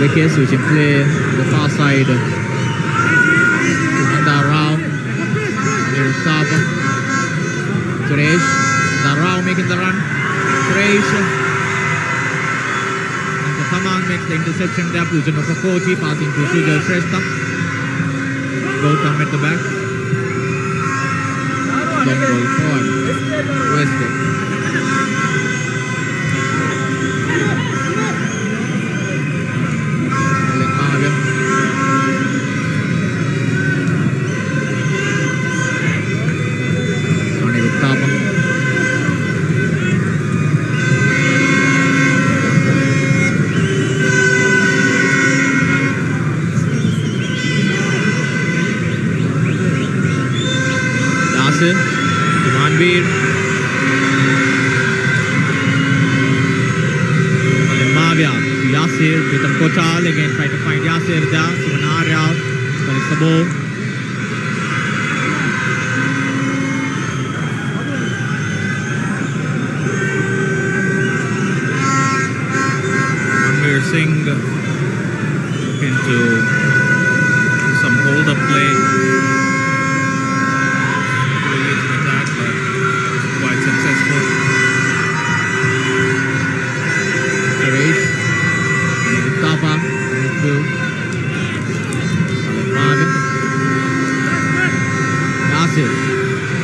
Bekir switching play the far side to Nanda Rao. Saba. Suresh. Rao making the run. Suresh. And the Kamang makes the interception there. Pujan of Kochi passing to Sujal Shrestha. Gautam at the back. Long ball forward. Westwood. Manveer. Mavia. Yasir with a Kochal again, try to find Yasir there. Sivanarya. Connects the ball.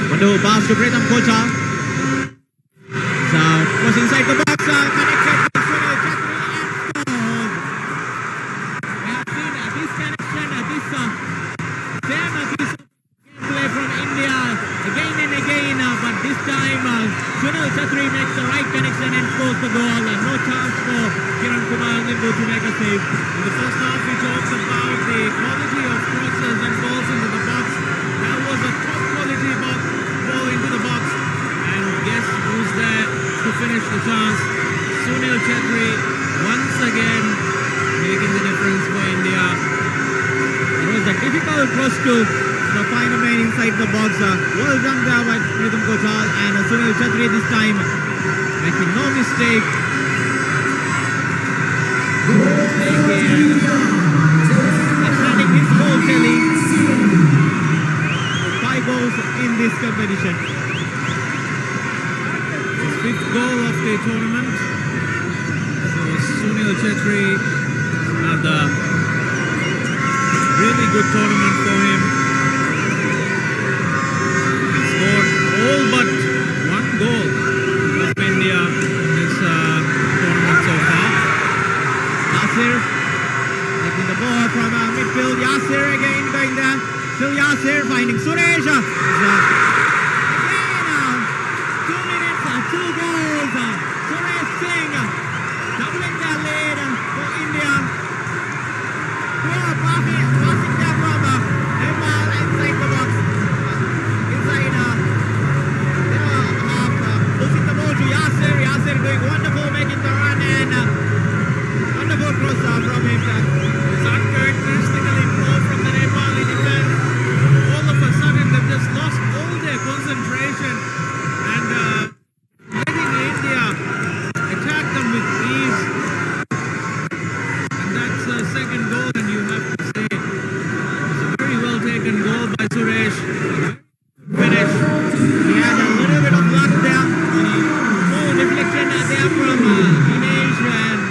Wonderful pass to Pritham Kocha. Was inside the box, connected with Sunil Chetri and scored. We have seen this connection, this gameplay from India again and again, but this time Sunil Chetri makes the right connection and scores the goal. No chance for Kiran Kumar Limbu to make a save. In the first half, we talked about the quality of crosses and balls into the box. That was a top quality ball into the box. And guess who's there to finish the chance? Sunil Chetri once again making the difference for India. It was a difficult cross to find a man inside the box. Well done there by Pritham Kochal, and Sunil Chetri this time making no mistake. Extending his goal tally. 5 goals in this competition. His 5th goal of the tournament. So Sunil Chetri, another really good tournament for him. He scored all but 1 goal of India in this tournament so far. Yasir taking the ball from midfield. Yasir again going there. Still Yasir finding Suresh. Again, 2 minutes, 2 goals. Suresh Singh doubling their lead for India. Passing there from Nepal inside the box. Inside losing the ball to Yasir. Yasir doing wonderful, making the run, and wonderful cross from him. It's uncharacteristically poor from the Nepali defense. All of a sudden, they've just lost all their concentration and letting India attack them with ease. And that's the second goal, and you have to say it's a very well taken goal by Suresh. Finish. He had a little bit of luck there. More deflection there from Dinesh, and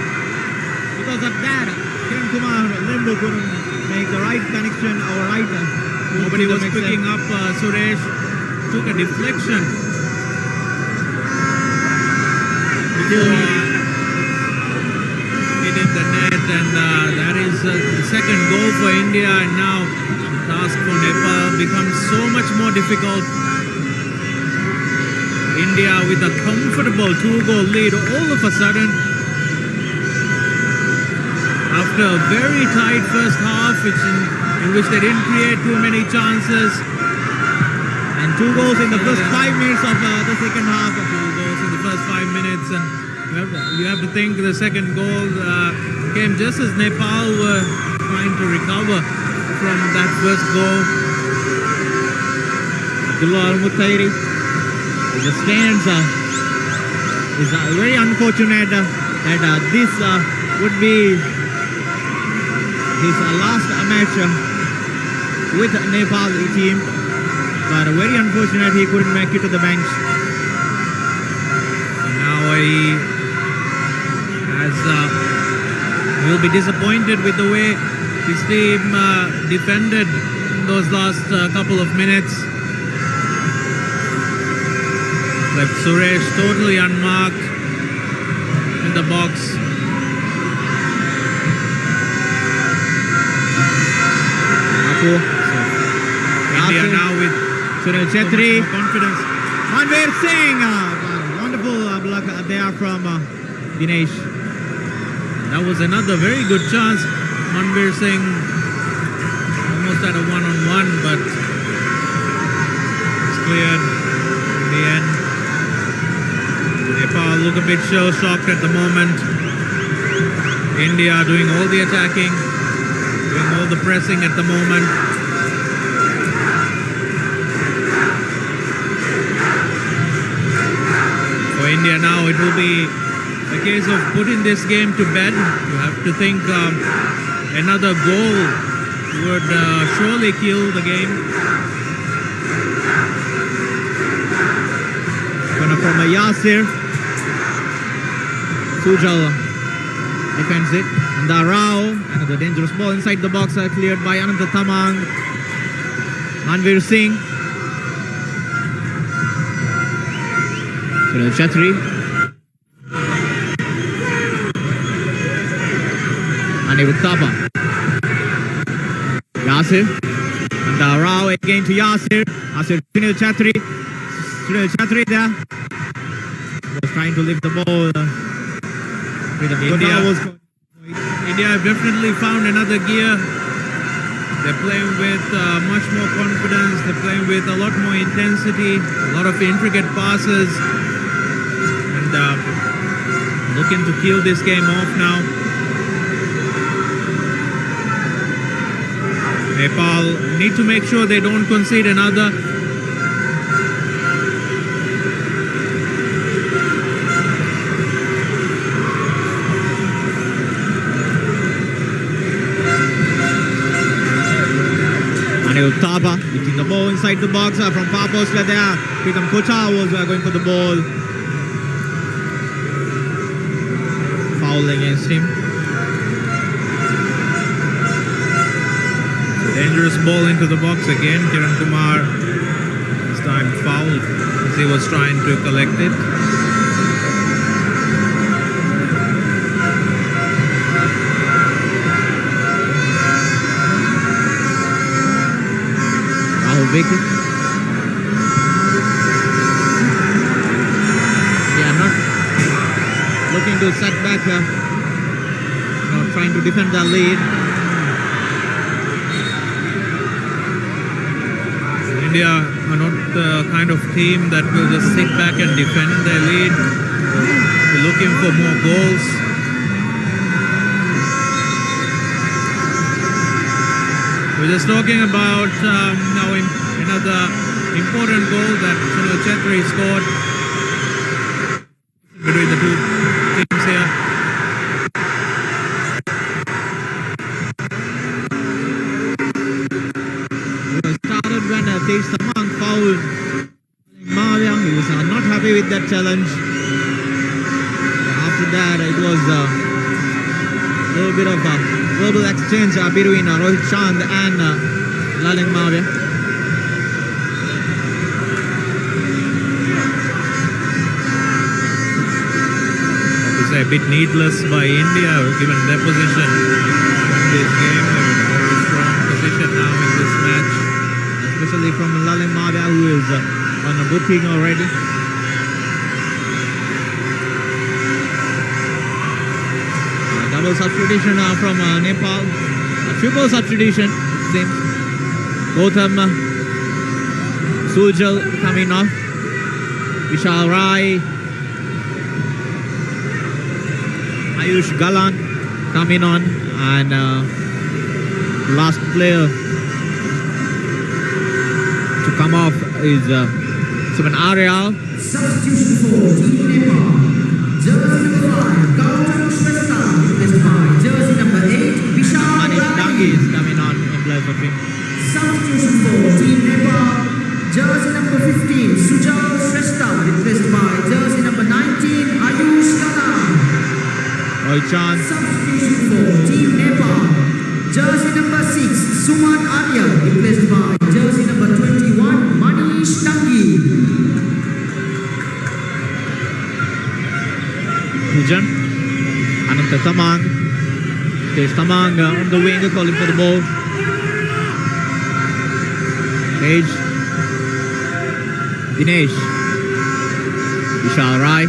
because of that, Kiran Kumar Limbu couldn't make the right connection or right. Nobody was picking up. Suresh took a deflection. Before he hit the net, and that is the second goal for India, and now the task for Nepal becomes so much more difficult. India with a comfortable 2-goal lead all of a sudden. After a very tight first half, in which they didn't create too many chances, and 2 goals in the first 5 minutes of the second half. 2 goals in the first 5 minutes, and you have to think the second goal came just as Nepal were trying to recover from that first goal. Abdullah Al-Mutairi, the stands is very unfortunate that this would be his last match with Nepal team, but very unfortunate he couldn't make it to the bench. And now he will be disappointed with the way his team defended in those last couple of minutes. Left Suresh totally unmarked in the box. India now with Sunil Chetri. Confidence. Manveer Singh. Wonderful block there from Dinesh. That was another very good chance. Manveer Singh almost had a one-on-one, but it's cleared in the end. Nepal look a bit shocked at the moment. India doing all the attacking, doing all the pressing at the moment. For India now, it will be a case of putting this game to bed. You have to think another goal would surely kill the game. From a Yasir. Sujal defends it. And the Rao, another dangerous ball inside the box, cleared by Ananta Tamang. Manveer Singh. Sunil Chetri. Anirudh Thapa. Yasir. And Rao again to Yasir. Yasir, Sunil Chetri. Sunil Chetri there. Was trying to lift the ball. India have definitely found another gear. They're playing with much more confidence. They're playing with a lot more intensity, a lot of intricate passes, and looking to kill this game off now. Nepal need to make sure they don't concede another. Thapa hitting the ball inside the box from far post there. Pritham Kocha was going for the ball. Foul against him. Dangerous ball into the box again. Kiran Kumar this time fouled as he was trying to collect it. Wicket. They are not looking to set back, not trying to defend the lead. India are not the kind of team that will just sit back and defend their lead. They're looking for more goals. We're just talking about now another important goal that Sunil Chetri scored between the two teams here. It was started when Tej Samang fouled Mavia. He was not happy with that challenge. After that, it was a little bit of a verbal exchange between Rohit Chand and Laling Mavia. A bit needless by India, given their position in this game. They're in a very strong position now in this match, especially from Laling Mavia, who is on a booking already. Double substitution from Nepal. A triple substitution, it seems. Gautam Sujal coming off. Vishal Rai. Ayush Galan coming on. And last player to come off is Suman Aryal. Substitution for Team Nepal. Jersey number 5, Gautam Shrestha, replaced by jersey number 8, Vishal Manish Dangi is coming on in place of him. Substitution for Team Nepal. Jersey number 15, Sujal Shrestha, replaced by jersey number 19, Ayush Galan. Roy Chan. Substitution for Team Nepal. Jersey number 6, Suman Aryal, replaced by jersey number 21, Manish Dangi. Pujan, Ananta Tamang, there's Tamang on the wing calling for the ball. Page, Dinesh, Vishal Rai.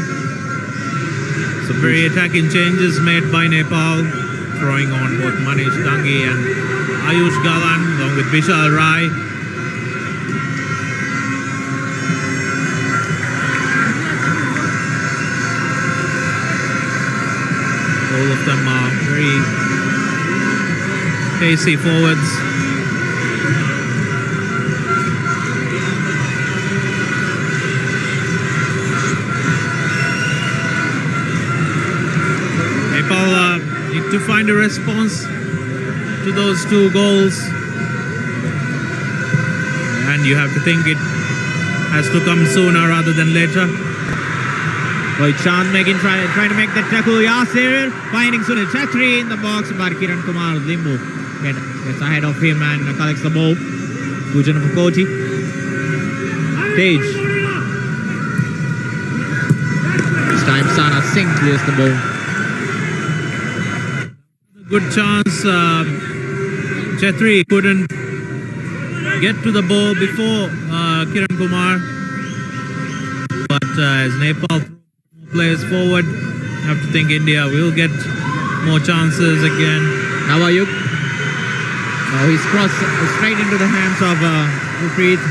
So very attacking changes made by Nepal, throwing on both Manish Dangi and Ayush Galan along with Vishal Rai. All of them are very pacey forwards. Nepal need to find a response to those two goals. And you have to think it has to come sooner rather than later. Rohit Chand trying to make that tackle. Yasir finding Sunil Chetri in the box, but Kiran Kumar Limbu gets ahead of him and collects the ball. Pujan Pukoti. Tej. time Sana Singh clears the ball. Good chance. Chetri couldn't get to the ball before Kiran Kumar. But as Nepal plays forward, I have to think India will get more chances again. Nawayuk. Now he's crossed straight into the hands of Gurpreet.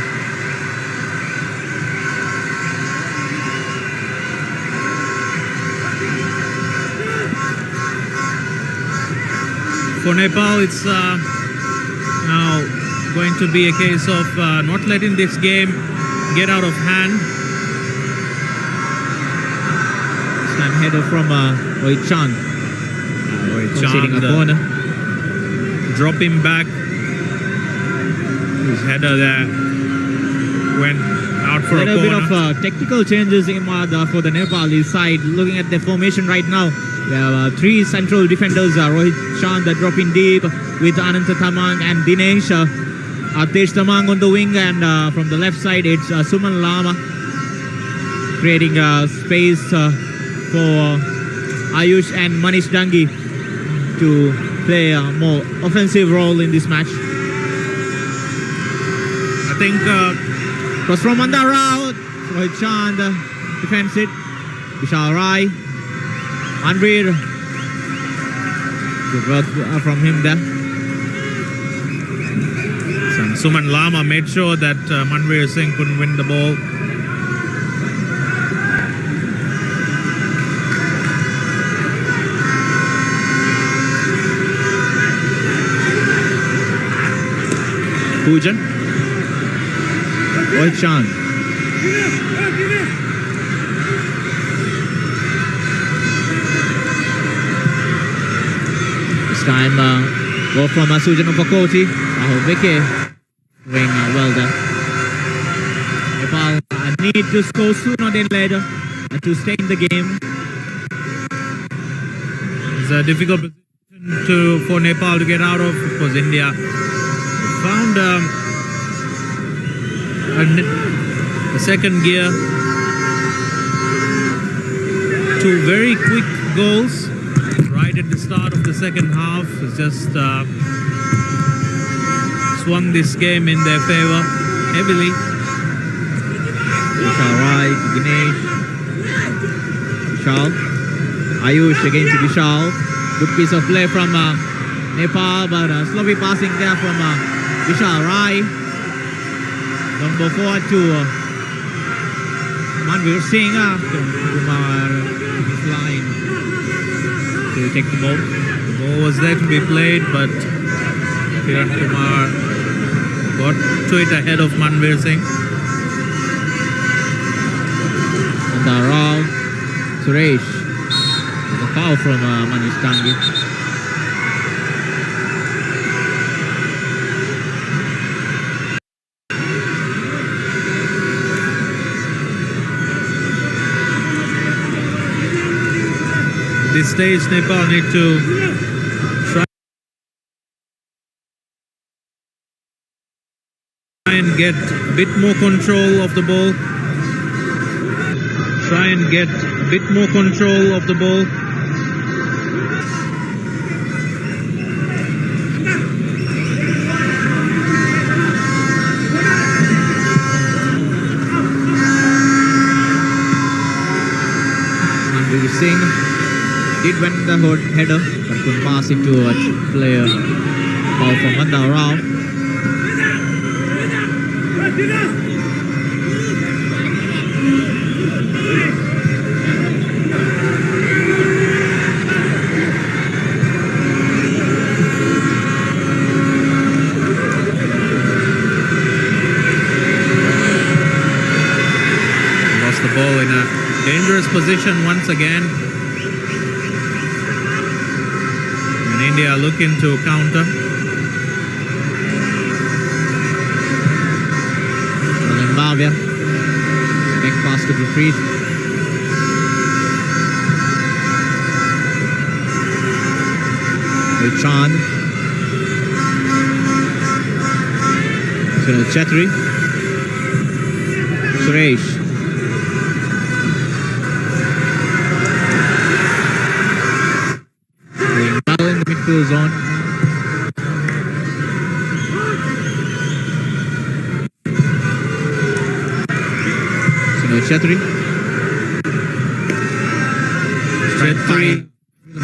For Nepal, it's now going to be a case of not letting this game get out of hand. This time header from Rohit Chand. Rohit Conceding a Chand, corner. drop him back. His header there went out for a little bit corner. of technical changes Imad for the Nepali side. Looking at the formation right now, we have three central defenders, Rohit Chand dropping deep with Ananta Tamang and Dinesh. Atesh Tamang on the wing, and from the left side it's Suman Lama, creating space for Ayush and Manish Dangi to play a more offensive role in this match. I think was from Mandar Rao. Rohit Chand defends it. Vishal Rai. Manveer. Good work from him there. Suman Lama made sure that Manveer Singh couldn't win the ball. Pujan. Rohit Chand. This time go from Sujan Upakoti. Rahul Vike doing well there. Nepal need to score sooner than later to stay in the game. It's a difficult position for Nepal to get out of, because India found a second gear. Two very quick goals right at the start of the second half. It's just swung this game in their favor heavily. Vishal Rai to Dinesh. Vishal. Ayush again to Vishal. Good piece of play from Nepal, but sloppy passing there from Vishal Rai. Don't go forward to Manveer Singh. Kumar is line to take the ball. The ball was there to be played, but Kiran Kumar got to it ahead of Manveer Singh. And Rao Suresh. The foul from Manish Dangi. At this stage, Nepal need to try and get a bit more control of the ball. Try and get a bit more control of the ball. Manveer Singh did win the header, but couldn't pass it to a player. Foul from Mandar Rao. Lost the ball in a dangerous position once again. And India looking to counter. Bhavya. Back pass to Gurpreet. Chand. Sunil Chetri. Suresh. zone. Sunil Chetri.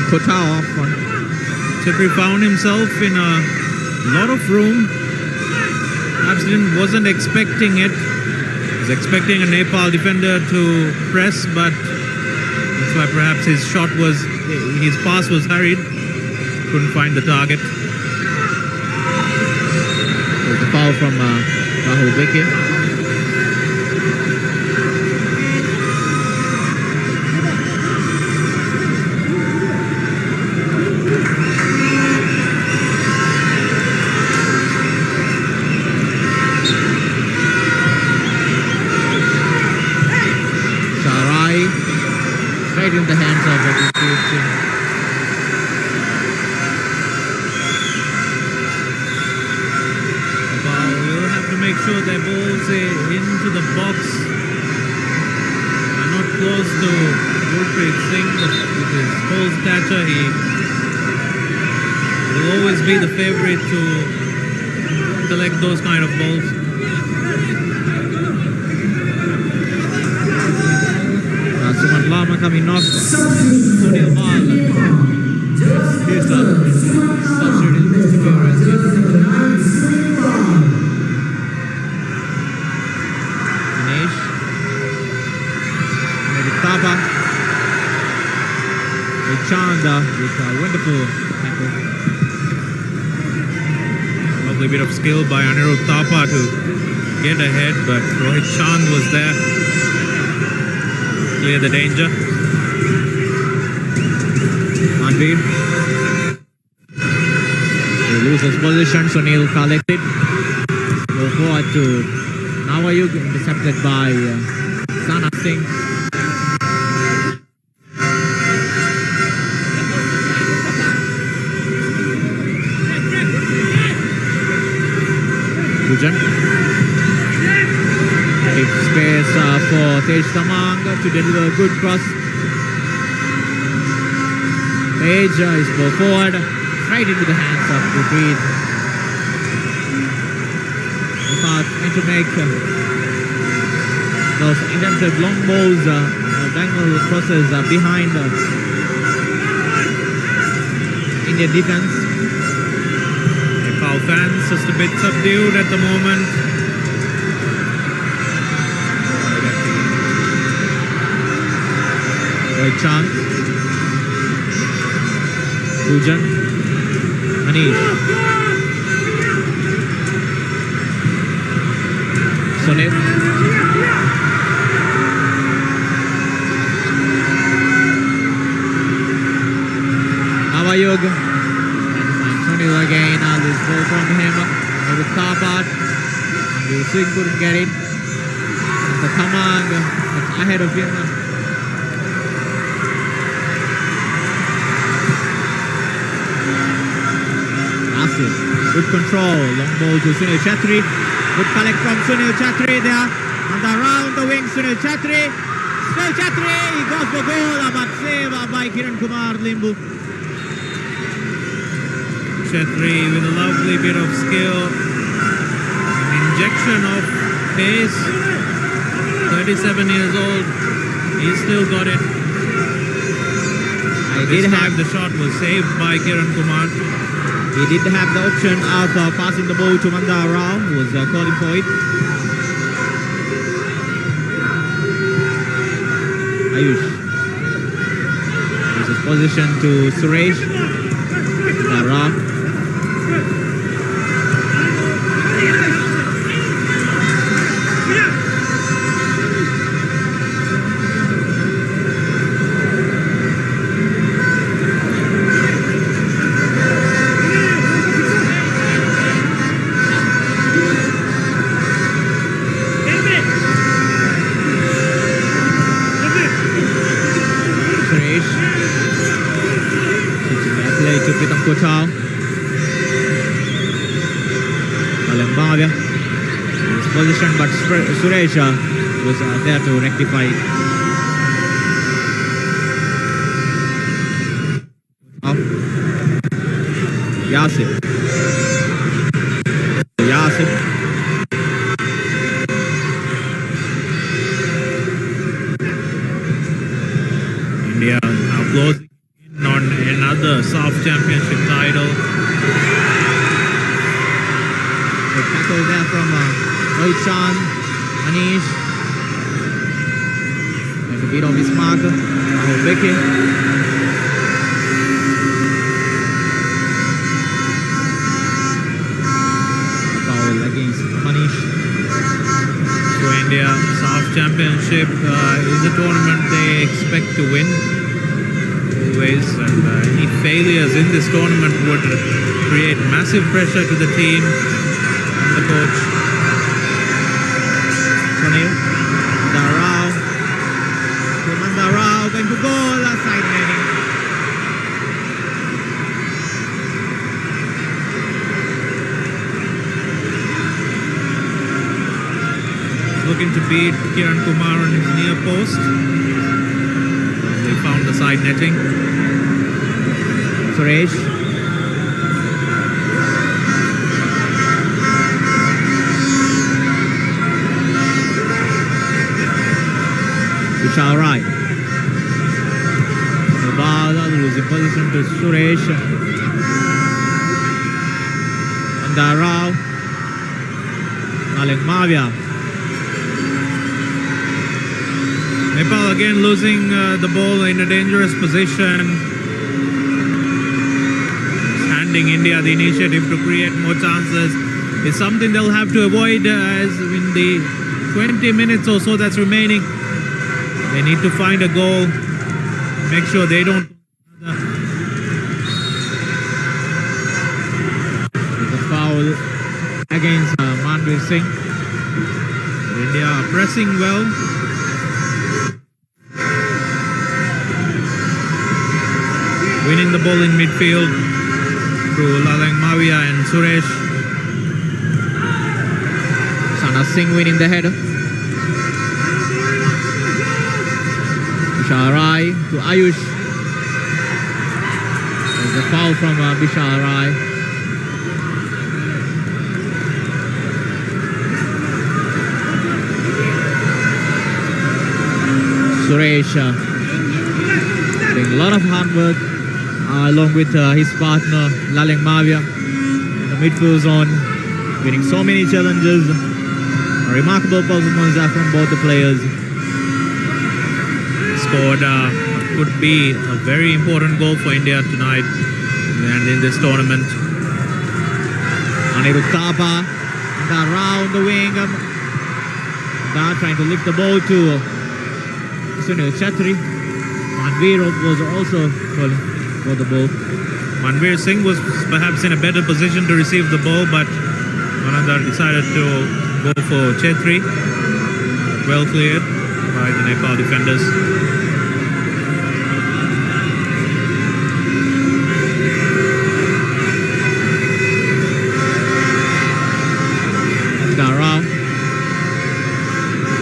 Kotao off one. Chetri found himself in a lot of room. Perhaps wasn't expecting it. Was expecting a Nepal defender to press, but that's why perhaps his pass was hurried. Couldn't find the target. There's a foul from Rahul Bekir. Right in the hands of Abhishek Singh. We'll have to make sure their balls into the box are not close to Gurpreet Singh with his whole stature. He will always be the favourite to collect those kind of balls. Suman Lama coming off. Sunil Mal. Here's the substitute appearance. Dinesh. Maybe Tapa. Chanda with a wonderful tackle. Lovely bit of skill by Anirudh Thapa to get ahead, but Rohit Chand was there. Clear the danger. Manveer. He loses position. Sunil collected. Go forward to Nawayug, intercepted by Sana Singh. Pujan. Space for Tej Tamang to deliver a good cross. Tej is ball forward, right into the hands of Gurpreet. Nepal trying to make those attempted long balls, diagonal crosses behind Indian defense. Nepal fans just a bit subdued at the moment. Rohit Chand, Pujan, Manish, Sunil, Nawayug, Sunil again, this ball from him, with Tapat, and Singh couldn't get it, and the Tamang that's ahead of him. Good control, long ball to Sunil Chetri. Good collect from Sunil Chetri there. And around the wing, Sunil Chetri. Sunil Chetri, he goes for goal, but saved by Kiran Kumar Limbu. Chetri with a lovely bit of skill. An injection of pace. 37 years old. He's still got it. This time the shot was saved by Kiran Kumar. He did have the option of passing the ball to Mandar Rao, who was calling for it. Ayush. Gives his position to Suresh. Mandar Rao. Kotao. Malambavia. His position, but Suresh was there to rectify it. Yasir. Yasir. India now closing in on another Saff Championship title. A tackle there from Rohit Chand, Anish. And a bit of his marker, Rahul Beke. Foul against Manish. So India Saff Championship is a tournament they expect to win always, and any failures in this tournament would create massive pressure to the team and the coach. Sunil Darao. Darao going to goal, side netting. Looking to beat Kiran Kumar on his near post. They found the side netting. Suresh. Vishal Rai. Nobada losing position to Suresh. And Rao. Malik Mavia. Nepal again losing the ball in a dangerous position. Handing India the initiative to create more chances is something they'll have to avoid as in the 20 minutes or so that's remaining. They need to find a goal, make sure they don't. There's a foul against Manveer Singh. India are pressing well. Winning the ball in midfield through Lalang Mavia and Suresh. Sana Singh winning the header. Bishal Rai to Ayush. There's a foul from Bishal Rai. Suresh doing a lot of hard work along with his partner Lalang Mavia in the midfield zone, winning so many challenges. A remarkable performance from both the players. Scored could be a very important goal for India tonight and in this tournament. Anirudh Thapa around the wing. Trying to lift the ball to Sunil Chhatri. Manveer was also calling for the ball. Manveer Singh was perhaps in a better position to receive the ball, but Manandar decided to go for Chhetri. Well cleared by the Nepal defenders. Darao.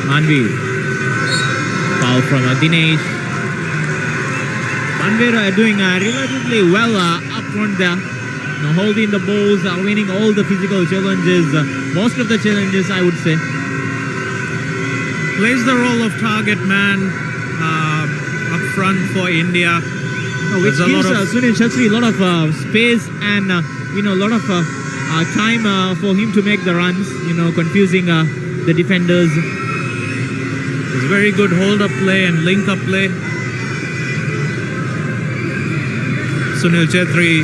Manveer. Foul from Dinesh. Manveer are doing relatively well up front there. Holding the balls, winning all the physical challenges, most of the challenges I would say. Plays the role of target man up front for India. Which gives Sunil Chhatri a lot of space and a lot of time for him to make the runs, confusing the defenders. It's very good hold-up play and link-up play. Sunil Chhetri,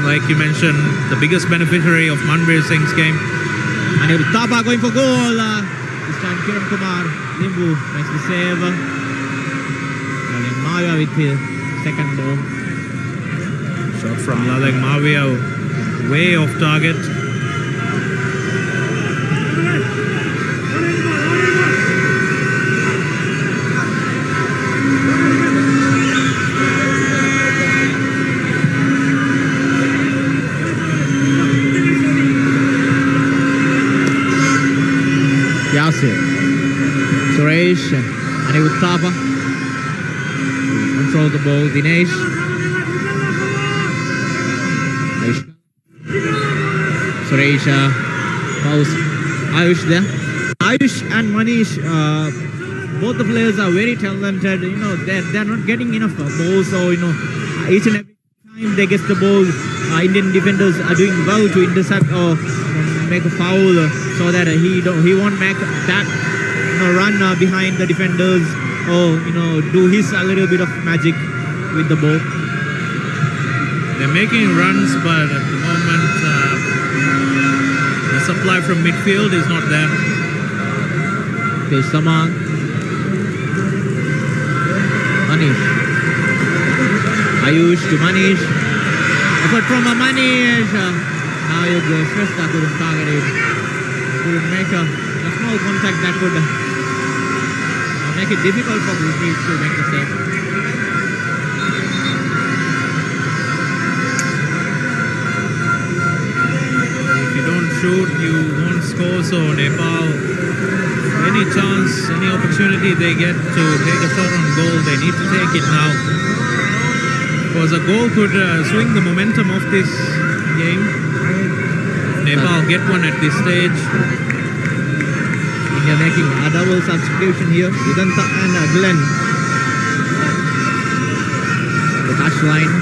like you mentioned, the biggest beneficiary of Manveer Singh's game. And Thapa going for goal. This time Kiran Kumar, Limbu, nicely save. Lalang Mavia with the second ball. Shot from Lalang Mavia, way off target. Yasir, Suresh, Anirudh Thapa control the ball. Dinesh, Suresh fouls Ayush there. Ayush and Manish, both the players are very talented. You know, they're not getting enough balls. So, you know, each and every time they get the ball, Indian defenders are doing well to intercept or make a foul so that he won't make that run behind the defenders or do his a little bit of magic with the ball. They're making runs, but at the moment the supply from midfield is not there. Okay, Saman, Manish, Ayush to Manish. Effort from Manish. Now you go first. Couldn't target it. Couldn't make a small contact that could make it difficult for Gurpreet to make the save. If you don't shoot, you won't score. So Nepal, any chance, any opportunity they get to take a shot on goal, they need to take it now. Because a goal could swing the momentum of this game. Nepal get one at this stage. India making a double substitution here. Udanta and Glenn. The touchline.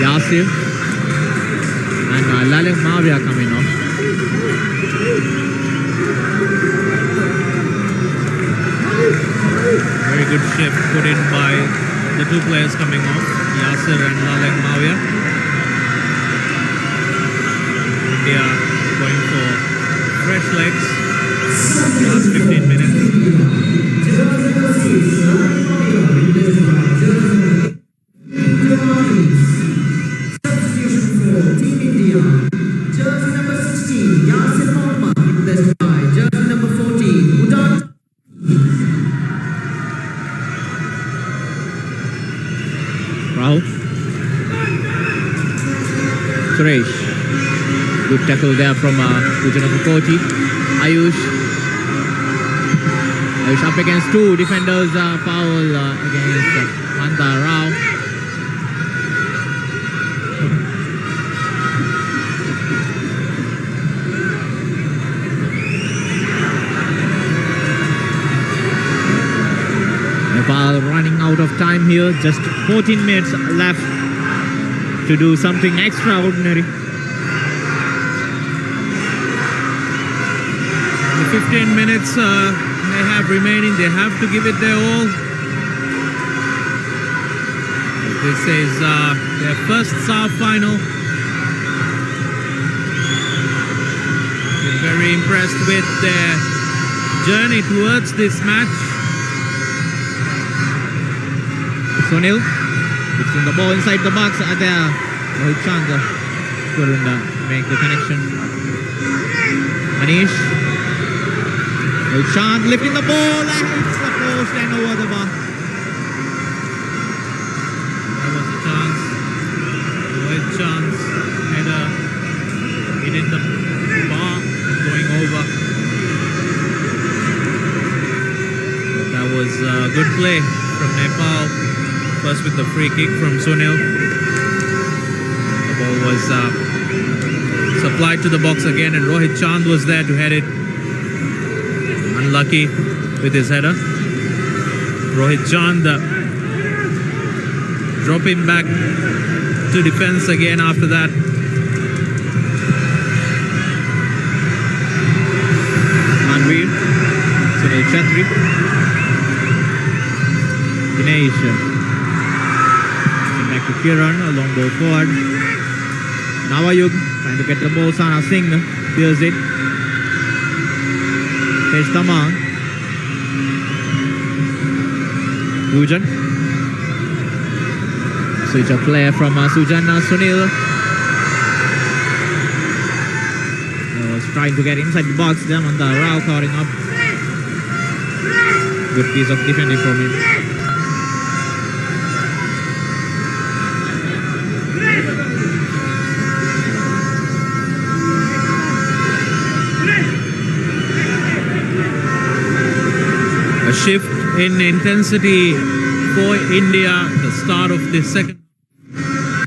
Yasir and Lalek Mavia coming off. Very good shift put in by the two players coming off, Yasir and Lalek Mavia. India going for fresh legs last 15 minutes. Substitution for Team India. Jersey number 16, Yasir Mohammed, replaced by jersey number 14, Udan. Rahul. Suresh. Good tackle there from number 40. Ayush up against two defenders. Foul against Manda Rao. Nepal running out of time here. Just 14 minutes left to do something extraordinary. 15 minutes they have remaining. They have to give it their all. This is their first Saff final. Been very impressed with their journey towards this match. Sunil lifting the ball inside the box. There, Rohit Chandra couldn't make the connection. Manish. Chand lifting the ball and hits the post and over the bar. There was a chance. Rohit Chand's header hitting the bar and going over. But that was good play from Nepal. First with the free kick from Sunil. The ball was supplied to the box again and Rohit Chand was there to head it. Unlucky with his header. Rohit Chand dropping back to defense again after that. Manveer, Sunil Chatri, Dinesh. Back to Kiran, a long ball forward. Navayug trying to get the ball. Sana Singh clears it. There's Taman. Sujan. Switch of player from Sujan. Sunil was trying to get inside the box. There on the Rao covering up. Good piece of defending from him. A shift in intensity for India at the start of the second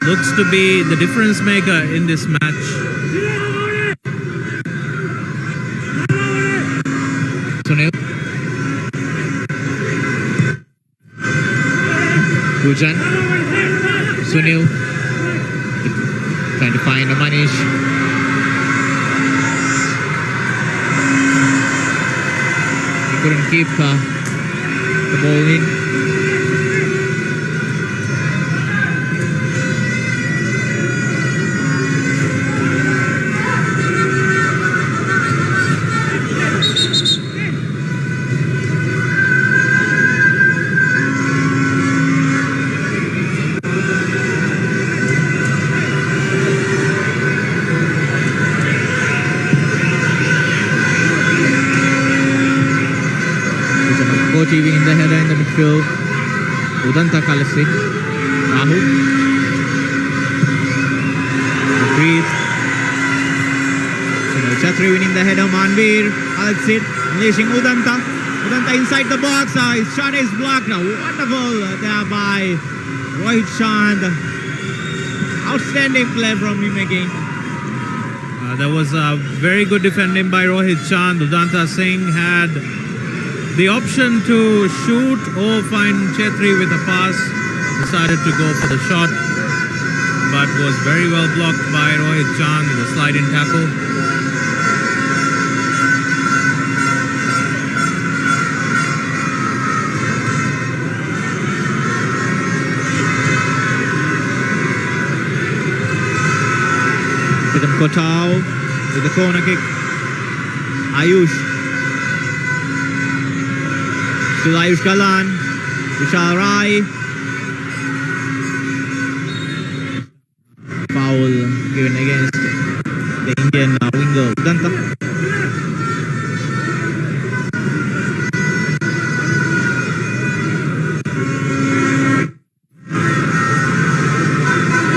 looks to be the difference maker in this match. Sunil. Gujan. Sunil. Trying to find Manish. He couldn't keep the ball in. Winning the header in the midfield. Udanta Kalasi. Rahu. Breathe. Sunil Chhatri winning the header. Manveer. Alexit. Unleashing Udanta. Udanta inside the box. His shot is blocked. Wonderful there by Rohit Chand. Outstanding play from him again. That was a very good defending by Rohit Chand. Udanta Singh had the option to shoot or find Chhetri with a pass. Decided to go for the shot, but was very well blocked by Rohit Chand with a sliding tackle. Rhythm Kotau with the corner kick. Ayush. Still Ayush Galan, Vishal Rai. Foul given against the Indian winger Udanta.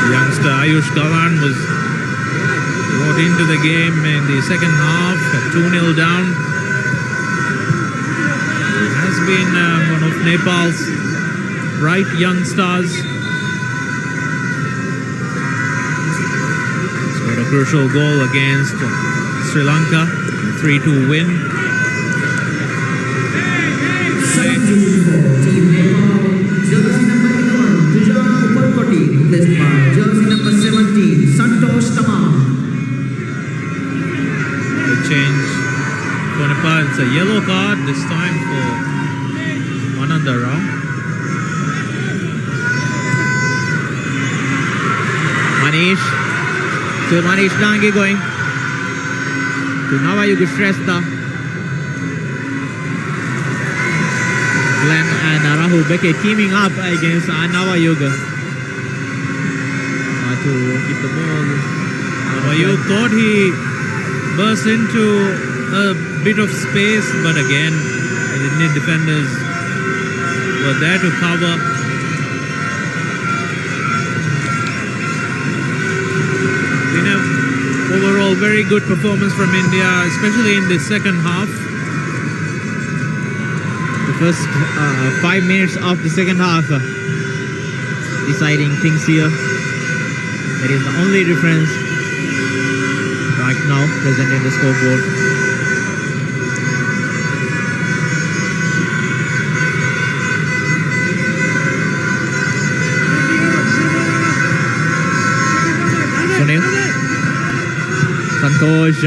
Youngster Ayush Galan was brought into the game in the second half, 2-0 down. Been one of Nepal's bright young stars. Scored a crucial goal against Sri Lanka, 3-2 win. Team Nepal, jersey number 11, Tujan Upalkoti, replaced by jersey number 17, Santosh Tamam. The change for Nepal, it's a yellow card this time for Manandara. Manish. So Manish Dangi going to Navayuga Shrestha. Glenn and Rahul Beke teaming up against Navayuga to keep the ball. Navayuga thought he burst into a bit of space, but again, the Indian defenders were there to cover. Been an overall very good performance from India, especially in the second half. The first 5 minutes of the second half deciding things here. That is the only difference right now present in the scoreboard. Santosh,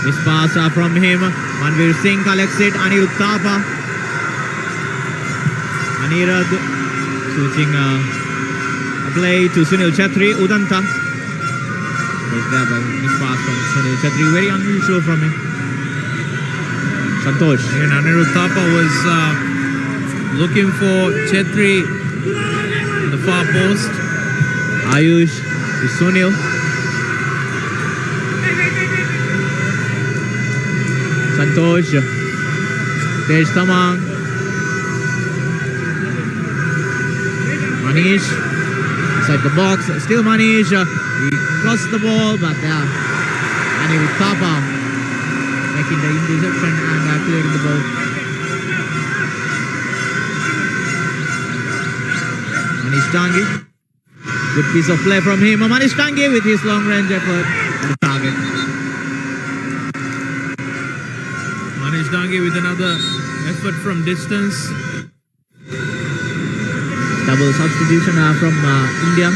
this pass from him. Manveer Singh collects it. Anil Thapa. Anirudh switching a play to Sunil Chhatri. Udanta. This pass from Sunil Chhatri. Very unusual from him. Santosh. And Anirudh Thapa was looking for Chhetri in the far post. Ayush to Sunil. Santosh, there's Tamang, Manish, inside the box, still Manish, he crossed the ball, but Anil Thapa making the interception and clearing the ball. Manish Tangi, good piece of play from him, Manish Tangi with his long range effort on the target. Dangi with another effort from distance. Double substitution from India.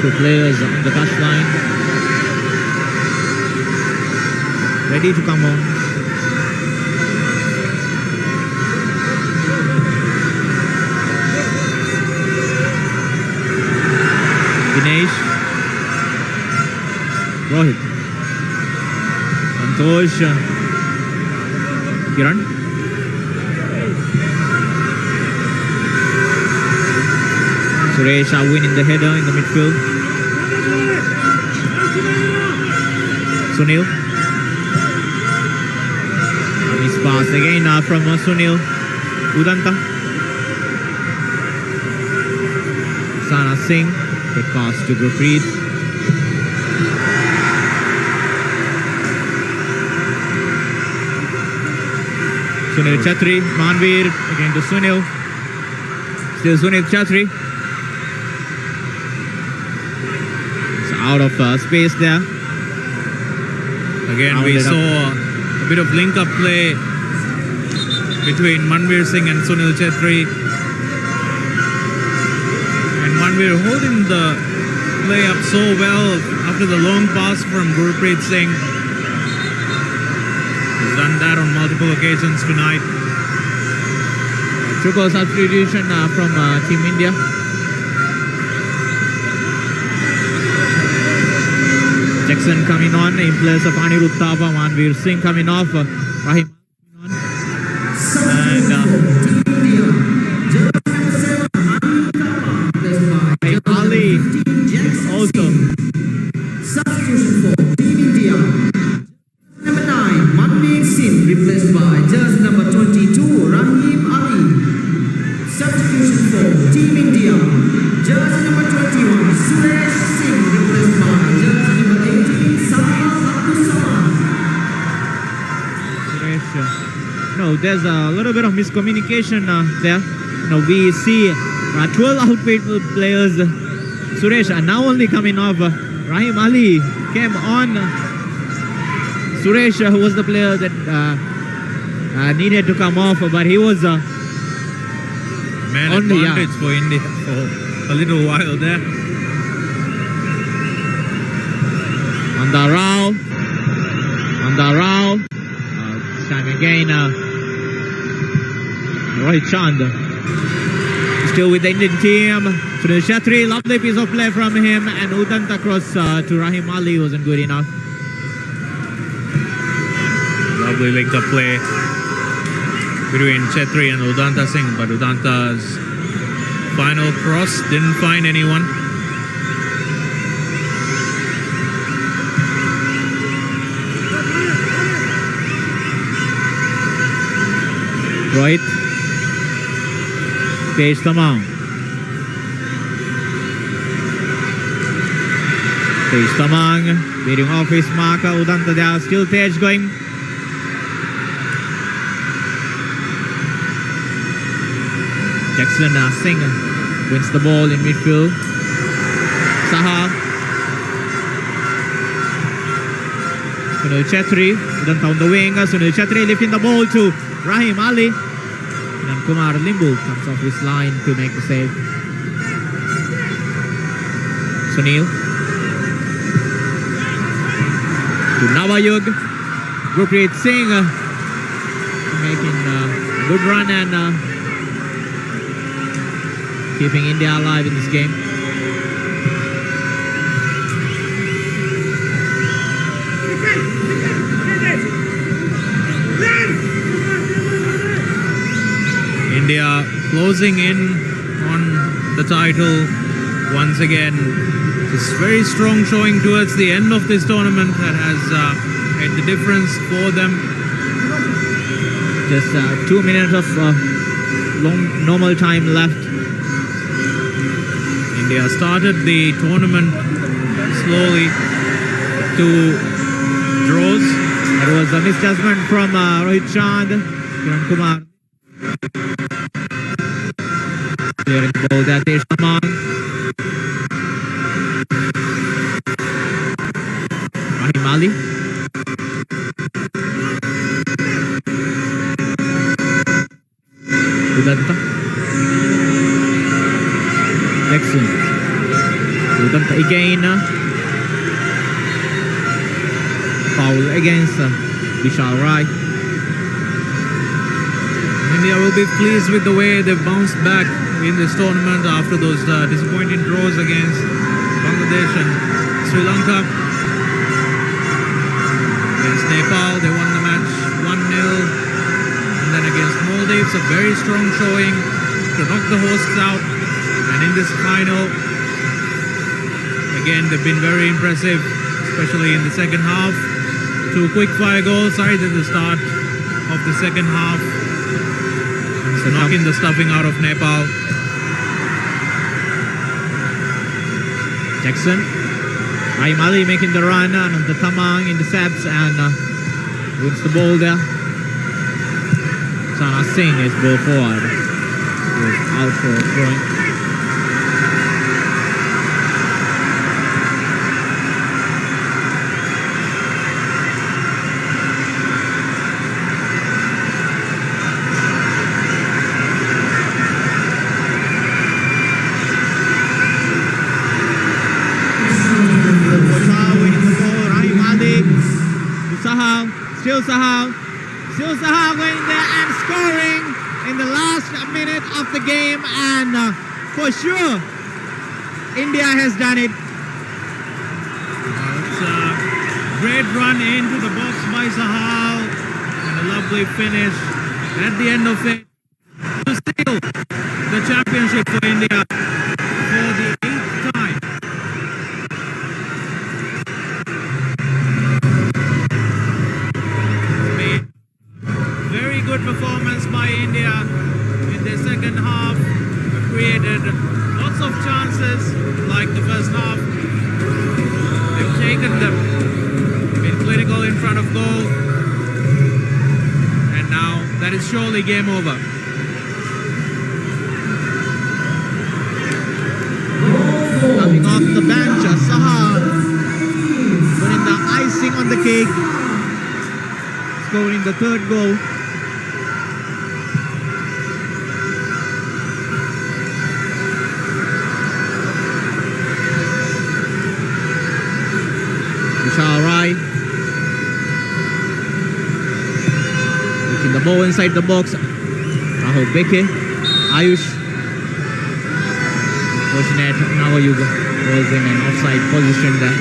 Two players on the touchline, ready to come on. Dinesh, Rohit, Santosh, Kiran, Suresh are winning the header in the midfield. Sunil, nice pass again from Sunil. Udanta, Sana Singh. Good pass to Gurpreet. Sunil Chatri, Manveer again to Sunil. Still Sunil Chatri. It's out of space there. Again, we saw a bit of link-up play between Manveer Singh and Sunil Chetri. Manveer holding the play up so well after the long pass from Gurpreet Singh. He's done that on multiple occasions tonight. Triple substitution from Team India. Jackson coming on in place of Anirudh Thapa. Manveer Singh coming off. Rahim and Ali also. Substitution for Team India. Number 9, Manveer Singh replaced by jersey number 22, Rahim Ali. Substitution for Team India. Jersey number 21, Suresh Singh replaced by jersey number 18, Saff Abdul Samad. No, there's a little bit of miscommunication there. We see 12 outfield players. Suresh are now only coming off. Rahim Ali came on. Suresh was the player that needed to come off, but he was man advantage for India for a little while there. On the row. This time again, Rohit Chand. Still with the Indian team. Sunil Chetri, lovely piece of play from him, and Udanta cross to Rahim Ali wasn't good enough. Lovely link-up play between Chetri and Udanta Singh, but Udanta's final cross didn't find anyone. Rohit. Tej Tamang. Tej Tamang beating off his marker. Udanta there. Still Tej going. Jackson Singh wins the ball in midfield. Saha. Sunil Chetri. Udanta on the wing. Sunil Chetri lifting the ball to Rahim Ali. And Kumar Limbu comes off his line to make the save. Sunil. To Navayug. Gurpreet Singh making a good run and keeping India alive in this game. India closing in on the title once again. This very strong showing towards the end of this tournament that has made the difference for them. Just 2 minutes of normal time left. India started the tournament slowly. 2 draws. There was a misjudgment from Rohit Chand. Kiran Kumar. Clearing the ball there, Tej Tamang. Rahim Ali. Udanta. Jackson. Udanta again. Foul against Vishal Rai. India will be pleased with the way they've bounced back in this tournament after those disappointing draws against Bangladesh and Sri Lanka. Against Nepal, they won the match 1-0. And then against Maldives, a very strong showing to knock the hosts out. And in this final, again, they've been very impressive, especially in the second half. 2 quick-fire goals right at the start of the second half. So knocking the stuffing out of Nepal. Jackson. Rahim Ali making the run and the Tamang intercepts and wins the ball there. Sana Singh is ball forward. Goes out for throwing. Still Sahal going there and scoring in the last minute of the game, and for sure India has done it. It's a great run into the box by Sahal and a lovely finish at the end of it to steal the championship for India for the 8th time. Very good performance by India in their second half. They created lots of chances like the first half. They've taken them, been clinical in front of goal, and now that is surely game over. Coming off the bench, Sahal putting the icing on the cake, scoring the 3rd goal. Vishal Rai taking the ball inside the box. Rahul Beke, Ayush. Unfortunate, Navayuga was in an offside position there.